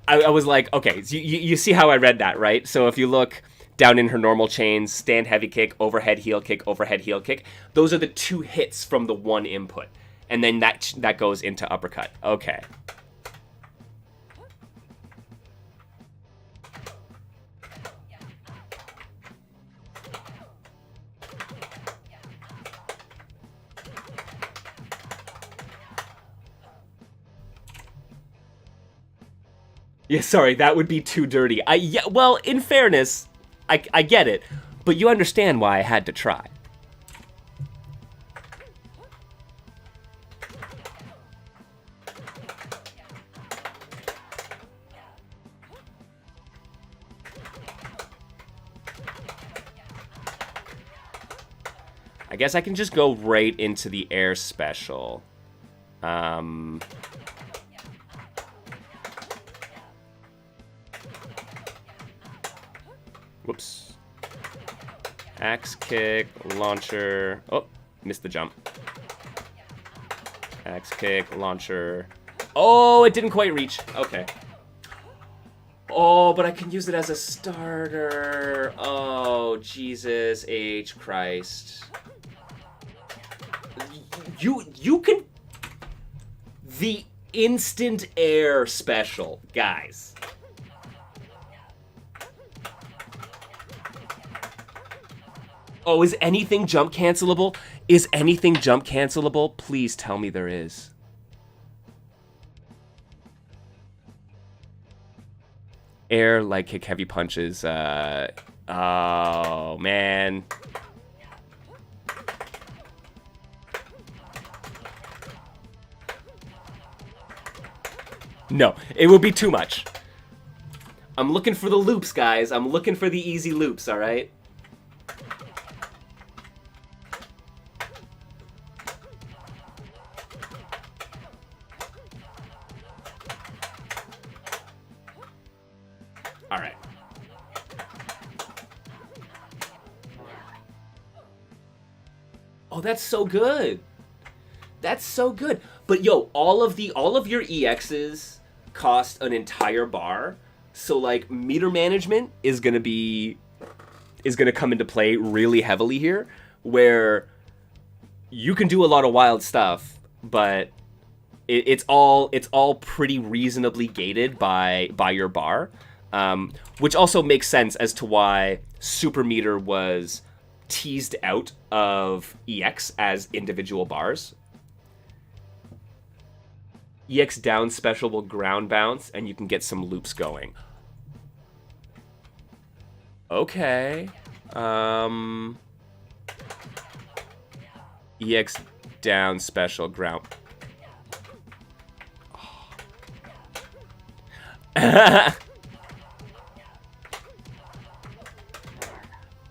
I was like, okay, so you see how I read that, right? So if you look down in her normal chains, stand heavy kick, overhead heel kick, overhead heel kick. Those are the two hits from the one input. And then that goes into uppercut. Okay. Yeah, sorry, that would be too dirty. Yeah, well, in fairness, I get it, but you understand why I had to try. I guess I can just go right into the air special. Whoops. Axe kick, launcher. Oh, missed the jump. Axe kick, launcher. Oh, it didn't quite reach. Okay. Oh, but I can use it as a starter. Oh, Jesus H. Christ. You can... The instant air special, guys. Oh, is anything jump cancelable? Is anything jump cancelable? Please tell me there is. Air, light kick, heavy punches. Oh, man. No, it would be too much. I'm looking for the loops, guys. I'm looking for the easy loops, all right? All right. Oh, that's so good. That's so good. But yo, all of your EXs cost an entire bar. So like meter management is gonna come into play really heavily here, where you can do a lot of wild stuff, but it's all pretty reasonably gated by your bar, which also makes sense as to why super meter was teased out of EX as individual bars. EX down special will ground bounce, and you can get some loops going. Okay. EX down special ground.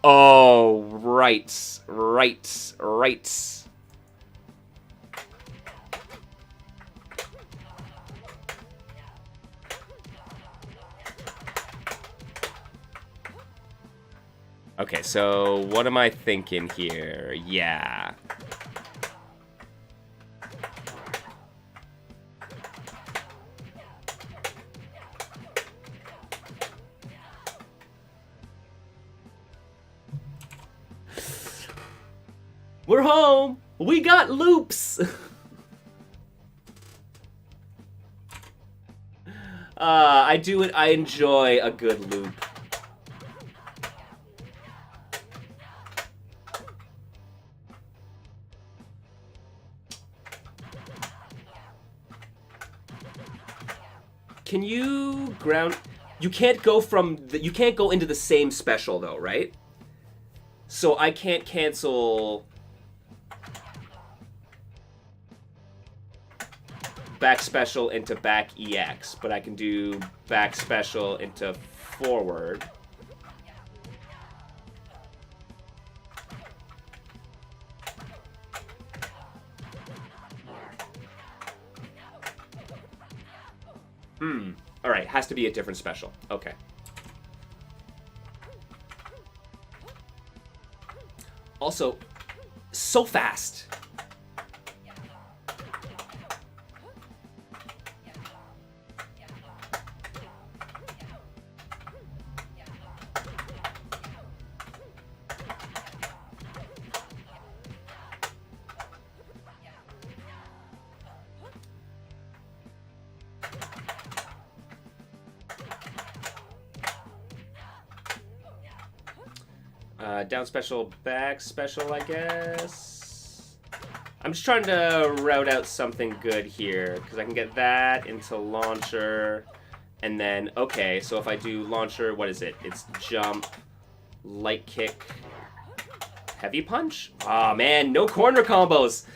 Oh, right. Okay, so what am I thinking here? Yeah. We're home! We got loops! I enjoy a good loop. Can you ground... You can't go you can't go into the same special though, right? So I can't cancel back special into back EX, but I can do back special into forward. All right, has to be a different special. Okay. Also, so fast. Down special, back special, I guess. I'm just trying to route out something good here, because I can get that into launcher, and then, okay, so if I do launcher, what is it? It's jump, light kick, heavy punch? Aw, man, no corner combos!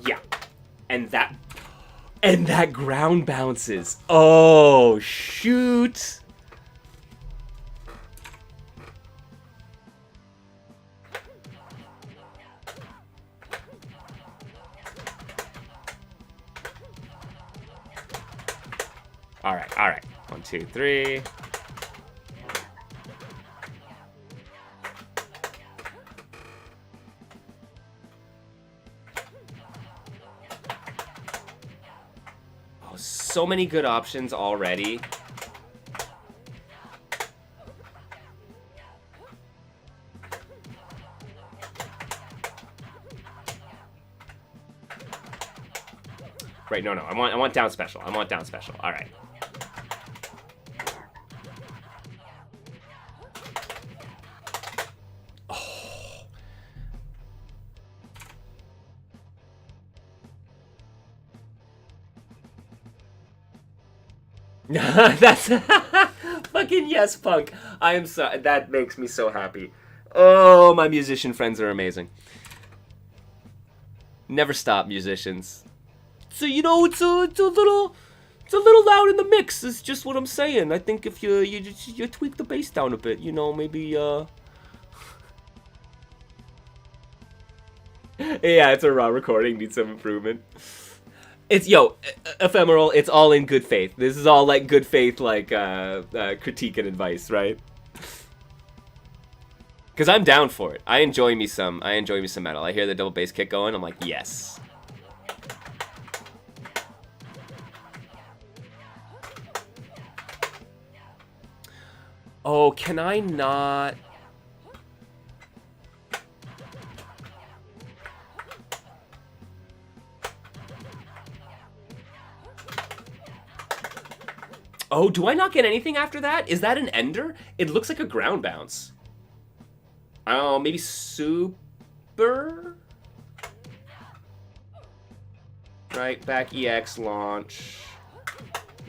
Yeah. And that ground bounces. Oh, shoot. All right. 1, 2, 3. So many good options already. Right, no, I want down special. I want down special. All right. That's fucking yes, Punk. I am so, that makes me so happy. Oh, my musician friends are amazing. Never stop, musicians. So you know, it's a little loud in the mix. It's just what I'm saying. I think if you tweak the bass down a bit, you know, maybe yeah, it's a raw recording, needs some improvement. It's ephemeral. It's all in good faith. This is all like good faith, like critique and advice, right? Because I'm down for it. I enjoy me some metal. I hear the double bass kick going. I'm like, yes. Oh, can I not? Oh, do I not get anything after that? Is that an ender? It looks like a ground bounce. Oh, maybe super? Right, back EX launch.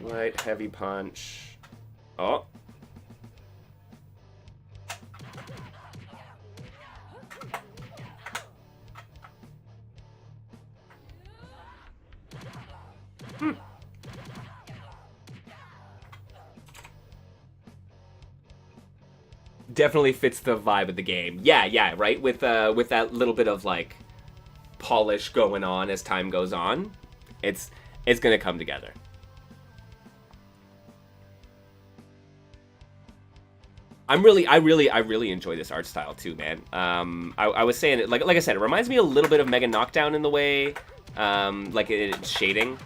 Light, heavy punch. Oh. Definitely fits the vibe of the game. Yeah, right? With that little bit of, like, polish going on as time goes on. It's gonna come together. I really enjoy this art style too, man. I was saying it, like I said, it reminds me a little bit of Mega Knockdown in the way, like it's shading.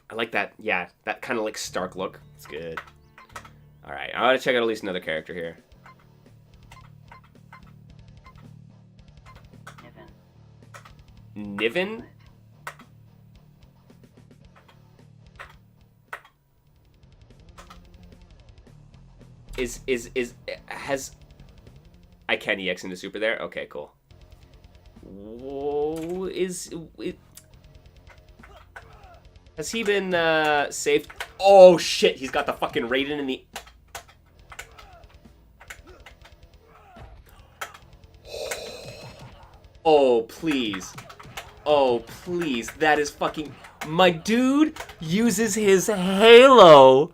I like that, yeah, that kind of like Stark look. It's good. All right, I want to check out at least another character here. Niven? Has I can EX into super there? Okay, cool. Whoa, has he been saved? Oh shit, he's got the fucking Raiden in the... Oh, please. Oh, please. That is fucking... My dude uses his halo.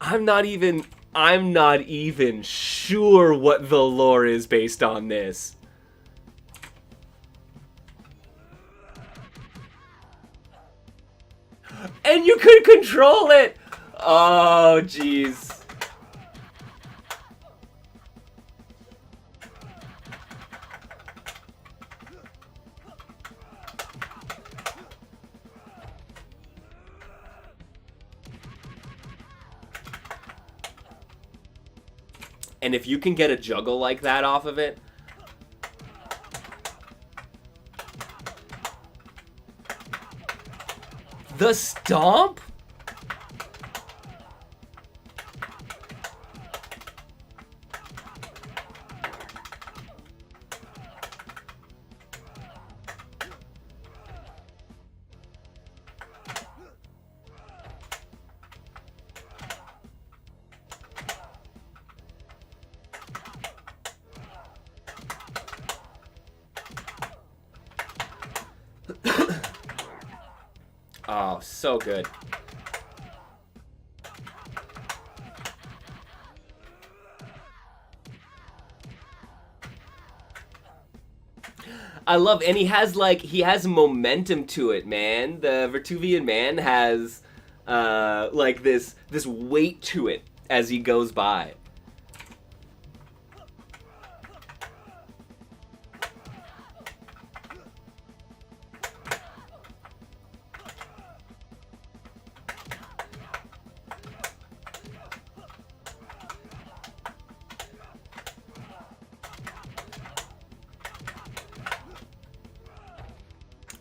I'm not even sure what the lore is based on this. And you could control it! Oh, jeez. And if you can get a juggle like that off of it... The stomp? Oh, so good. I love, and he has momentum to it, man. The Vertuvian man has like this weight to it as he goes by.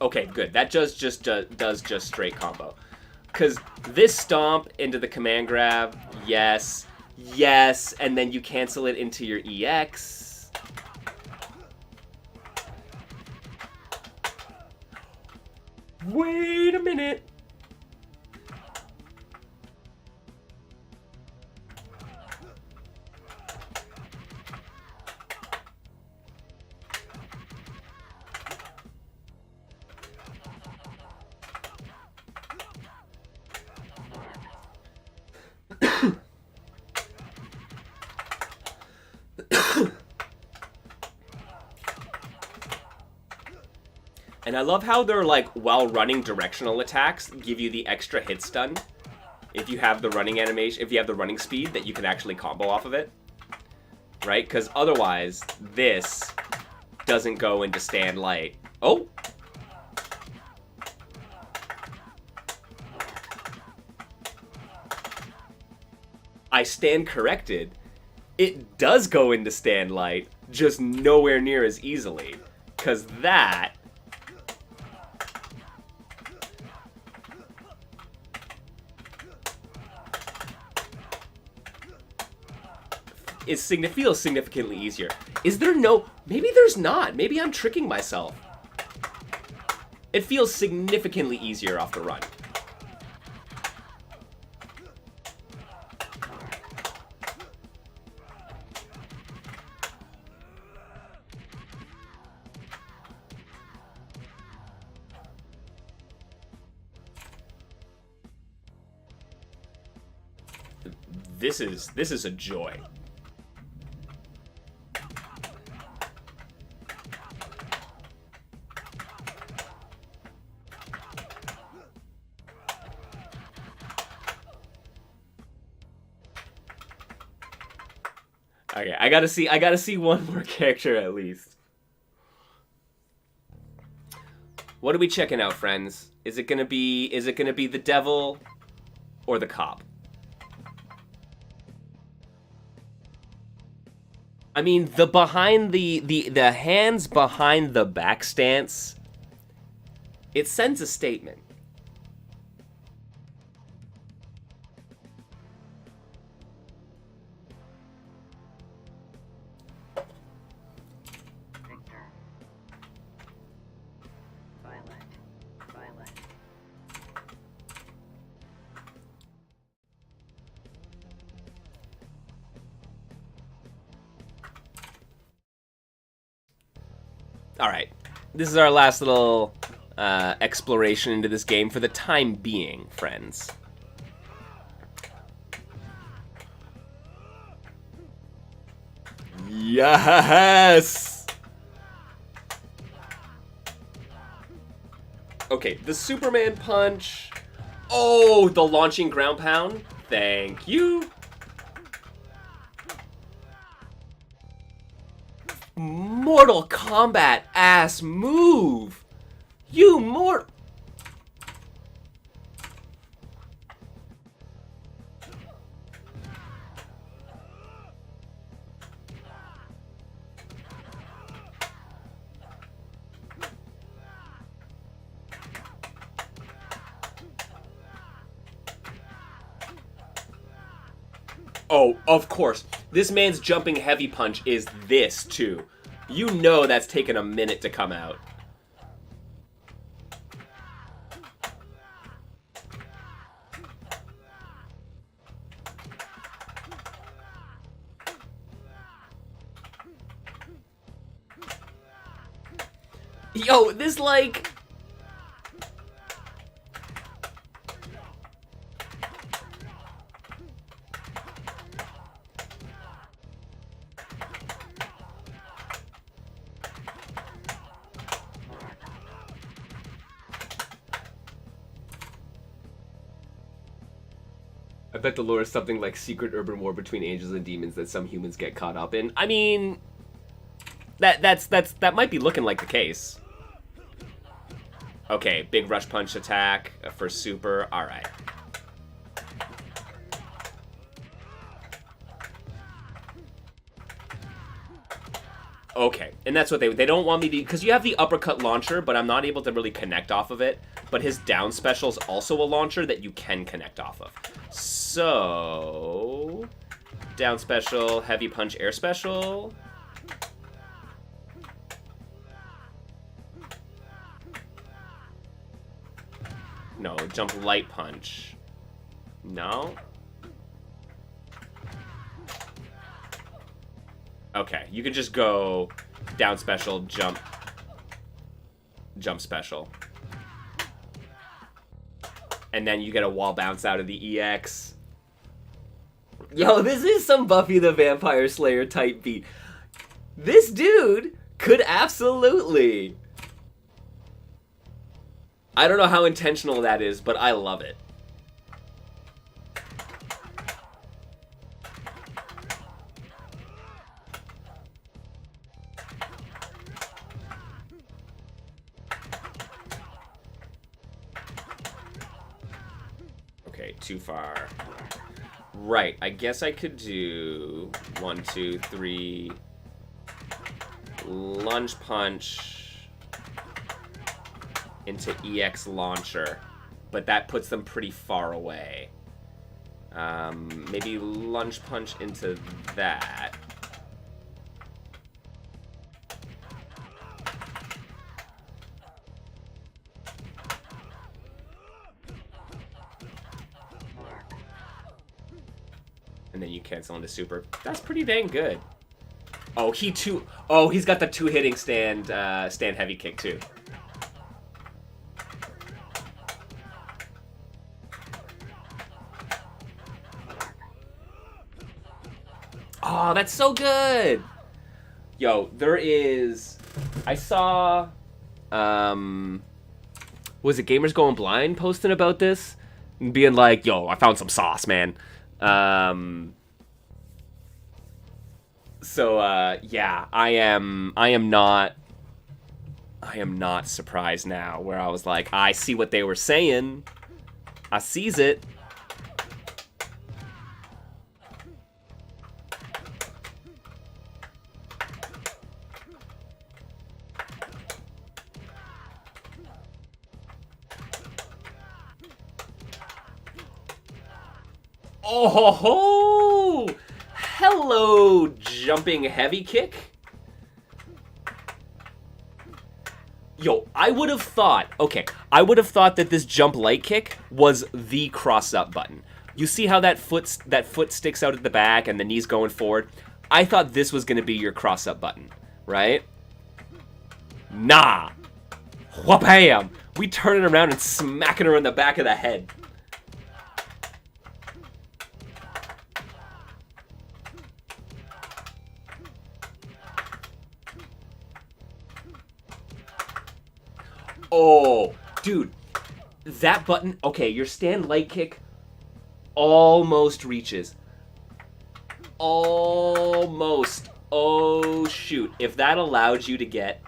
Okay, good. That does just straight combo. Because this stomp into the command grab, yes, yes, and then you cancel it into your EX. Wait a minute. And I love how they're like, while running directional attacks, give you the extra hit stun. If you have the running animation, if you have the running speed, that you can actually combo off of it. Right? Because otherwise, this doesn't go into stand light. Oh! I stand corrected. It does go into stand light, just nowhere near as easily. Because that feels significantly easier. Is there no... Maybe there's not. Maybe I'm tricking myself. It feels significantly easier off the run. This is a joy. Okay, I gotta see one more character at least. What are we checking out, friends? Is it gonna be the devil or the cop? I mean, the hands behind the back stance, it sends a statement. Alright, this is our last little exploration into this game for the time being, friends. Yes! Okay, the Superman punch. Oh, the launching ground pound. Thank you. Mortal Kombat ass move. You mort. Oh, of course. This man's jumping heavy punch is this, too. You know that's taken a minute to come out. Yo, this, like... I bet the lore is something like secret urban war between angels and demons that some humans get caught up in. I mean, that might be looking like the case. Okay, big rush punch attack for super. All right. Okay, and that's what they don't want me to, because you have the uppercut launcher, but I'm not able to really connect off of it. But his down special is also a launcher that you can connect off of. So, down special, heavy punch, air special. No, jump light punch. No. Okay, you could just go down special, jump special. And then you get a wall bounce out of the EX. Yo, this is some Buffy the Vampire Slayer type beat. This dude could absolutely I don't know how intentional that is, but I love it. Okay, too far. Right, I guess I could do 1, 2, 3, lunge punch into EX launcher, but that puts them pretty far away. Maybe lunge punch into that. And then you cancel into super. That's pretty dang good. Oh, he's got the 2-hitting stand heavy kick too. Oh, that's so good. Yo, there is. I saw. Was it Gamers Going Blind posting about this and being like, "Yo, I found some sauce, man." Yeah, I am not surprised now, where I was like, I see what they were saying. I sees it. Oh ho ho! Hello, jumping heavy kick. Yo, I would have thought that this jump light kick was the cross-up button. You see how that foot sticks out at the back and the knee's going forward? I thought this was going to be your cross-up button, right? Nah. Wham! We turn it around and smacking her in the back of the head. Oh, dude, that button, okay, your stand light kick almost reaches. Almost. Oh, shoot. If that allowed you to get...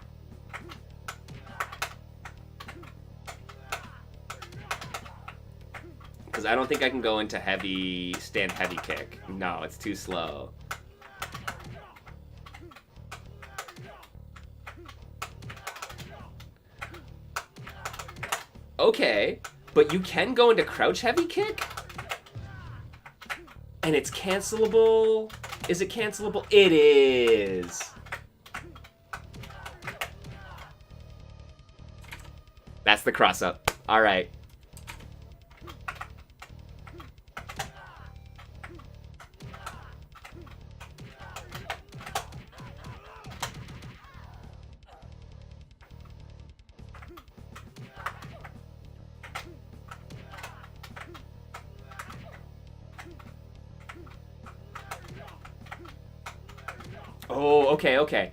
Because I don't think I can go into stand heavy kick. No, it's too slow. Okay, but you can go into crouch heavy kick? And it's cancelable? Is it cancelable? It is! That's the cross-up. Alright. Oh, okay, okay.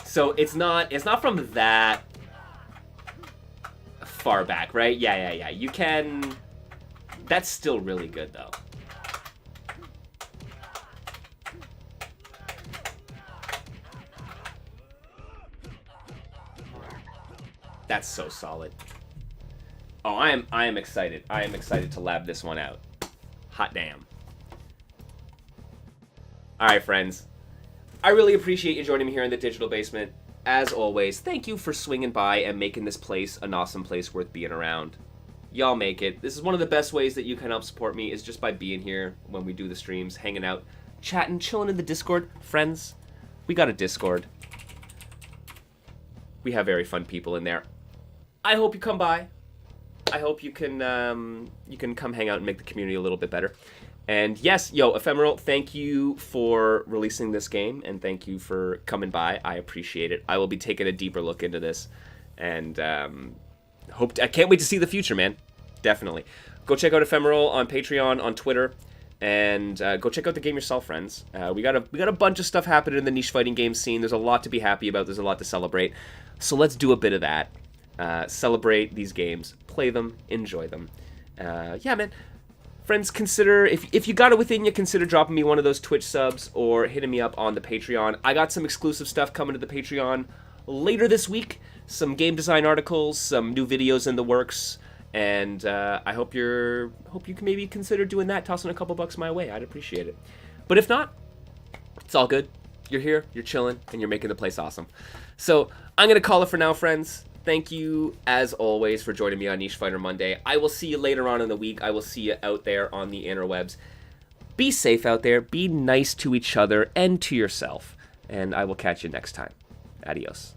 So it's not from that far back, right? Yeah. You can... That's still really good, though. That's so solid. Oh, I am excited. I am excited to lab this one out. Hot damn. Alright, friends. I really appreciate you joining me here in the Digital Basement. As always, thank you for swinging by and making this place an awesome place worth being around. Y'all make it. This is one of the best ways that you can help support me, is just by being here when we do the streams, hanging out, chatting, chilling in the Discord. Friends, we got a Discord. We have very fun people in there. I hope you come by. I hope you can come hang out and make the community a little bit better. And yes, yo, Ephemeral, thank you for releasing this game, and thank you for coming by. I appreciate it. I will be taking a deeper look into this, and I can't wait to see the future, man. Definitely. Go check out Ephemeral on Patreon, on Twitter, and go check out the game yourself, friends. We got a bunch of stuff happening in the niche fighting game scene. There's a lot to be happy about. There's a lot to celebrate. So let's do a bit of that. celebrate these games, play them, enjoy them. Yeah, man. Friends, consider, if you got it within you, consider dropping me one of those Twitch subs or hitting me up on the Patreon. I got some exclusive stuff coming to the Patreon later this week. Some game design articles, some new videos in the works, and I hope you can maybe consider doing that, tossing a couple bucks my way. I'd appreciate it. But if not, it's all good. You're here, you're chilling, and you're making the place awesome. So I'm going to call it for now, friends. Thank you, as always, for joining me on Niche Fighter Monday. I will see you later on in the week. I will see you out there on the interwebs. Be safe out there. Be nice to each other and to yourself. And I will catch you next time. Adios.